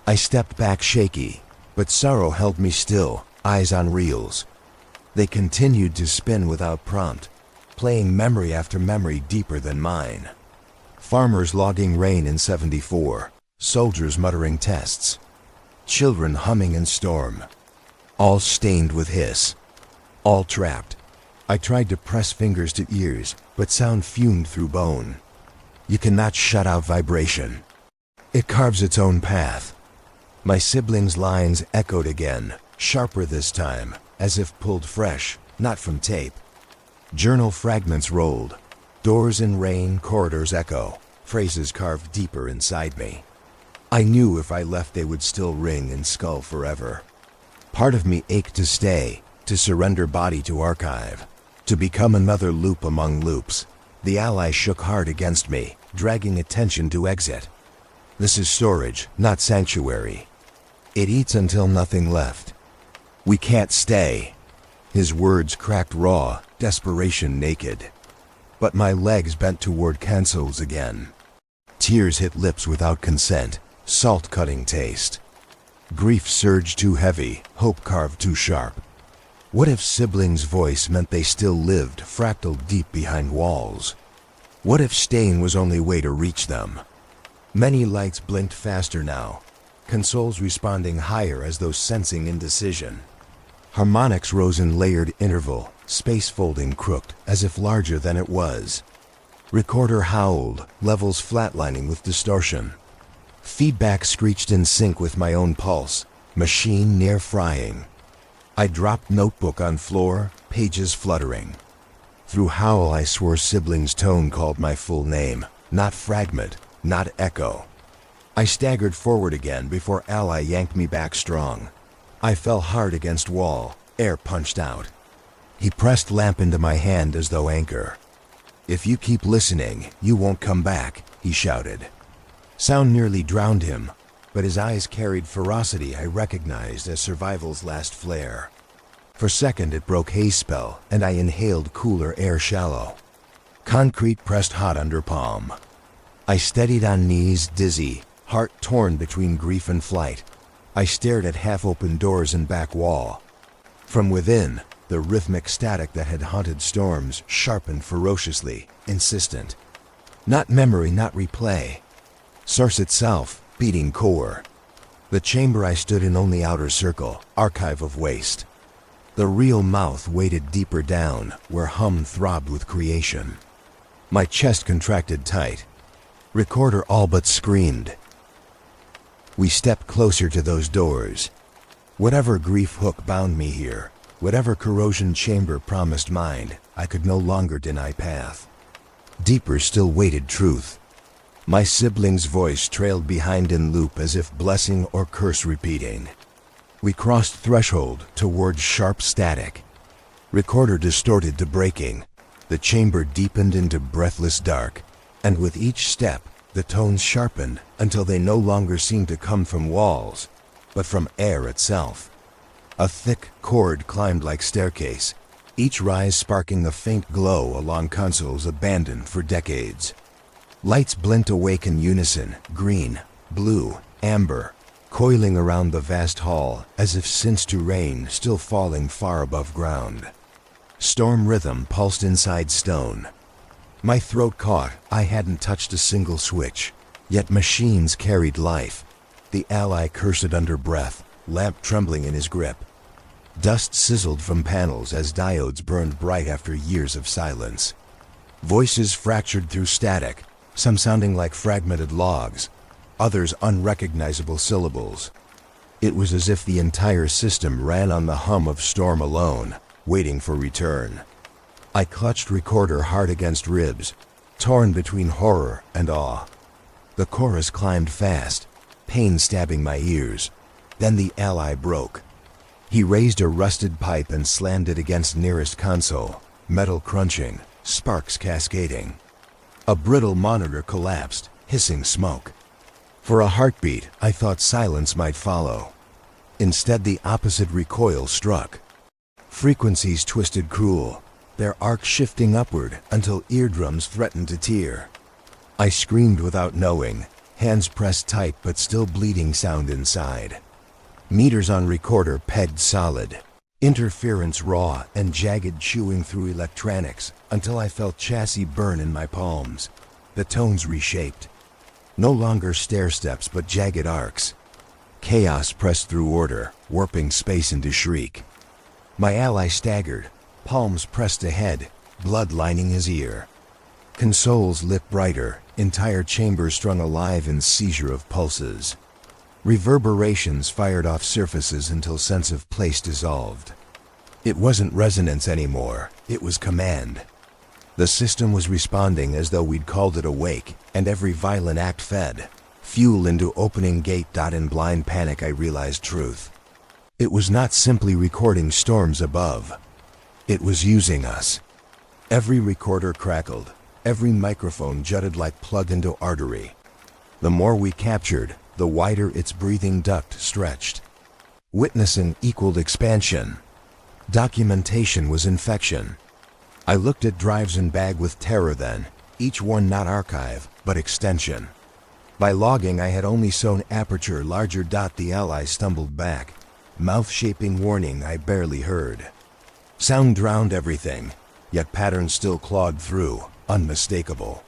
I stepped back shaky, but sorrow held me still, eyes on reels. They continued to spin without prompt, playing memory after memory deeper than mine. Farmers logging rain in 74. Soldiers muttering tests. Children humming in storm. All stained with hiss. All trapped. I tried to press fingers to ears, but sound fumed through bone. You cannot shut out vibration. It carves its own path. My siblings' lines echoed again, sharper this time, as if pulled fresh, not from tape. Journal fragments rolled. Doors in rain, corridors echo, phrases carved deeper inside me. I knew if I left they would still ring and skull forever. Part of me ached to stay, to surrender body to archive, to become another loop among loops. The ally shook hard against me, dragging attention to exit. This is storage, not sanctuary. It eats until nothing left. We can't stay. His words cracked raw, desperation naked. But my legs bent toward consoles again. Tears hit lips without consent, salt-cutting taste. Grief surged too heavy, hope carved too sharp. What if siblings' voice meant they still lived, fractal deep behind walls? What if staying was only way to reach them? Many lights blinked faster now, consoles responding higher as though sensing indecision. Harmonics rose in layered interval, space folding crooked as if larger than it was. Recorder howled, levels flatlining with distortion. Feedback screeched in sync with my own pulse, machine near frying. I dropped notebook on floor, pages fluttering. Through howl I swore siblings' tone called my full name, not fragment, not echo. I staggered forward again before ally yanked me back strong. I fell hard against wall, air punched out. He pressed lamp into my hand as though anchor. If you keep listening, you won't come back, he shouted. Sound nearly drowned him, but his eyes carried ferocity I recognized as survival's last flare. For a second it broke haze spell, and I inhaled cooler air shallow. Concrete pressed hot under palm. I steadied on knees, dizzy, heart torn between grief and flight. I stared at half-open doors and back wall. From within, the rhythmic static that had haunted storms sharpened ferociously, insistent. Not memory, not replay. Source itself, beating core. The chamber I stood in only outer circle, archive of waste. The real mouth weighted deeper down, where hum throbbed with creation. My chest contracted tight. Recorder all but screamed. We stepped closer to those doors. Whatever grief hook bound me here, whatever corrosion chamber promised mind, I could no longer deny path. Deeper still waited truth. My sibling's voice trailed behind in loop as if blessing or curse repeating. We crossed threshold towards sharp static. Recorder distorted to breaking. The chamber deepened into breathless dark, and with each step, the tones sharpened until they no longer seemed to come from walls, but from air itself. A thick cord climbed like staircase, each rise sparking a faint glow along consoles abandoned for decades. Lights blinked awake in unison, green, blue, amber, coiling around the vast hall as if since to rain still falling far above ground. Storm rhythm pulsed inside stone. My throat caught. I hadn't touched a single switch, yet machines carried life. The ally cursed under breath, lamp trembling in his grip. Dust sizzled from panels as diodes burned bright after years of silence. Voices fractured through static, some sounding like fragmented logs, others unrecognizable syllables. It was as if the entire system ran on the hum of storm alone, waiting for return. I clutched recorder hard against ribs, torn between horror and awe. The chorus climbed fast, pain stabbing my ears. Then the ally broke. He raised a rusted pipe and slammed it against nearest console, metal crunching, sparks cascading. A brittle monitor collapsed, hissing smoke. For a heartbeat, I thought silence might follow. Instead, the opposite recoil struck. Frequencies twisted cruel, their arc shifting upward until eardrums threatened to tear. I screamed without knowing, hands pressed tight but still bleeding sound inside. Meters on recorder pegged solid, interference raw and jagged chewing through electronics until I felt chassis burn in my palms. the tones reshaped. No longer stair steps but jagged arcs. Chaos pressed through order, warping space into shriek. My ally staggered, palms pressed ahead, blood lining his ear. Consoles lit brighter, entire chambers strung alive in seizure of pulses. Reverberations fired off surfaces until sense of place dissolved. It wasn't resonance anymore, it was command. The system was responding as though we'd called it awake, and every violent act fed fuel into opening gate. In blind panic I realized truth. It was not simply recording storms above. It was using us. Every recorder crackled, every microphone jutted like plugged into artery. The more we captured, the wider its breathing duct stretched. Witnessing equaled expansion. Documentation was infection. I looked at drives and bag with terror then, each one not archive, but extension. By logging I had only sewn aperture larger. The ally stumbled back, mouth-shaping warning I barely heard. Sound drowned everything, yet patterns still clawed through, unmistakable.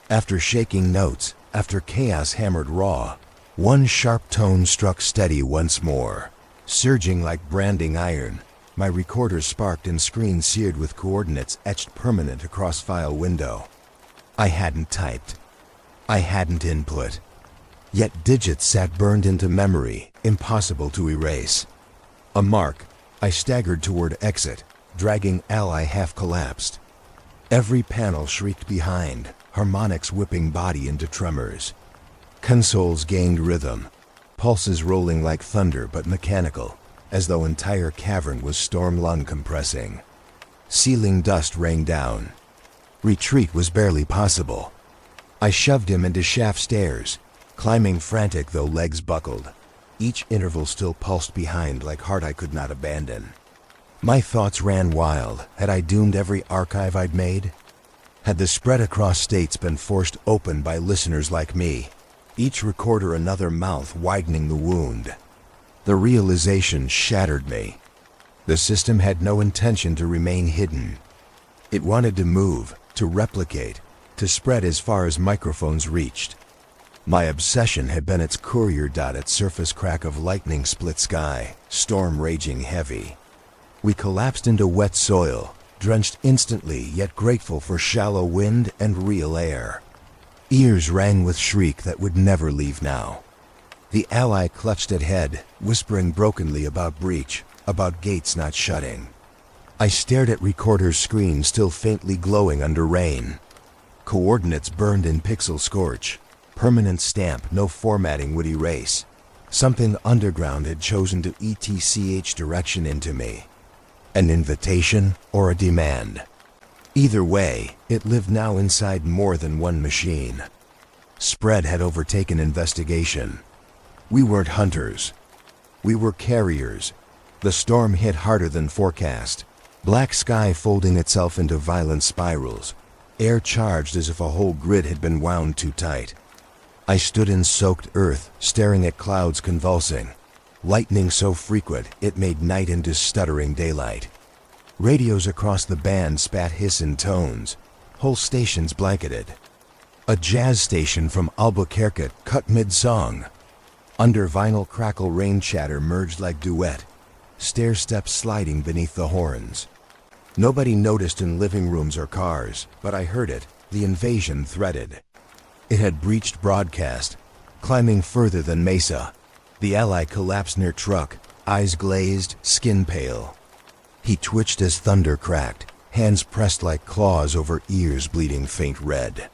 After shaking notes, after chaos hammered raw, one sharp tone struck steady once more. Surging like branding iron, my recorder sparked and screen seared with coordinates etched permanent across file window. I hadn't typed. I hadn't input. Yet digits sat burned into memory, impossible to erase. A mark. I staggered toward exit, dragging ally half collapsed. Every panel shrieked behind, harmonics whipping body into tremors. Consoles gained rhythm, pulses rolling like thunder but mechanical, as though entire cavern was storm lung compressing. Ceiling dust rained down. Retreat was barely possible. I shoved him into shaft stairs, climbing frantic though legs buckled. Each interval still pulsed behind like heart I could not abandon. My thoughts ran wild. Had I doomed every archive I'd made? Had the spread across states been forced open by listeners like me? Each recorder another mouth widening the wound. The realization shattered me. The system had no intention to remain hidden. It wanted to move, to replicate, to spread as far as microphones reached. My obsession had been its courier. At surface crack of lightning split sky, storm raging heavy. We collapsed into wet soil, drenched instantly yet grateful for shallow wind and real air. Ears rang with shriek that would never leave now. The ally clutched at head, whispering brokenly about breach, about gates not shutting. I stared at recorder's screen still faintly glowing under rain. Coordinates burned in pixel scorch. Permanent stamp no formatting would erase. Something underground had chosen to ETCH direction into me. An invitation or a demand. Either way, it lived now inside more than one machine. Spread had overtaken investigation. We weren't hunters. We were carriers. The storm hit harder than forecast. Black sky folding itself into violent spirals. Air charged as if a whole grid had been wound too tight. I stood in soaked earth, staring at clouds convulsing. Lightning so frequent, it made night into stuttering daylight. Radios across the band spat hiss and tones. Whole stations blanketed. A jazz station from Albuquerque cut mid-song. Under vinyl crackle rain chatter merged like duet. Stair steps sliding beneath the horns. Nobody noticed in living rooms or cars, but I heard it, the invasion threaded. It had breached broadcast, climbing further than Mesa. The ally collapsed near truck, eyes glazed, skin pale. He twitched as thunder cracked, hands pressed like claws over ears bleeding faint red.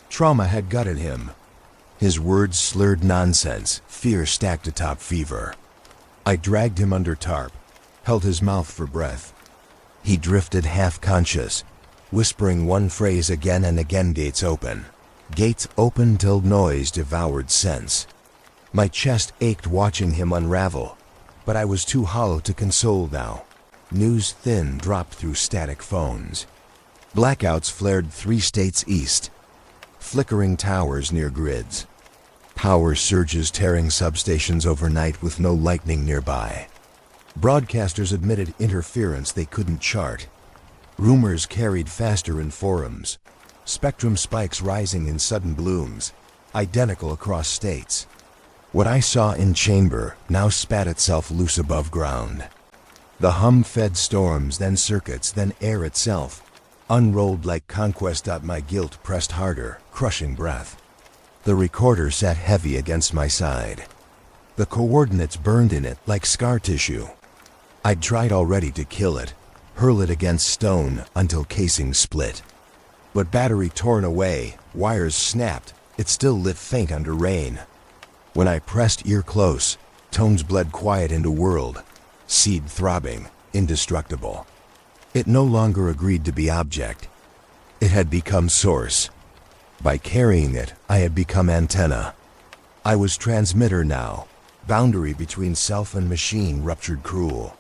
Trauma had gutted him. His words slurred nonsense, fear stacked atop fever. I dragged him under tarp, held his mouth for breath. He drifted half-conscious, whispering one phrase again and again. Gates open. Gates open till noise devoured sense. My chest ached watching him unravel, but I was too hollow to console now. News thin dropped through static phones. Blackouts flared 3 states east. Flickering towers near grids. Power surges tearing substations overnight with no lightning nearby. Broadcasters admitted interference they couldn't chart. Rumors carried faster in forums. spectrum spikes rising in sudden blooms, identical across states. What I saw in chamber now spat itself loose above ground. The hum fed storms, then circuits, then air itself, unrolled like conquest. My guilt pressed harder, crushing breath. The recorder sat heavy against my side. The coordinates burned in it like scar tissue. I'd tried already to kill it, hurl it against stone until casings split. But battery torn away, wires snapped, it still lit faint under rain. When I pressed ear close, tones bled quiet into world, seed throbbing, indestructible. It no longer agreed to be object. It had become source. By carrying it, I had become antenna. I was transmitter now. Boundary between self and machine ruptured cruel.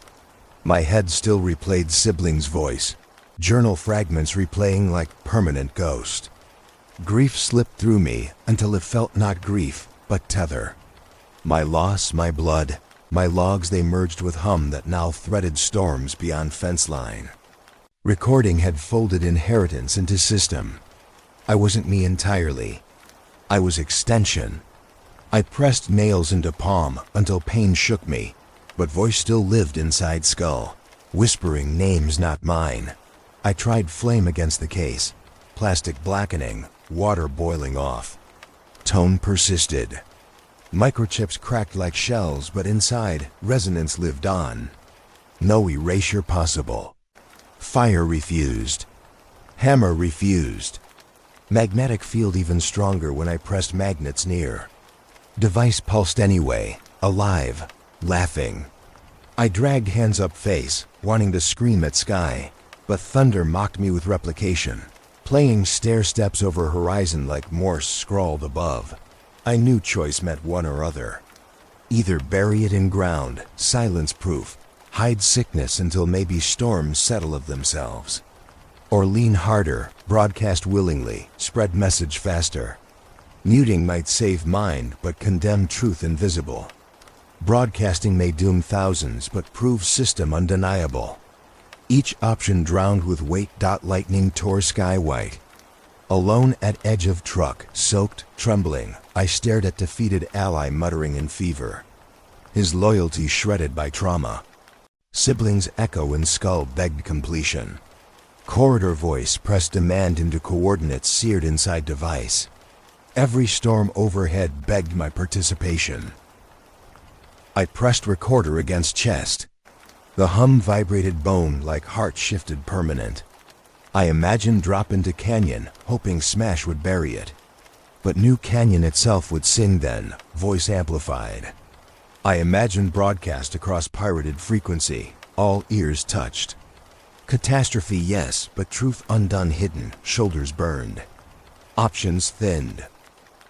My head still replayed sibling's voice, journal fragments replaying like permanent ghost. Grief slipped through me until it felt not grief, but tether. My loss, my blood, my logs, they merged with hum that now threaded storms beyond fence line. Recording had folded inheritance into system. I wasn't me entirely. I was extension. I pressed nails into palm until pain shook me, but voice still lived inside skull, whispering names not mine. I tried flame against the case, plastic blackening, water boiling off. Tone persisted. Microchips cracked like shells, but inside, resonance lived on. No erasure possible. Fire refused. Hammer refused. Magnetic field even stronger when I pressed magnets near. Device pulsed anyway, alive, laughing. I dragged hands up face, wanting to scream at sky, but thunder mocked me with replication, playing stair steps over horizon like Morse scrawled above. I knew choice meant one or other. Either bury it in ground, silence-proof, hide sickness until maybe storms settle of themselves. Or lean harder, broadcast willingly, spread message faster. Muting might save mind, but condemn truth invisible. Broadcasting may doom thousands, but prove system undeniable. Each option drowned with weight. Lightning tore sky white. Alone at edge of truck, soaked, trembling, I stared at defeated ally muttering in fever. His loyalty shredded by trauma. Siblings echo in skull begged completion. Corridor voice pressed demand into coordinates seared inside device. Every storm overhead begged my participation. I pressed recorder against chest. The hum vibrated bone like heart shifted permanent. I imagined drop into canyon, hoping smash would bury it. But new canyon itself would sing then, voice amplified. I imagined broadcast across pirated frequency, all ears touched. Catastrophe, yes, but truth undone, hidden, shoulders burned. Options thinned.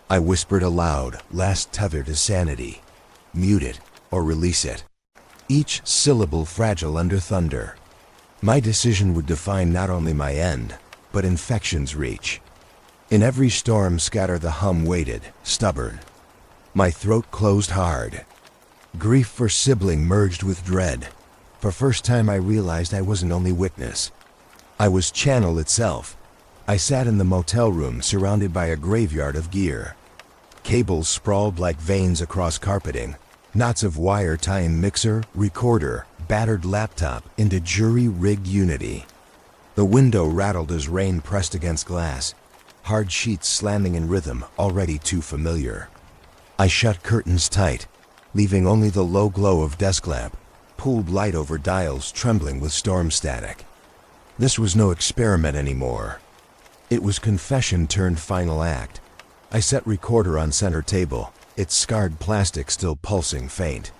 I whispered aloud, last tether to sanity. Mute it, or release it. Each syllable fragile under thunder. My decision would define not only my end, but infection's reach. In every storm scatter the hum waited, stubborn. My throat closed hard. Grief for sibling merged with dread. For first time I realized I wasn't only witness. I was channel itself. I sat in the motel room surrounded by a graveyard of gear. Cables sprawled like veins across carpeting. Knots of wire tying mixer, recorder, battered laptop into jury-rigged unity. The window rattled as rain pressed against glass. Hard sheets slamming in rhythm, already too familiar. I shut curtains tight, leaving only the low glow of desk lamp. Pooled light over dials trembling with storm static. This was no experiment anymore. It was confession turned final act. I set recorder on center table, its scarred plastic still pulsing faint.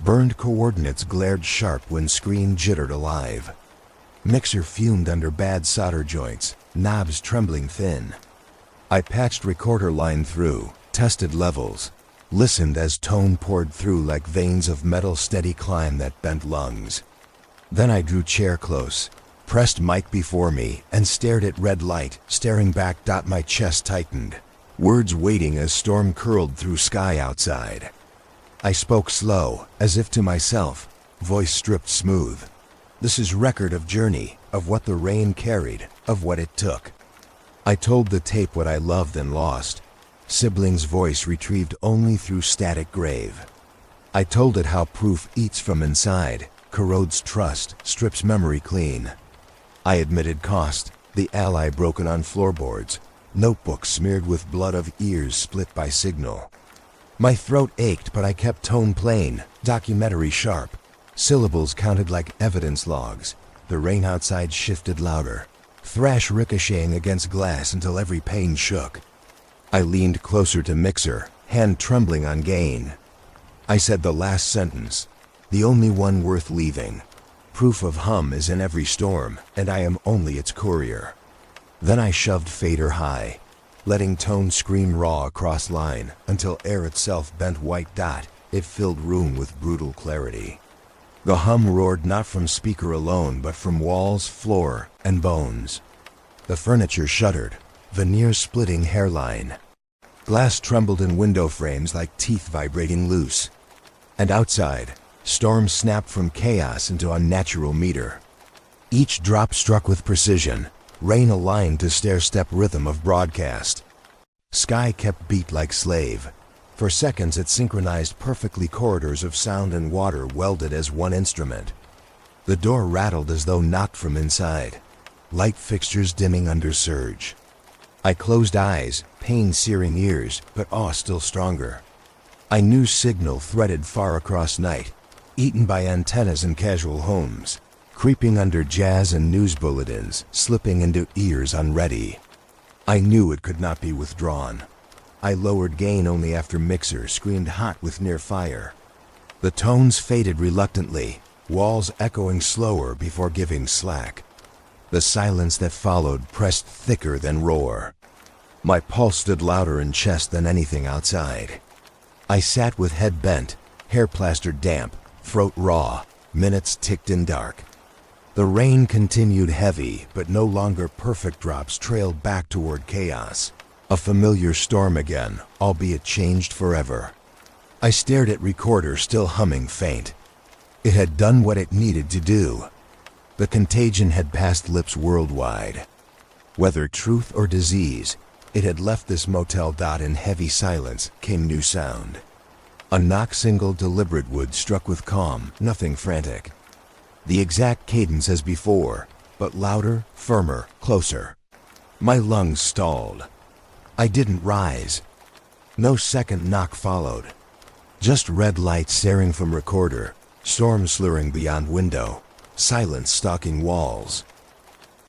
Burned coordinates glared sharp when screen jittered alive. Mixer fumed under bad solder joints, knobs trembling thin. I patched recorder line through, tested levels. Listened as tone poured through like veins of metal, steady climb that bent lungs. Then I drew chair close, pressed mic before me, and stared at red light, staring back. My chest tightened, words waiting as storm curled through sky outside. I spoke slow, as if to myself, voice stripped smooth. This is record of journey, of what the rain carried, of what it took. I told the tape what I loved and lost. Sibling's voice retrieved only through static grave. I told it how proof eats from inside, corrodes trust, strips memory clean. I admitted cost, the ally broken on floorboards, notebooks smeared with blood of ears split by signal. My throat ached, but I kept tone plain, documentary sharp. Syllables counted like evidence logs. The rain outside shifted louder, thrash ricocheting against glass until every pane shook. I leaned closer to Mixer, hand trembling on gain. I said the last sentence, the only one worth leaving. Proof of hum is in every storm, and I am only its courier. Then I shoved fader high, letting tone scream raw across line until air itself bent white dot. It filled room with brutal clarity. The hum roared not from speaker alone, but from walls, floor, and bones. The furniture shuddered, veneer splitting hairline. Glass trembled in window frames like teeth vibrating loose. And outside, storms snapped from chaos into unnatural meter. Each drop struck with precision, rain aligned to stair-step rhythm of broadcast. Sky kept beat like slave. For seconds it synchronized perfectly, corridors of sound and water welded as one instrument. The door rattled as though knocked from inside, light fixtures dimming under surge. I closed eyes, pain searing ears, but awe still stronger. I knew signal threaded far across night, eaten by antennas in casual homes, creeping under jazz and news bulletins, slipping into ears unready. I knew it could not be withdrawn. I lowered gain only after Mixer screamed hot with near fire. The tones faded reluctantly, walls echoing slower before giving slack. The silence that followed pressed thicker than roar. My pulse stood louder in chest than anything outside. I sat with head bent, hair plastered damp, throat raw, minutes ticked in dark. The rain continued heavy, but no longer perfect drops trailed back toward chaos. A familiar storm again, albeit changed forever. I stared at recorder still humming faint. It had done what it needed to do. The contagion had passed lips worldwide. Whether truth or disease, it had left this motel dot in heavy silence. Came new sound. A knock, single deliberate wood struck with calm, nothing frantic. The exact cadence as before, but louder, firmer, closer. My lungs stalled. I didn't rise. No second knock followed. Just red light staring from recorder, storm slurring beyond window, silence stalking walls.